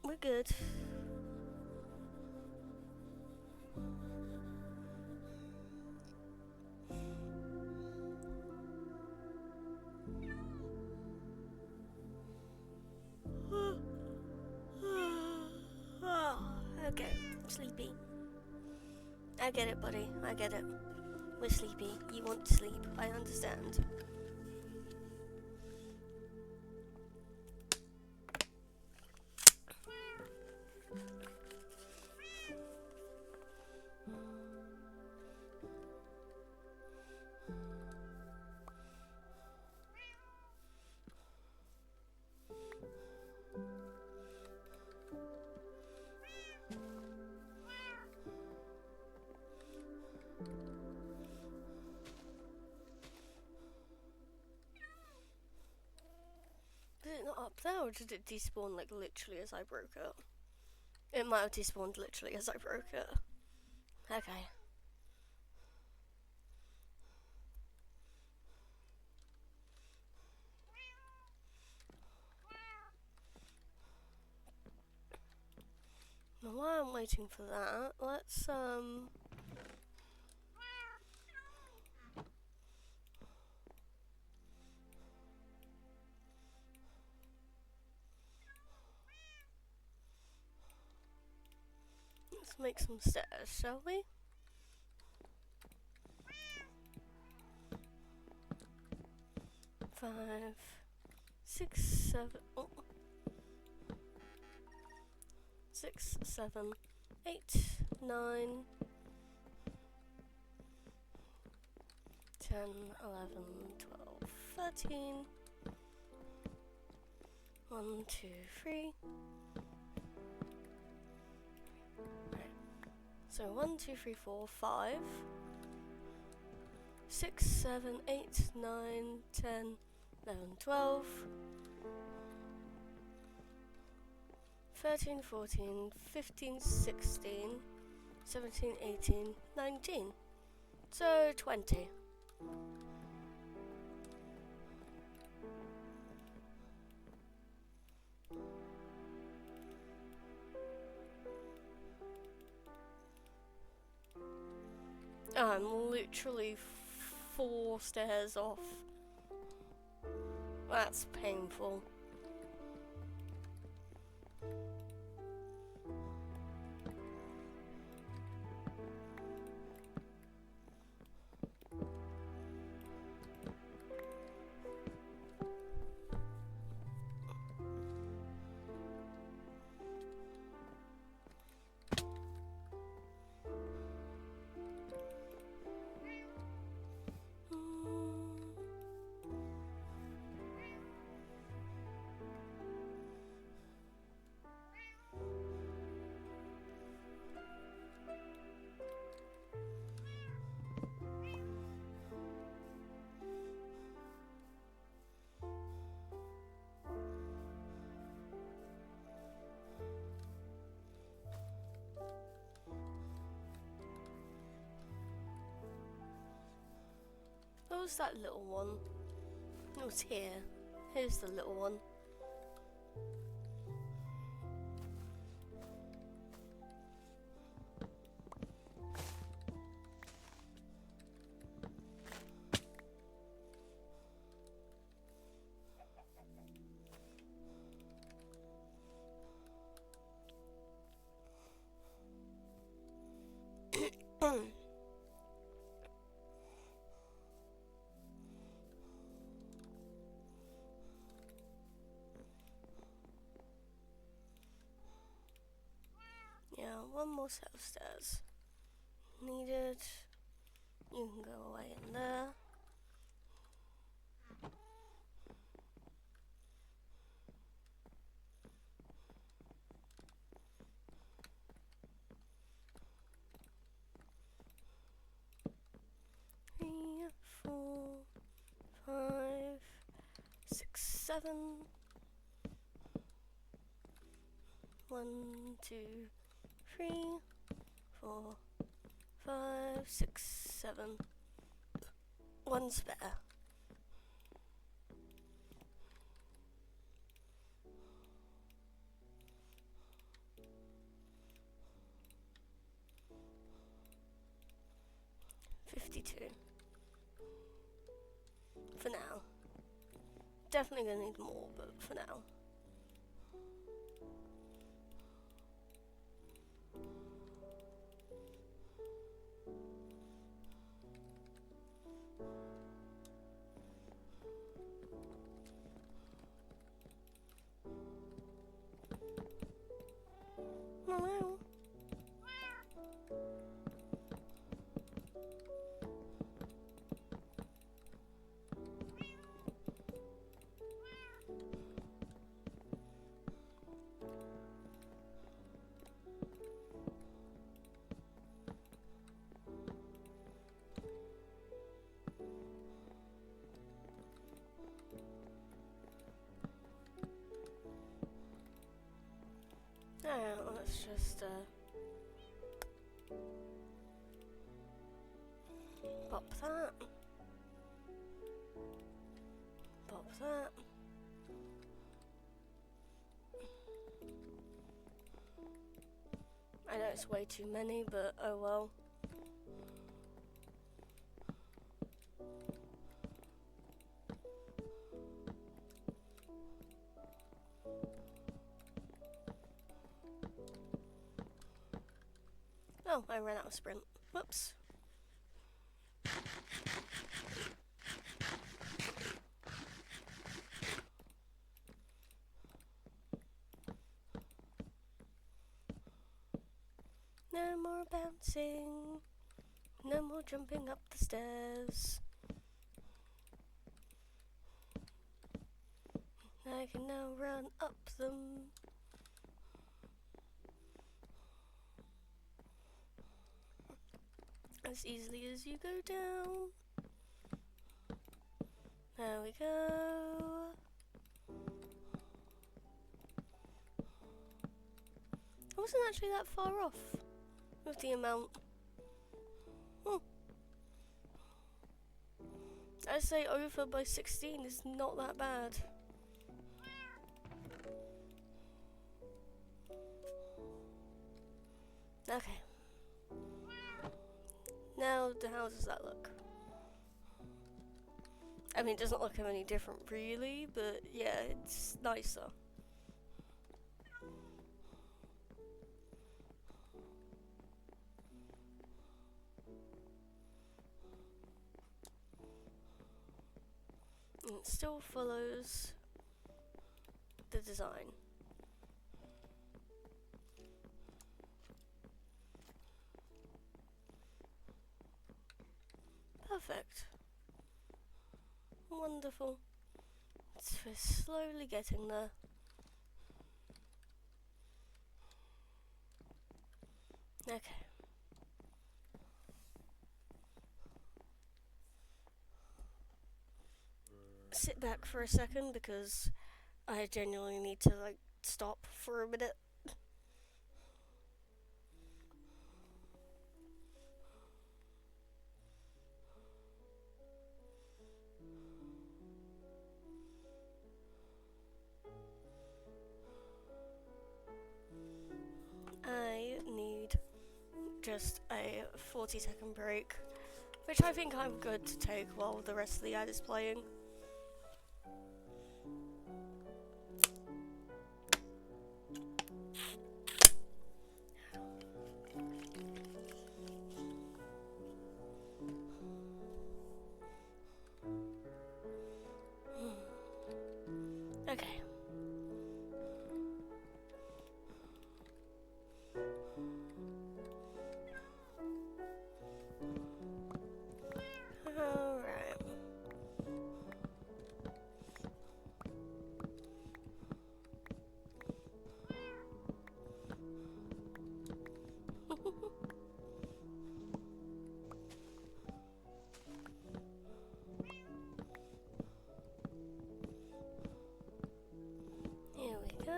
We're good. Okay, sleepy. I get it, buddy. I get it. We're sleepy. You want to sleep. I understand. Is it not up there, or did it despawn like literally as I broke it? It might have despawned literally as I broke it. Okay. Now while I'm waiting for that, let's make some stairs, shall we? Five, six, seven. Oh. 6, 7, 8, 9, 10, 11, 12, 13. 1, 2, 3. Right. So 1, 2, 3, 4, 5, 6, 7, 8, 9, 10, 11, 12, 13, 14, 15, 16, 17, 18, 19. So 20. I'm literally 4 stairs off. That's painful. What was that little one? It was here. Here's the little one. Yeah, one more set of stairs needed. You can go away in there. Three, 4, 5, 6, 7. 1, 2, 3, 4, 5, 6, 7. One spare. $52. For now. Definitely gonna need more, but for now. Hello. Alright, let's just pop that. Pop that. I know it's way too many, but oh well. Oh, I ran out of sprint. Whoops. No more bouncing. No more jumping up the stairs. I can now run up them. As easily as you go down. There we go. I wasn't actually that far off with the amount. I say over by 16 is not that bad. Okay. Now, how does that look? I mean, it doesn't look any different really, but yeah, it's nicer. And it still follows the design. Perfect. Wonderful. We're slowly getting there. Okay. Sit back for a second because I genuinely need to like stop for a minute. I need just a 40-second break, which I think I'm good to take while the rest of the ad is playing. Okay. Alright. Here we go.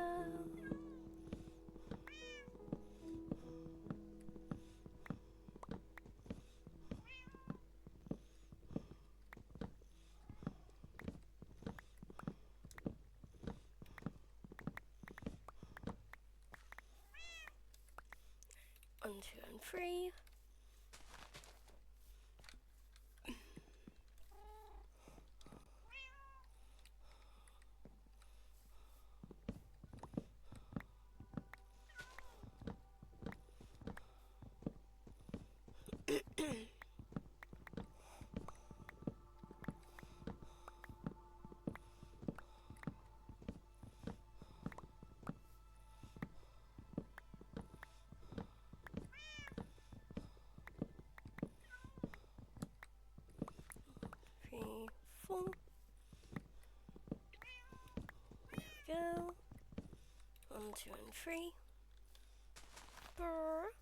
One, two, and three. Three, four. There we go. One, two, and three. Brr.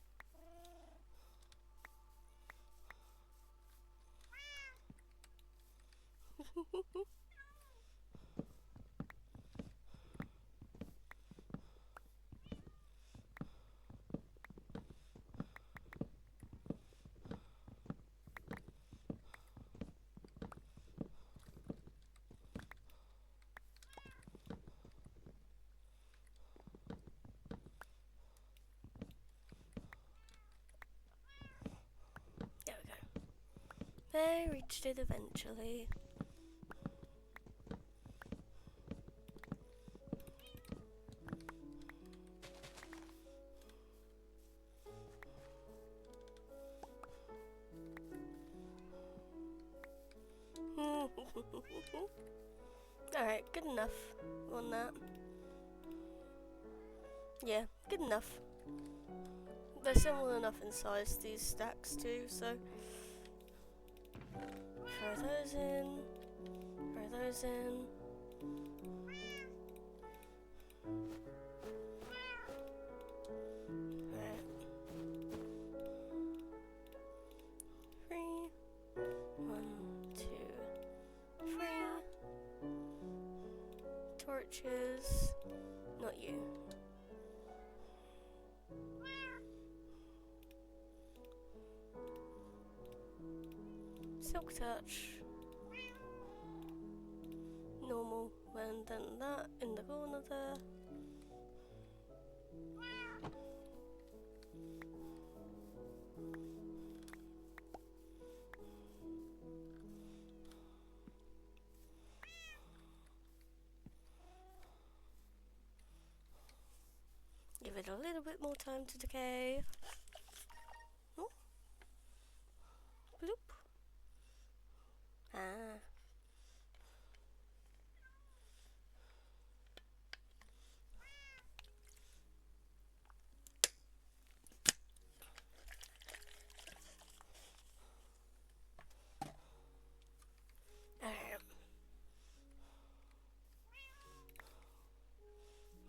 There we go. They reached it eventually. Alright, good enough on that. Yeah, good enough. They're similar enough in size, these stacks too, so throw those in, throw those in. Right. 3, 1, 2, 3. Torches, not you. Silk touch. Normal, and then that in the corner there. Give it a little bit more time to decay. Oh. Bloop. Ah.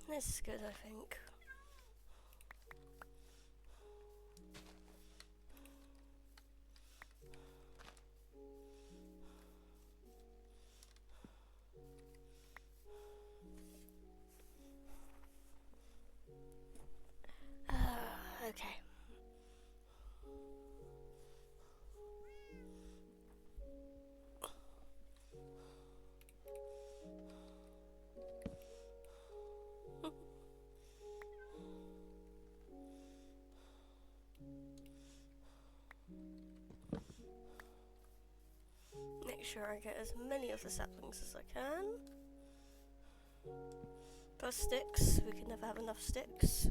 This is good, I think. Okay. Make sure I get as many of the saplings as I can. Plus sticks, we can never have enough sticks.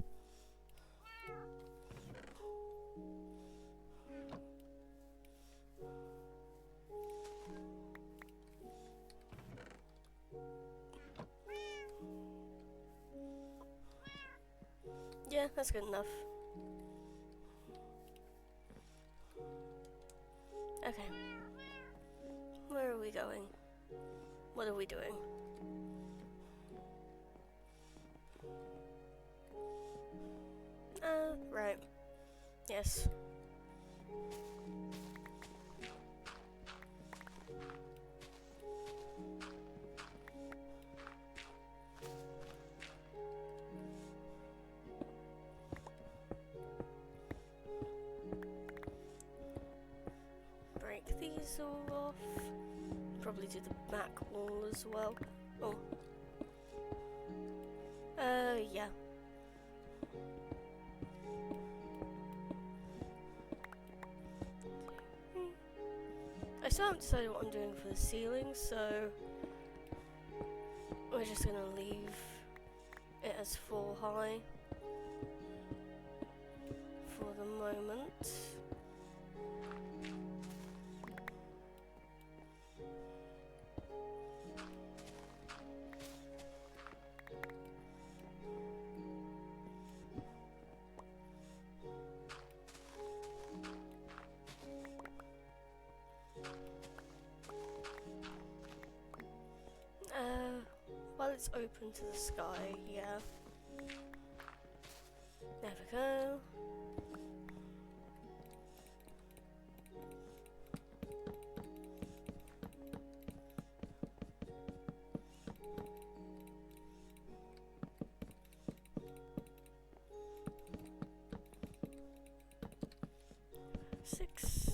Yeah, that's good enough. Okay. Where are we going? What are we doing? Right. Yes. Break these all off. Probably do the back wall as well. Oh. Yeah. I still haven't decided what I'm doing for the ceiling, so we're just gonna leave it as 4 high for the moment. While it's open to the sky, yeah. There we go. Six.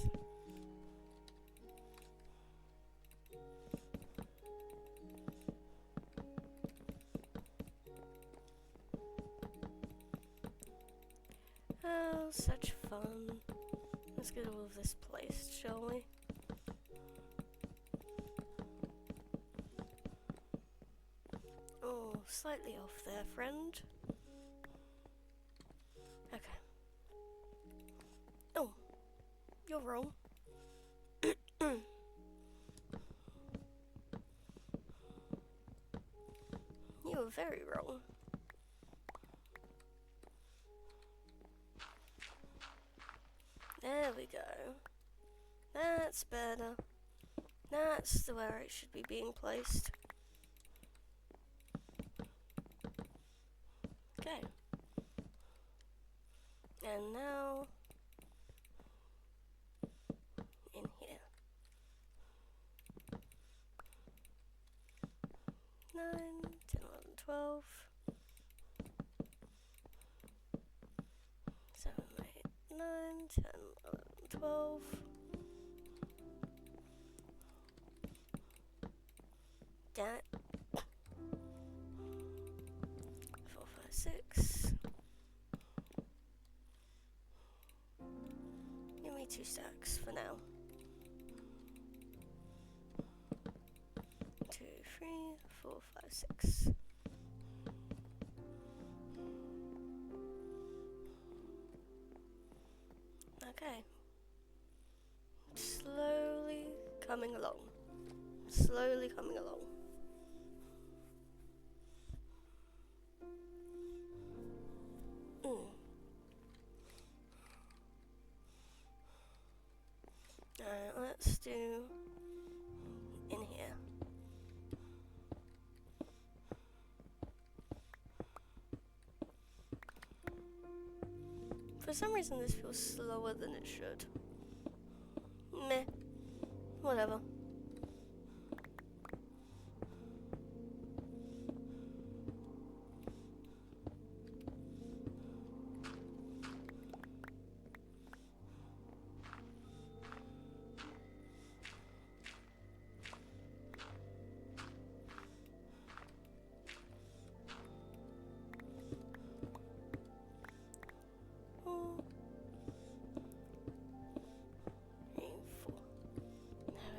Oh, such fun. Let's get all of this placed, shall we? Oh, slightly off there, friend. Okay. Oh, you're wrong. You were very wrong. There we go. That's better. That's where it should be being placed. Okay. And now in here. 9, 10, 11, 12. 7, 8, 9, 10, 11, 12. Damn it. 4, 5, 6. Give me 2 stacks for now. 2, 3, 4, 5, 6. Okay. Slowly coming along. Slowly coming along. Alright, let's do in here. For some reason this feels slower than it should. Meh. Whatever.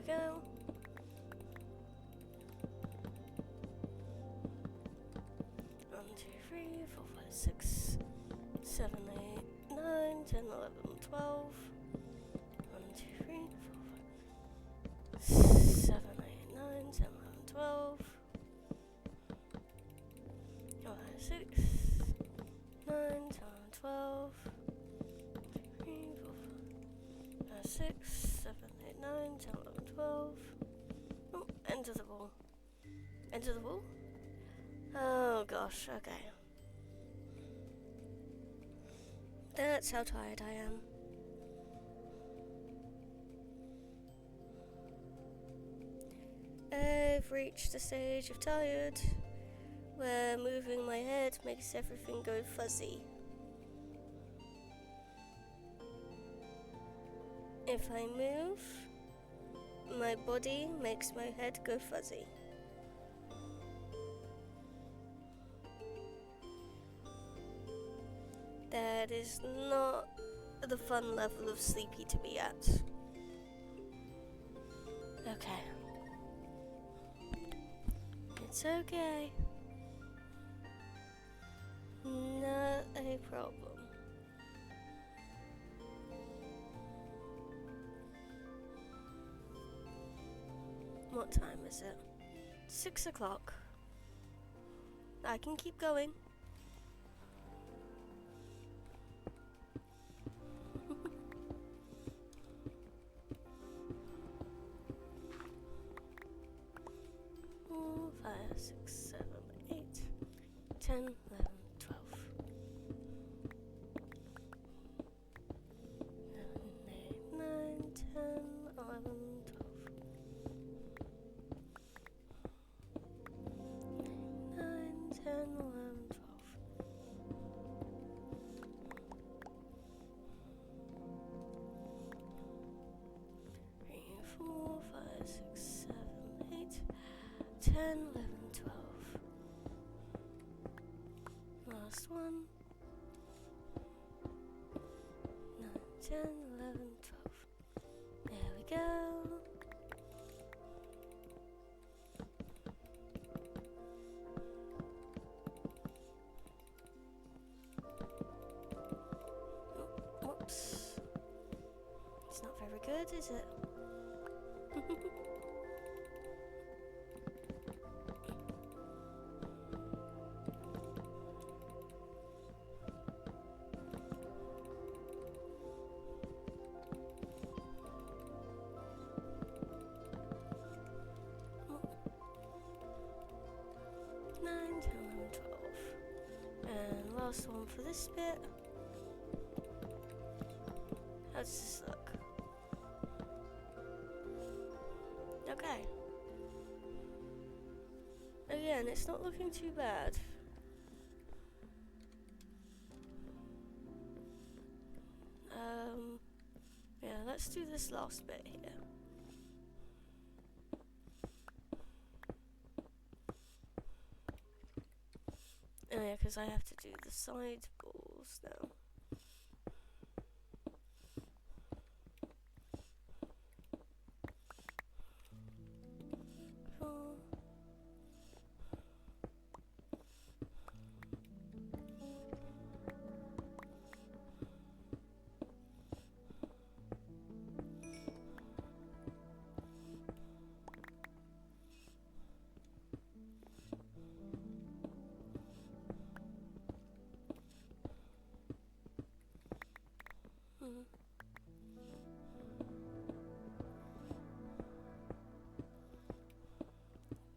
Go. 1, 2, 3, 4, 5, 6, 7, 8, 9, 10, 11, 12. 1, 2, 3, 4, 5, 7, 8, 9, 10, 11, 12. 5, 6, 9, 10, 12. 3, 4, 5, 6, 7, 8, 9, 10, 11, 12. Oh, enter the ball. Enter the ball? Oh gosh, okay. That's how tired I am. I've reached the stage of tired, where moving my head makes everything go fuzzy. If I move, my body makes my head go fuzzy. That is not the fun level of sleepy to be at. Okay. It's okay. Not a problem. What time is it? 6 o'clock. I can keep going. Five, 6, 7, 8, 10, 11, 12. 7, 8, 9, 10, 11, 12. 9, 10, 11, 12. 3, 4, 5, 6, 7, 8, 10, 11, 12. Last one. 9, 10, 11, 12. There we go. Oh, whoops. It's not very good, is it? last one for this bit. How does this look? Okay. Again, it's not looking too bad. Yeah, let's do this last bit here. Oh yeah, because I have to do the side balls now.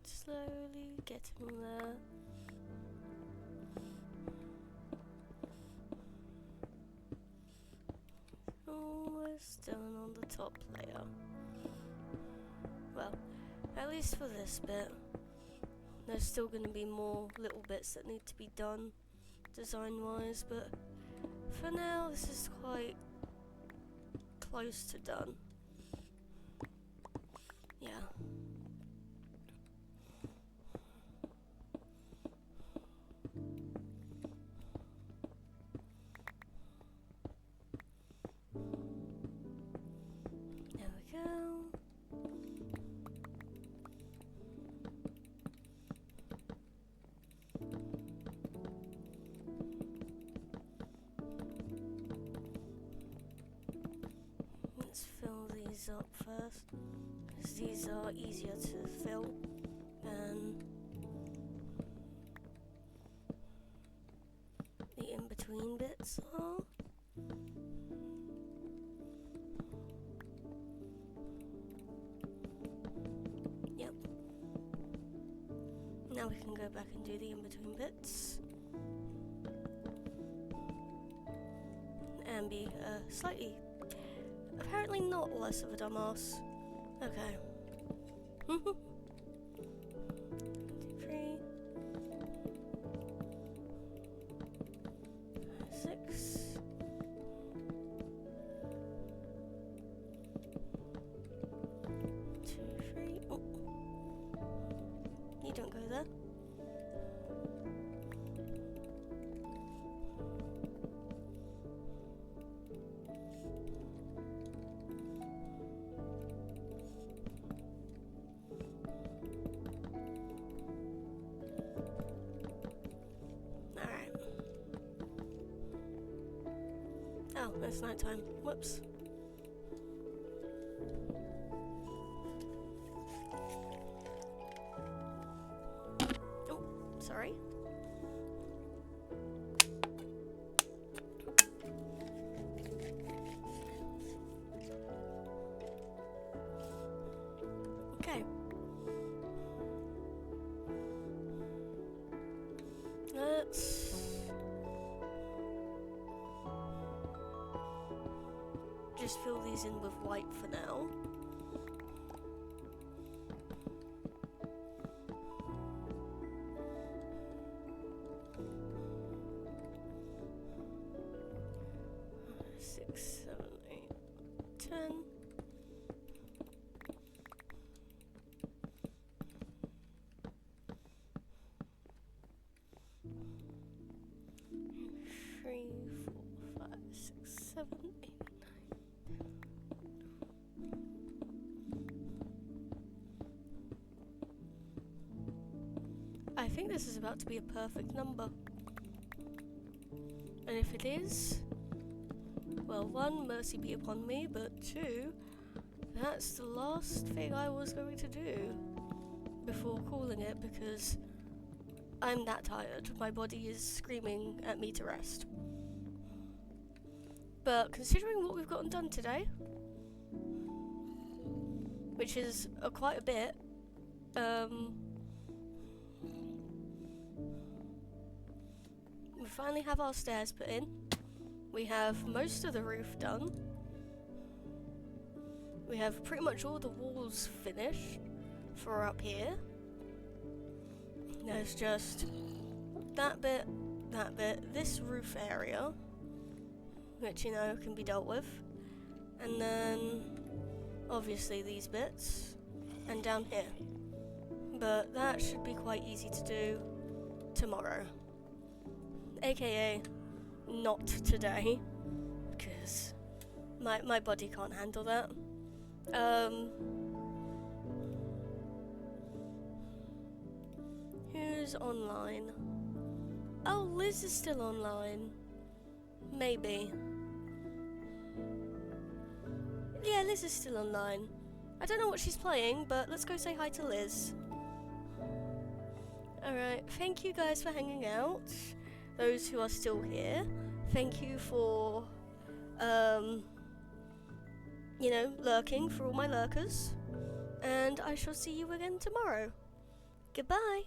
Slowly getting there. Almost done on the top layer. Well, at least for this bit. There's still going to be more little bits that need to be done design-wise, but for now this is quite close to done. Yeah. There we go. Let's fill these up first, because these are easier to fill than the in-between bits are. Yep. Now we can go back and do the in-between bits. And be slightly, apparently not less of a dumbass. Okay. 1, 2, 3, 6. 2, 3. Oh. You don't go there. Oh, it's night time. Whoops. Oh, sorry. Okay. Let's just fill these in with white for now. Six, 7, 8, 10. Three, 4, 5, 6, 7, 8. I think this is about to be a perfect number. And if it is, well, 1, mercy be upon me, but 2, that's the last thing I was going to do before calling it, because I'm that tired. My body is screaming at me to rest. But considering what we've gotten done today, which is quite a bit, We finally have our stairs put in. We have most of the roof done. We have pretty much all the walls finished for up here. There's just that bit, this roof area, which, you know, can be dealt with. And then, obviously, these bits, and down here. But that should be quite easy to do tomorrow. AKA, not today, because my body can't handle that. Who's online? Oh, Liz is still online. Maybe. Yeah, Liz is still online. I don't know what she's playing, but let's go say hi to Liz. Alright, thank you guys for hanging out. Those who are still here, thank you for, you know, lurking, for all my lurkers. And I shall see you again tomorrow. Goodbye.